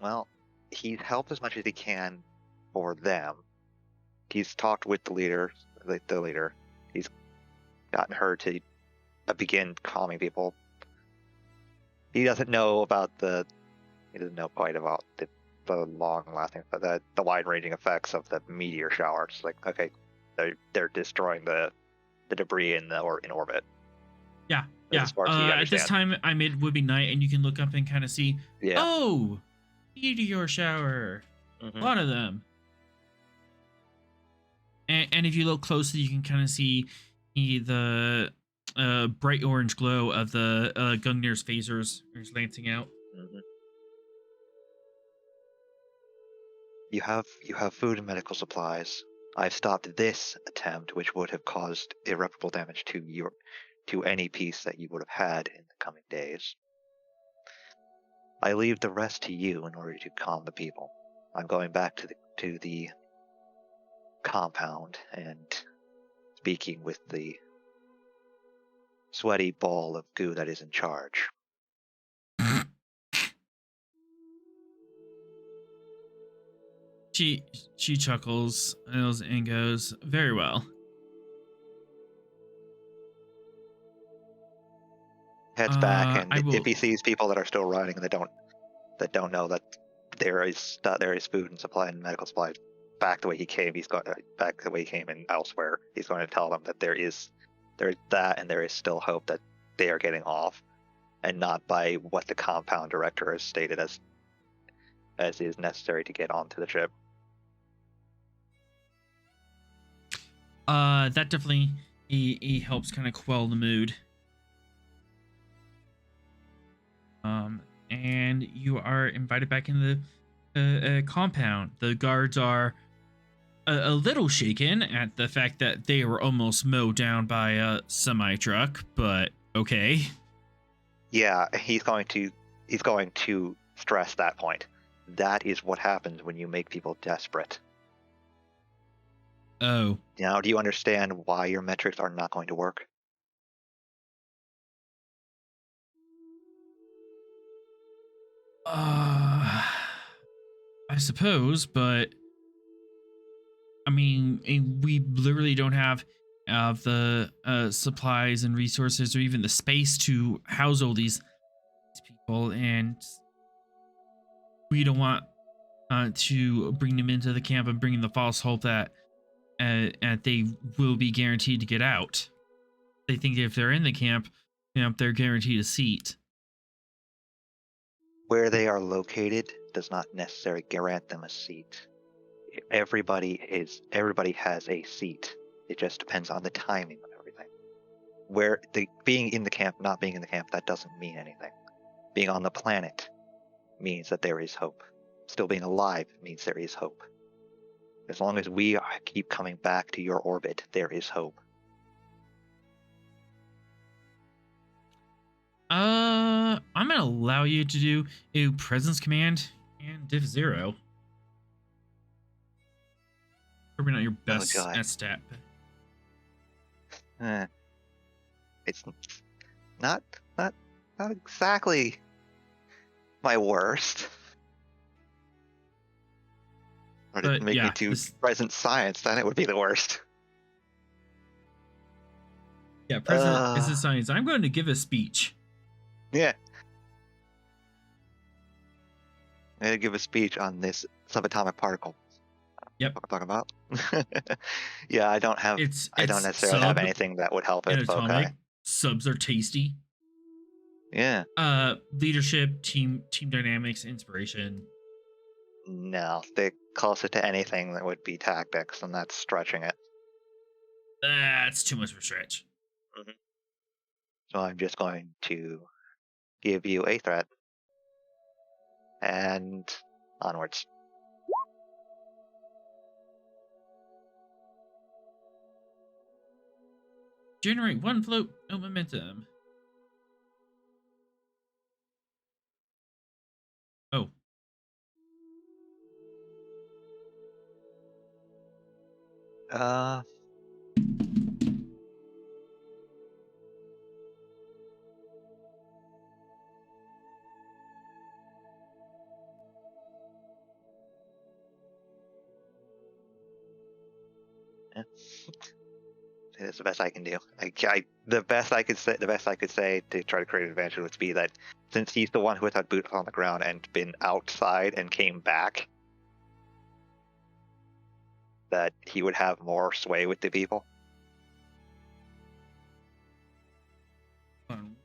Well, he's helped as much as he can for them. He's talked with the leader. He's gotten her to begin calming people. He doesn't know about he doesn't know quite about the long-lasting, the wide-ranging effects of the meteor shower. It's like, okay, they're destroying the debris in orbit. Yeah. As far as he At this understands. time, it would be night, and you can look up and kind of see. Yeah. Oh, meteor shower. Mhm. A lot of them. And if you look closely, you can kind of see the bright orange glow of the Gungnir's phasers is lancing out. Mhm. You have food and medical supplies. I've stopped this attempt, which would have caused irreparable damage to any peace that you would have had in the coming days. I leave the rest to you in order to calm the people. I'm going back to the compound and speaking with the sweaty ball of goo that is in charge. She chuckles and goes, "Very well." Heads back, and I will. if he sees people that are still riding and that don't know that there is food and supply and medical supplies back the way he came, he's going back the way he came and elsewhere. He's going to tell them that there is that, and there is still hope that they are getting off, and not by what the compound director has stated as is necessary to get onto the ship. That definitely he helps kind of quell the mood. And you are invited back in the compound. The guards are a little shaken at the fact that they were almost mowed down by a semi truck, but okay. Yeah, he's going to stress that point. That is what happens when you make people desperate. Oh. Now, do you understand why your metrics are not going to work? I suppose, but I mean, we literally don't have the supplies and resources or even the space to house all these people, and we don't want to bring them into the camp and bring in the false hope that they will be guaranteed to get out. They think if they're in the camp, they're guaranteed a seat. Where they are located does not necessarily grant them a seat. Everybody has a seat. It just depends on the timing of everything. Where being in the camp, not being in the camp, that doesn't mean anything. Being on the planet means that there is hope. Still being alive means there is hope. As long as we keep coming back to your orbit, there is hope. I'm gonna allow you to do a presence command and diff 0. Probably not your best God. at stat. It's not exactly my worst. Or did it make me do present science, then it would be the worst. Yeah, present is the science. I'm going to give a speech. Yeah. I'm going to give a speech on this subatomic particle. Yep. What I'm talking about. Yeah, I don't necessarily have anything that would help it. Atomic. Okay. Subs are tasty. Yeah. Leadership, team dynamics, inspiration. No, stick closer to anything that would be tactics, and that's stretching it. That's too much of a stretch. Mm-hmm. So I'm just going to give you a threat. And onwards. Generate 1 float, no momentum. Oh. Uh, yeah. It is the best I can do. The best I could say to try to create an advantage would be that since he's the one who has had boots on the ground and been outside and came back, that he would have more sway with the people.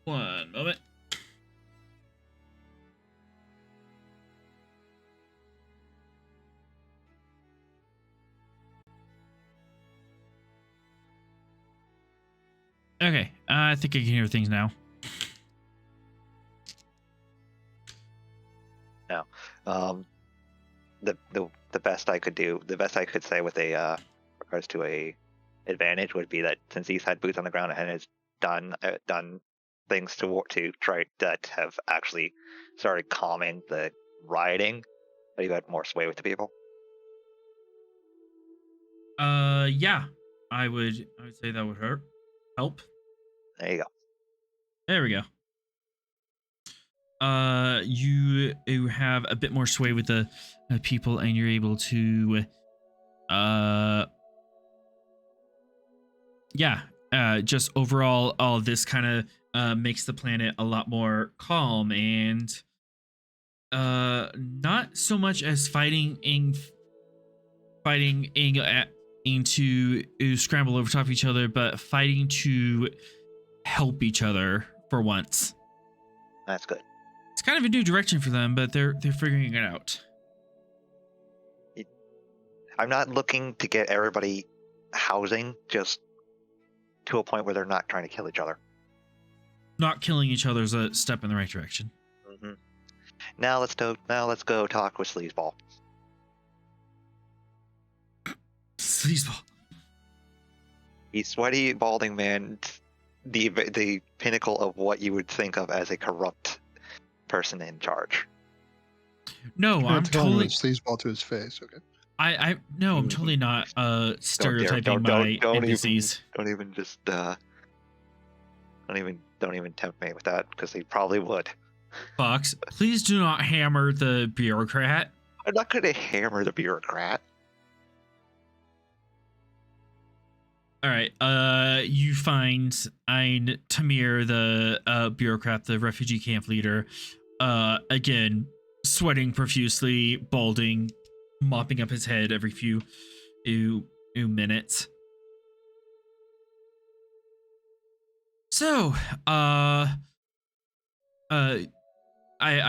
One moment. Okay, I think I can hear things now. No. The best I could do, the best I could say with a regards to a advantage would be that since he's had boots on the ground and has done things to try that have actually started calming the rioting, that you had more sway with the people. Yeah, I would say that would help. There you go. There we go. You have a bit more sway with the people, and you're able to, just overall, all this kind of makes the planet a lot more calm and not so much as fighting to scramble over top of each other, but fighting to help each other for once. That's good. It's kind of a new direction for them, but they're figuring it out. I'm not looking to get everybody housing, just to a point where they're not trying to kill each other. Not killing each other is a step in the right direction. Mm-hmm. Now let's go talk with Sleazeball. Sleazeball. He's sweaty, balding man, the pinnacle of what you would think of as a corrupt person in charge. No, I'm totally sleazeball to his face. Okay. I'm totally not stereotyping my NPCs. Don't even tempt me with that, because he probably would. Fox, please do not hammer the bureaucrat. I'm not going to hammer the bureaucrat. All right. You find Ein Tamir, the bureaucrat, the refugee camp leader. Again, sweating profusely, balding, mopping up his head every few minutes. So, I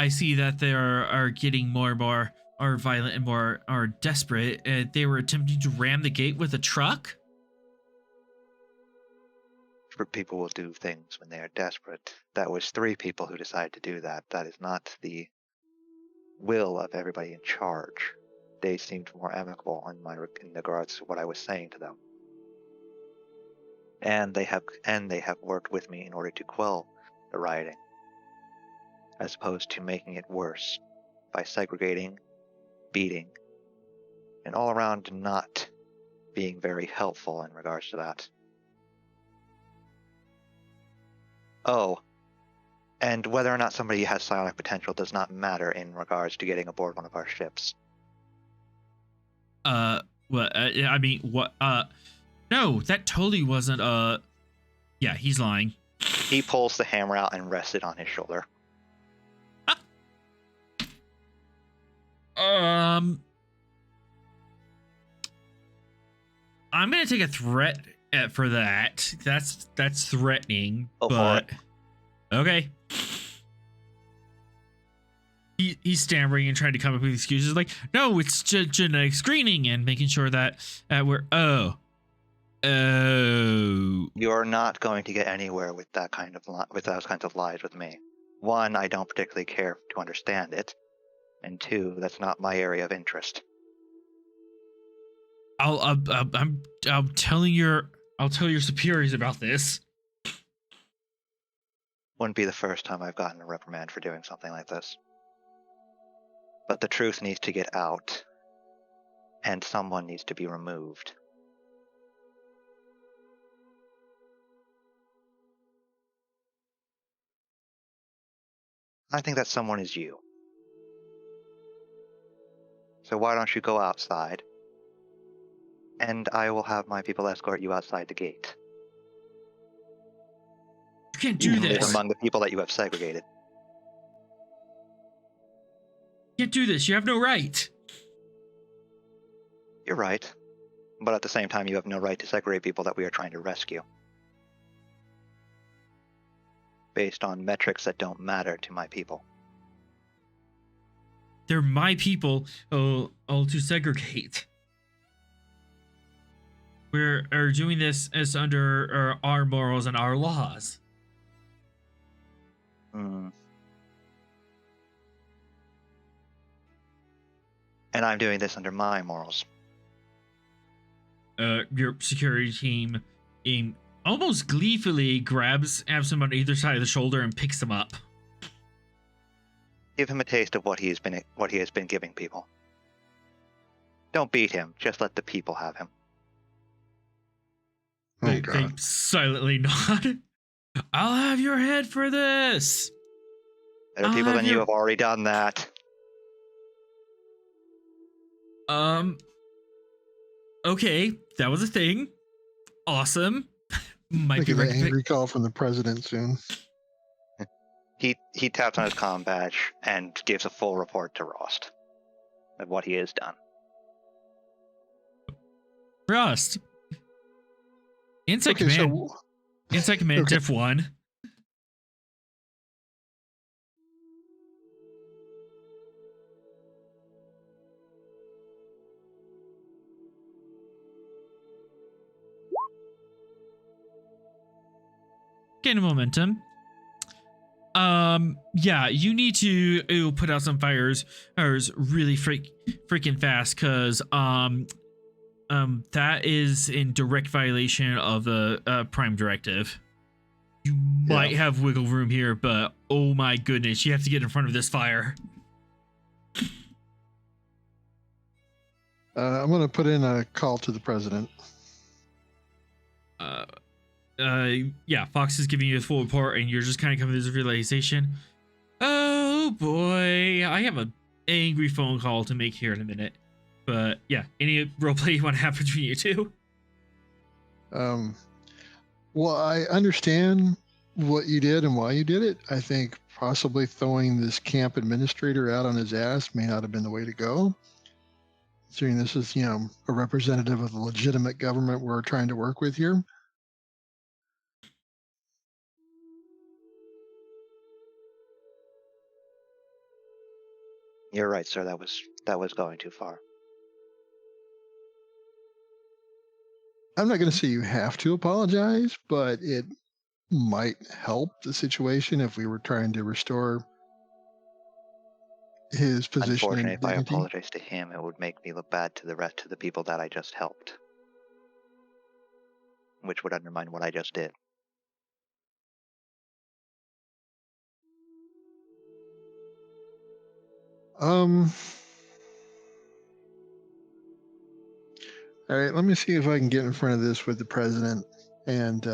see that they are getting more and more are violent and more are desperate. They were attempting to ram the gate with a truck. People will do things when they are desperate. That was 3 people who decided to do that. That is not the will of everybody in charge. They seemed more amicable in regards to what I was saying to them. And they have worked with me in order to quell the rioting, as opposed to making it worse by segregating, beating, and all around not being very helpful in regards to that. Oh, and whether or not somebody has psionic potential does not matter in regards to getting aboard one of our ships. I mean, what? No, that totally wasn't. Yeah, he's lying. He pulls the hammer out and rests it on his shoulder. I'm gonna take a threat for that. That's threatening, but okay. He's stammering and trying to come up with excuses like, no, it's genetic screening and making sure that we're You're not going to get anywhere with those kinds of lies with me. 1, I don't particularly care to understand it, and 2, that's not my area of interest. I'll tell your superiors about this. Wouldn't be the first time I've gotten a reprimand for doing something like this. But the truth needs to get out, and someone needs to be removed. I think that someone is you. So why don't you go outside, and I will have my people escort you outside the gate. You can't do And live this. among the people that you have segregated. You can't do this. You have no right. You're right. But at the same time, you have no right to segregate people that we are trying to rescue. Based on metrics that don't matter to my people. They're my people. All to segregate. We're doing this as under our morals and our laws. And I'm doing this under my morals. Your security team almost gleefully grabs Absam on either side of the shoulder and picks him up. Give him a taste of what he has been giving people. Don't beat him. Just let the people have him. Oh, They God. silently nod. I'll have your head for this. Better I'll people have than you your- have already done that. Okay, that was a thing. Awesome. Might Look be at that recognition. angry call from the president soon. He taps on his comm badge and gives a full report to Rost of what he has done. Rust. Inside Okay, command. so Inside command. Okay. Diff 1. Gain momentum. Yeah, you need to put out some fires really freaking fast, because that is in direct violation of the Prime Directive. You might have wiggle room here, but oh my goodness, you have to get in front of this fire. I'm going to put in a call to the president. Yeah, Fox is giving you a full report, and you're just kind of coming to this realization. Oh boy, I have an angry phone call to make here in a minute. But yeah, any roleplay you want to have between you two? Well, I understand what you did and why you did it. I think possibly throwing this camp administrator out on his ass may not have been the way to go. Considering this is, a representative of the legitimate government we're trying to work with here. You're right, sir. That was going too far. I'm not going to say you have to apologize, but it might help the situation if we were trying to restore his position Unfortunately, and if I dignity. apologize to him, it would make me look bad to the rest of the people that I just helped. Which would undermine what I just did. All right, let me see if I can get in front of this with the president, and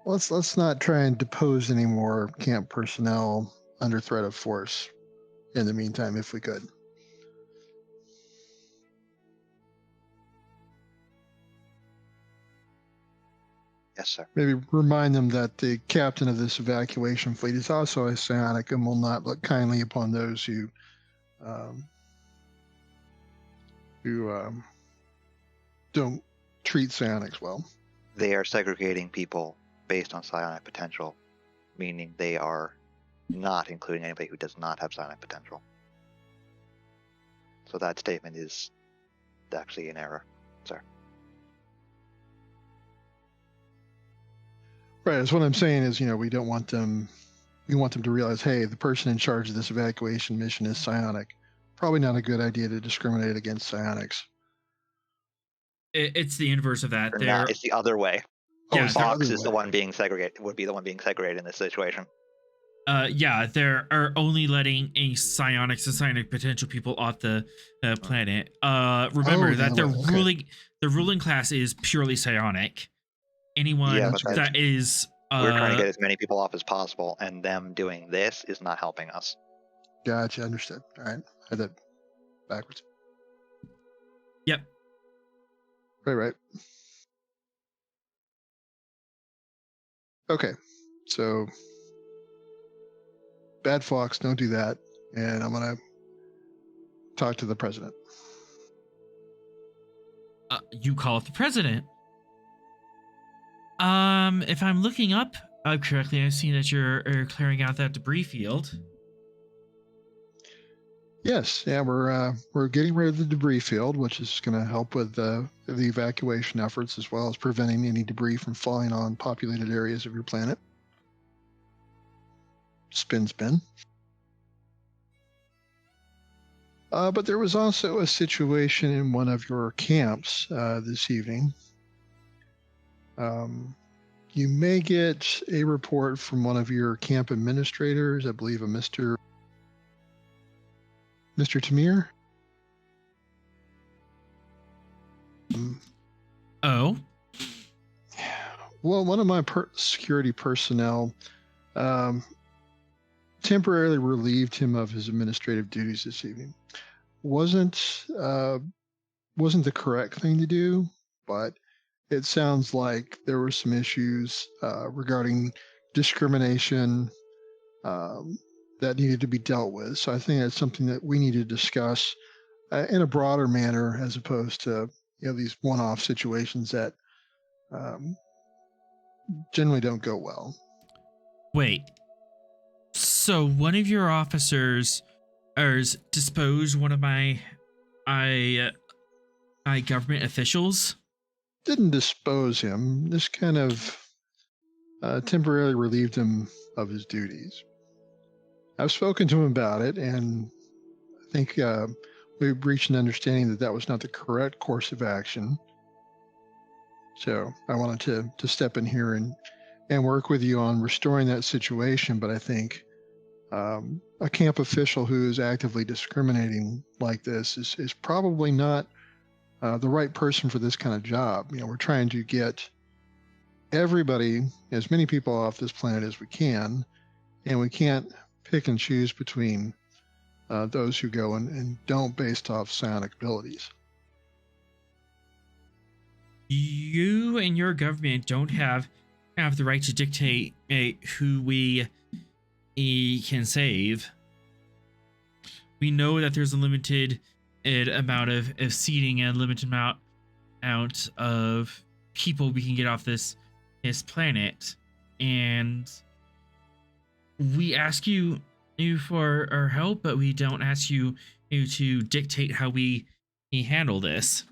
let's not try and depose any more camp personnel under threat of force. In the meantime, if we could. Yes, sir. Maybe remind them that the captain of this evacuation fleet is also a psionic and will not look kindly upon those who don't treat psionics well. They are segregating people based on psionic potential, meaning they are not including anybody who does not have psionic potential. So that statement is actually an error, sir. Right. That's what I'm saying is, we don't want them. We want them to realize, hey, the person in charge of this evacuation mission is psionic. Probably not a good idea to discriminate against psionics. It's the inverse of that. Or not, it's the other way. Oh, Yeah, it's the Fox other is the way. one being segregated. Would be the one being segregated in this situation. Yeah, they're only letting psionic potential people off the planet. Remember that okay. the ruling class is purely psionic. Anyone Yeah, but that is We're trying to Uh, get as many people off as possible, and them doing this is not helping us. Gotcha. Understood. All right. Had that backwards. yep. Right. Okay. So, Bad Fox, don't do that. And I'm going to talk to the president. You call up the president. If I'm looking up correctly, I've seen that you're clearing out that debris field. Yes. Yeah, we're getting rid of the debris field, which is going to help with the evacuation efforts as well as preventing any debris from falling on populated areas of your planet. Spin. But there was also a situation in one of your camps this evening. You may get a report from one of your camp administrators, I believe a Mr. Tamir. Oh, Well, one of my security personnel temporarily relieved him of his administrative duties this evening. Wasn't the correct thing to do, but it sounds like there were some issues regarding discrimination that needed to be dealt with. So I think that's something that we need to discuss in a broader manner, as opposed to these one-off situations that generally don't go well. wait. So one of your officers disposed one of my government officials? Didn't dispose him. Just kind of temporarily relieved him of his duties. I've spoken to him about it, and I think we've reached an understanding that that was not the correct course of action. So I wanted to step in here and work with you on restoring that situation. But I think a camp official who is actively discriminating like this is probably not the right person for this kind of job. We're trying to get everybody, as many people off this planet as we can, and we can't pick and choose between those who go and don't based off psionic abilities. You and your government don't have the right to dictate who we can save. We know that there's a limited amount of seating and a limited amount of people we can get off this planet, and we ask you for our help, but we don't ask you to dictate how we handle this.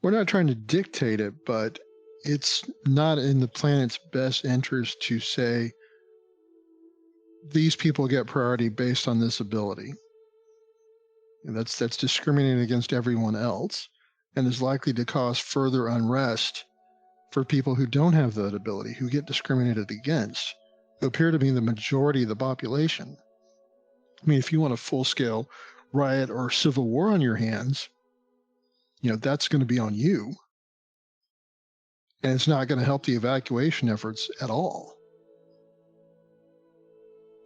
We're not trying to dictate it, but it's not in the planet's best interest to say these people get priority based on this ability. And that's discriminating against everyone else, and is likely to cause further unrest for people who don't have that ability, who get discriminated against, who appear to be the majority of the population. I mean, if you want a full-scale riot or civil war on your hands, that's going to be on you. And it's not going to help the evacuation efforts at all.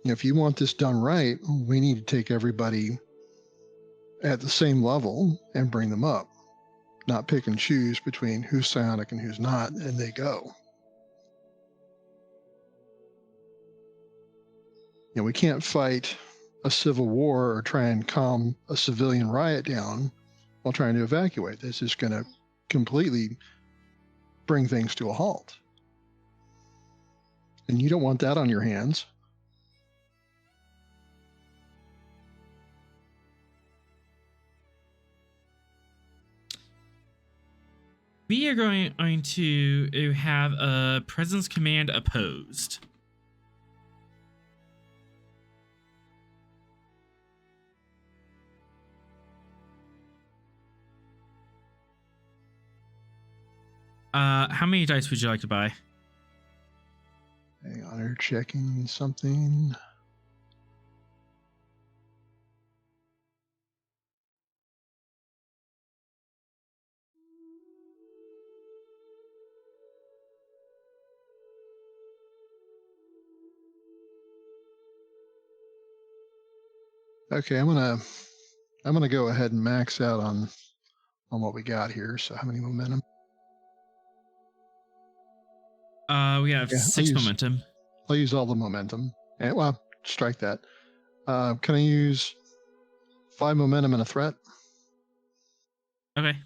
If you want this done right, we need to take everybody at the same level and bring them up, not pick and choose between who's psionic and who's not, and they go. We can't fight a civil war or try and calm a civilian riot down while trying to evacuate. This is going to completely bring things to a halt. And you don't want that on your hands. We are going to have a presence command opposed. How many dice would you like to buy? Hang on, you're checking something. Okay, I'm gonna go ahead and max out on what we got here. So how many momentum? We have Yeah, 6 momentum. I'll use all the momentum. And, well, strike that. Can I use 5 momentum and a threat? Okay.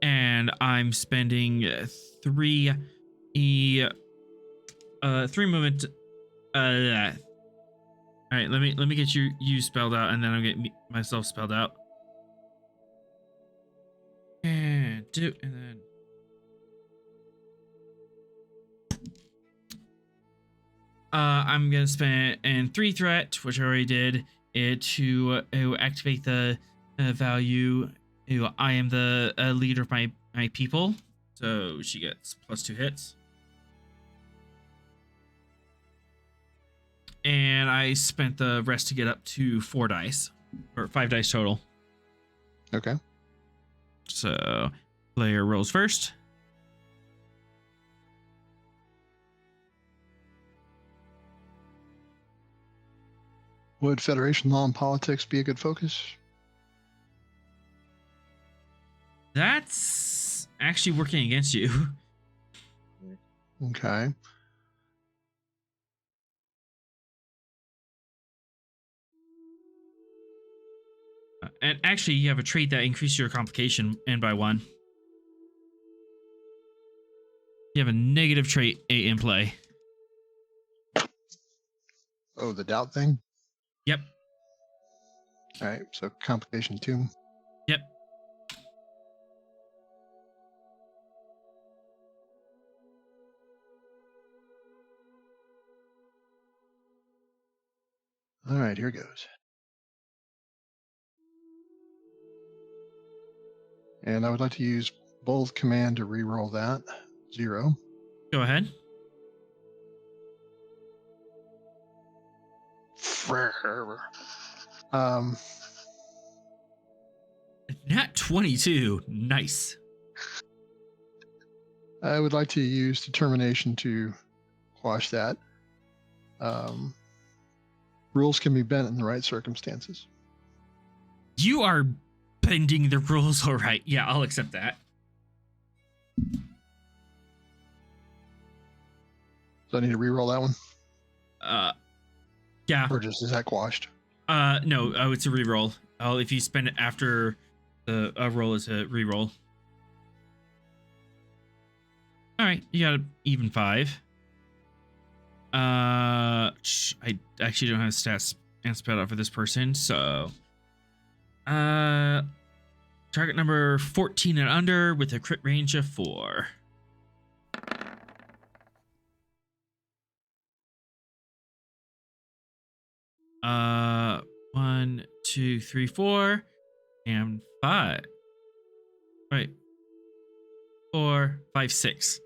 And I'm spending 3 3 movement. All right, let me get you spelled out, and then I'll get myself spelled out. And then I'm gonna spend and 3 threat, which I already did, to activate the value. I am the leader of my people, so she gets +2 hits. And I spent the rest to get up to 4 dice, or 5 dice total. Okay. So player rolls first. Would Federation law and politics be a good focus? That's actually working against you. Okay. And actually, you have a trait that increases your complication and by 1. You have a negative trait 8 in play. Oh, the doubt thing? Yep. All right, so complication 2. Yep. All right, here goes. And I would like to use both command to re-roll that. 0. Go ahead. Nat 22. Nice. I would like to use determination to quash that. Rules can be bent in the right circumstances. You are bending the rules, all right. Yeah, I'll accept that. So I need to re-roll that one? Yeah. Or just is that quashed? No, it's a reroll. If you spend it after the roll is a reroll. All right, you got an even 5. I actually don't have stats and spelled out for this person, so target number 14 and under with a crit range of 4. One, 2, 3, 4, and 5. Right. 4, 5, 6.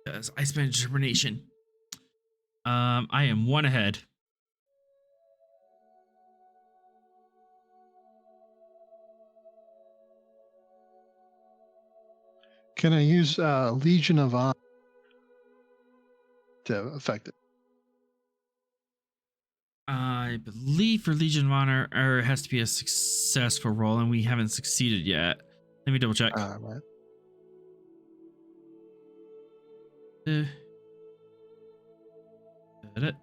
Because I spent determination. I am 1 ahead. Can I use Legion of Honor to affect it? I believe for Legion of Honor, it has to be a successful roll, and we haven't succeeded yet. Let me double check. Right. Did it?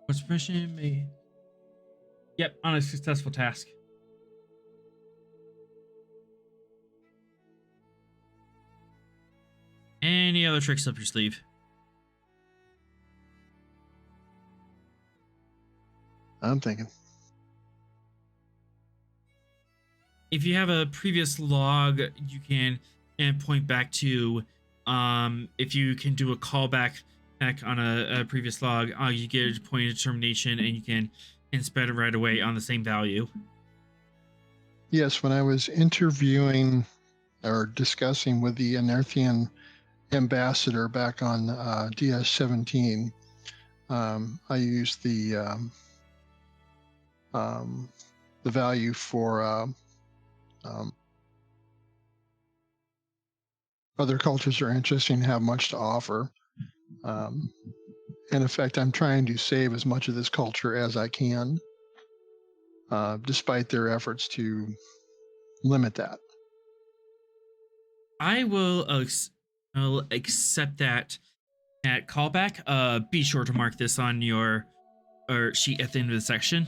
What's permission made? Yep, on a successful task. Any other tricks up your sleeve? I'm thinking. If you have a previous log, you can point back to. If you can do a callback back on a previous log, you get a point of determination, and you can inspect it right away on the same value. Yes, when I was interviewing or discussing with the Anerthian ambassador back on DS-17, I used the value for Other cultures are interesting and have much to offer. In effect, I'm trying to save as much of this culture as I can, despite their efforts to limit that. I will I'll accept that callback. Be sure to mark this on your sheet at the end of the section.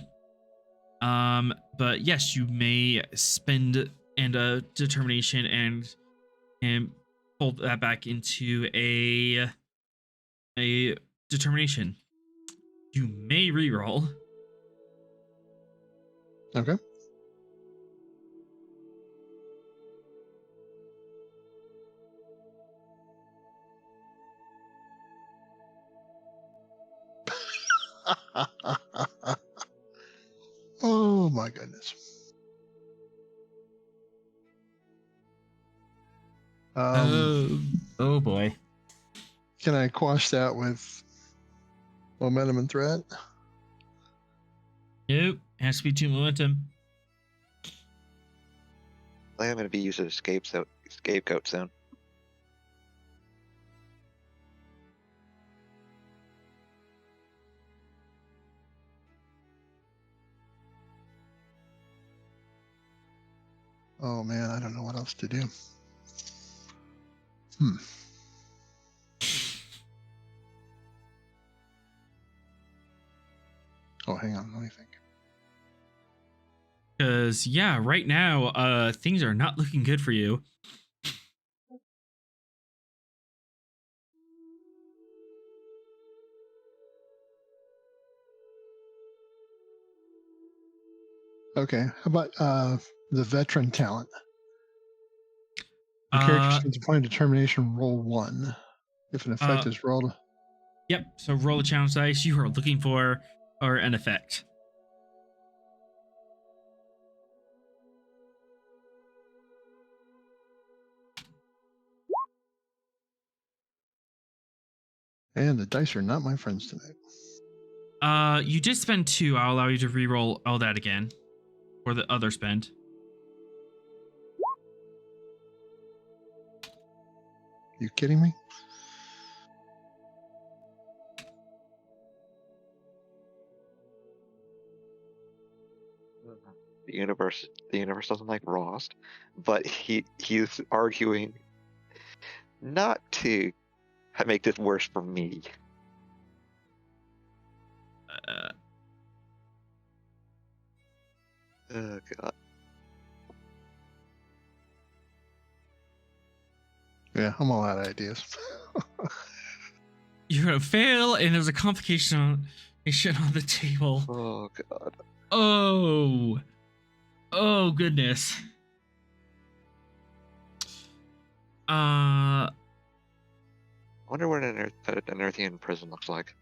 But yes, you may spend and determination and pull that back into a determination. You may reroll. Okay. Oh my goodness. Oh boy. Can I quash that with momentum and threat? Nope. Has to be 2 momentum. I am going to be used as a scapegoat soon. Oh man, I don't know what else to do. Oh, hang on, let me think. Because yeah, right now, things are not looking good for you. Okay, how about the veteran talent? The character spends a point of determination, roll 1. If an effect is rolled. Yep. So roll a challenge dice. You are looking for or an effect. And the dice are not my friends tonight. You did spend 2. I'll allow you to re-roll all that again, or the other spend. You kidding me? The universe doesn't like Rost, but he's arguing not to make this worse for me. Oh god. Yeah, I'm all out of ideas. You're gonna fail, and there's a complication on the table. Oh god. Oh goodness. I wonder what an Anerthian prison looks like.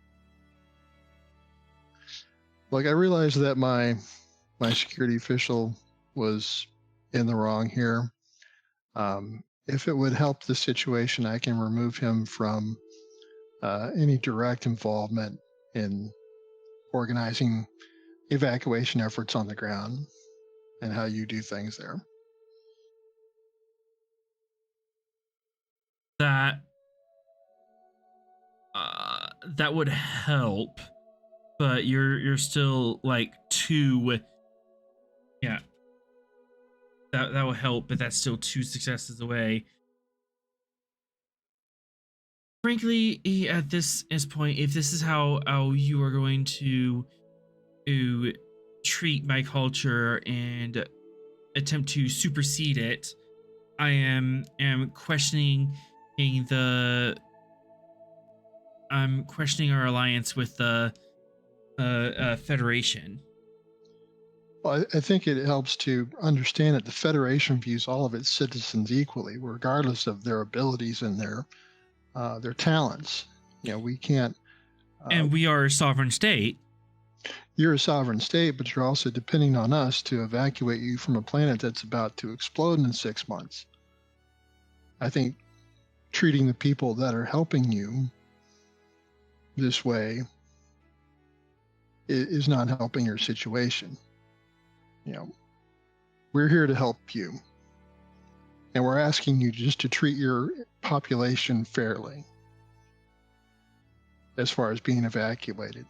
Like, I realized that my security official was in the wrong here. If it would help the situation, I can remove him from any direct involvement in organizing evacuation efforts on the ground and how you do things there. That would help, but you're still like 2. Yeah, that will help, but that's still 2 successes away. Frankly, at this point, if this is how you are going to treat my culture and attempt to supersede it, I am questioning I'm questioning our alliance with the Federation. Well, I think it helps to understand that the Federation views all of its citizens equally, regardless of their abilities and their talents. You know, we can't. And we are a sovereign state. You're a sovereign state, but you're also depending on us to evacuate you from a planet that's about to explode in 6 months. I think treating the people that are helping you this way is not helping your situation. You know, we're here to help you. and we're asking you just to treat your population fairly as far as being evacuated.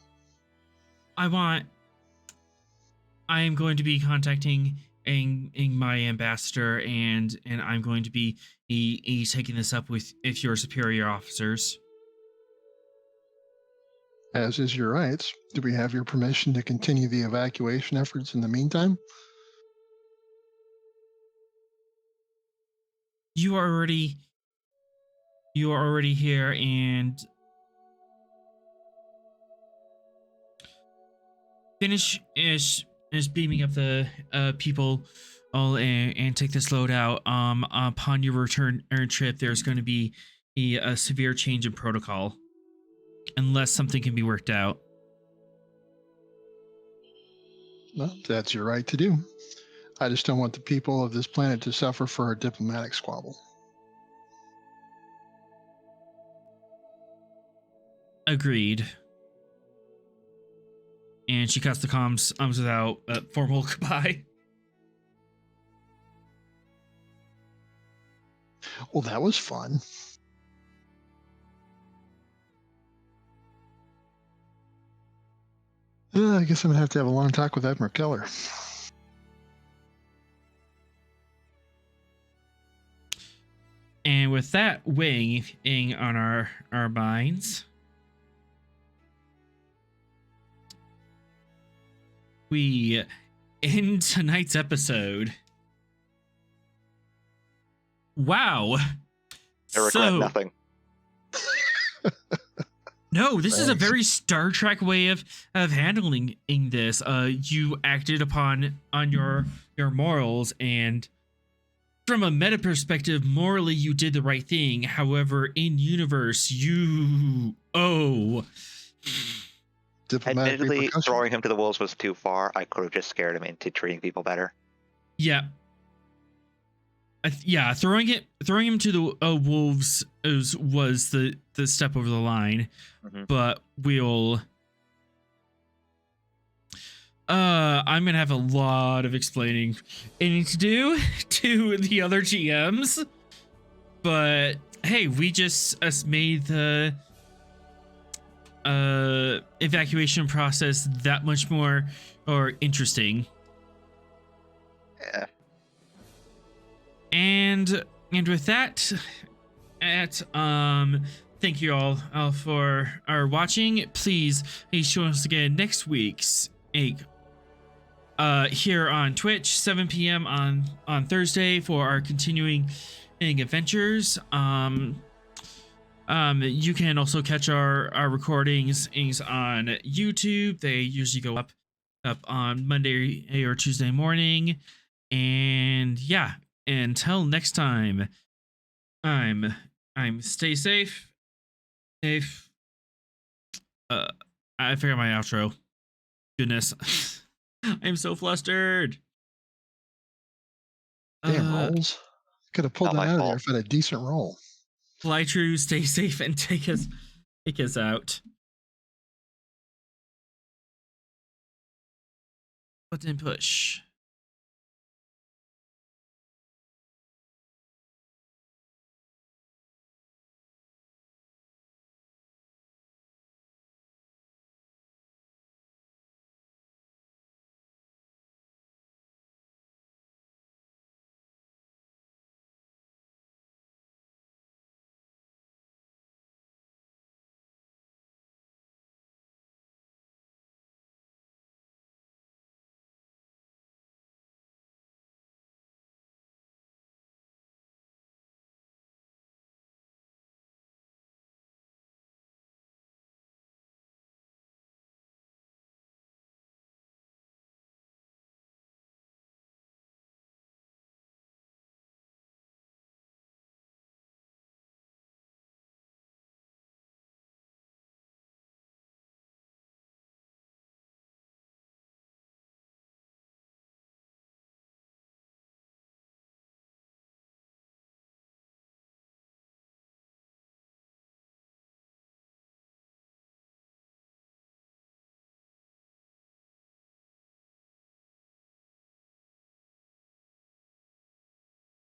I am going to be contacting my ambassador, and I'm going to be taking this up with your superior officers. As is your rights. Do we have your permission to continue the evacuation efforts in the meantime? You are already here, and finish is beaming up the people all and take this load out. Upon your return trip, there's going to be a severe change in protocol unless something can be worked out. Well, that's your right to do. I just don't want the people of this planet to suffer for a diplomatic squabble. Agreed. And she cuts the comms without a formal goodbye. Well, that was fun. I guess I'm going to have a long talk with Admiral Keller. And with that weighing on our minds, we end tonight's episode. Wow. I regret nothing. No, this is a Thanks. very Star Trek way of handling this. You acted on your morals, and from a meta perspective, morally you did the right thing. However, in universe, you Diplomatic Admittedly, repercussions. throwing him to the wolves was too far. I could have just scared him into treating people better. Yeah. Throwing him to the wolves was the step over the line, but I'm gonna have a lot of explaining I need to do to the other GMs, but hey, we just made the evacuation process that much more interesting. Yeah. And with that, thank you all for watching. Please join us again next week's here on Twitch, 7 p.m. on Thursday for our continuing adventures. You can also catch our recordings on YouTube. They usually go up on Monday or Tuesday morning. And yeah, until next time, I'm stay safe. I forgot my outro. Goodness. I'm so flustered. Damn rolls. Could have pulled Not that my out of there fault. if I had a decent roll. Fly true, stay safe, and take us out. Button push.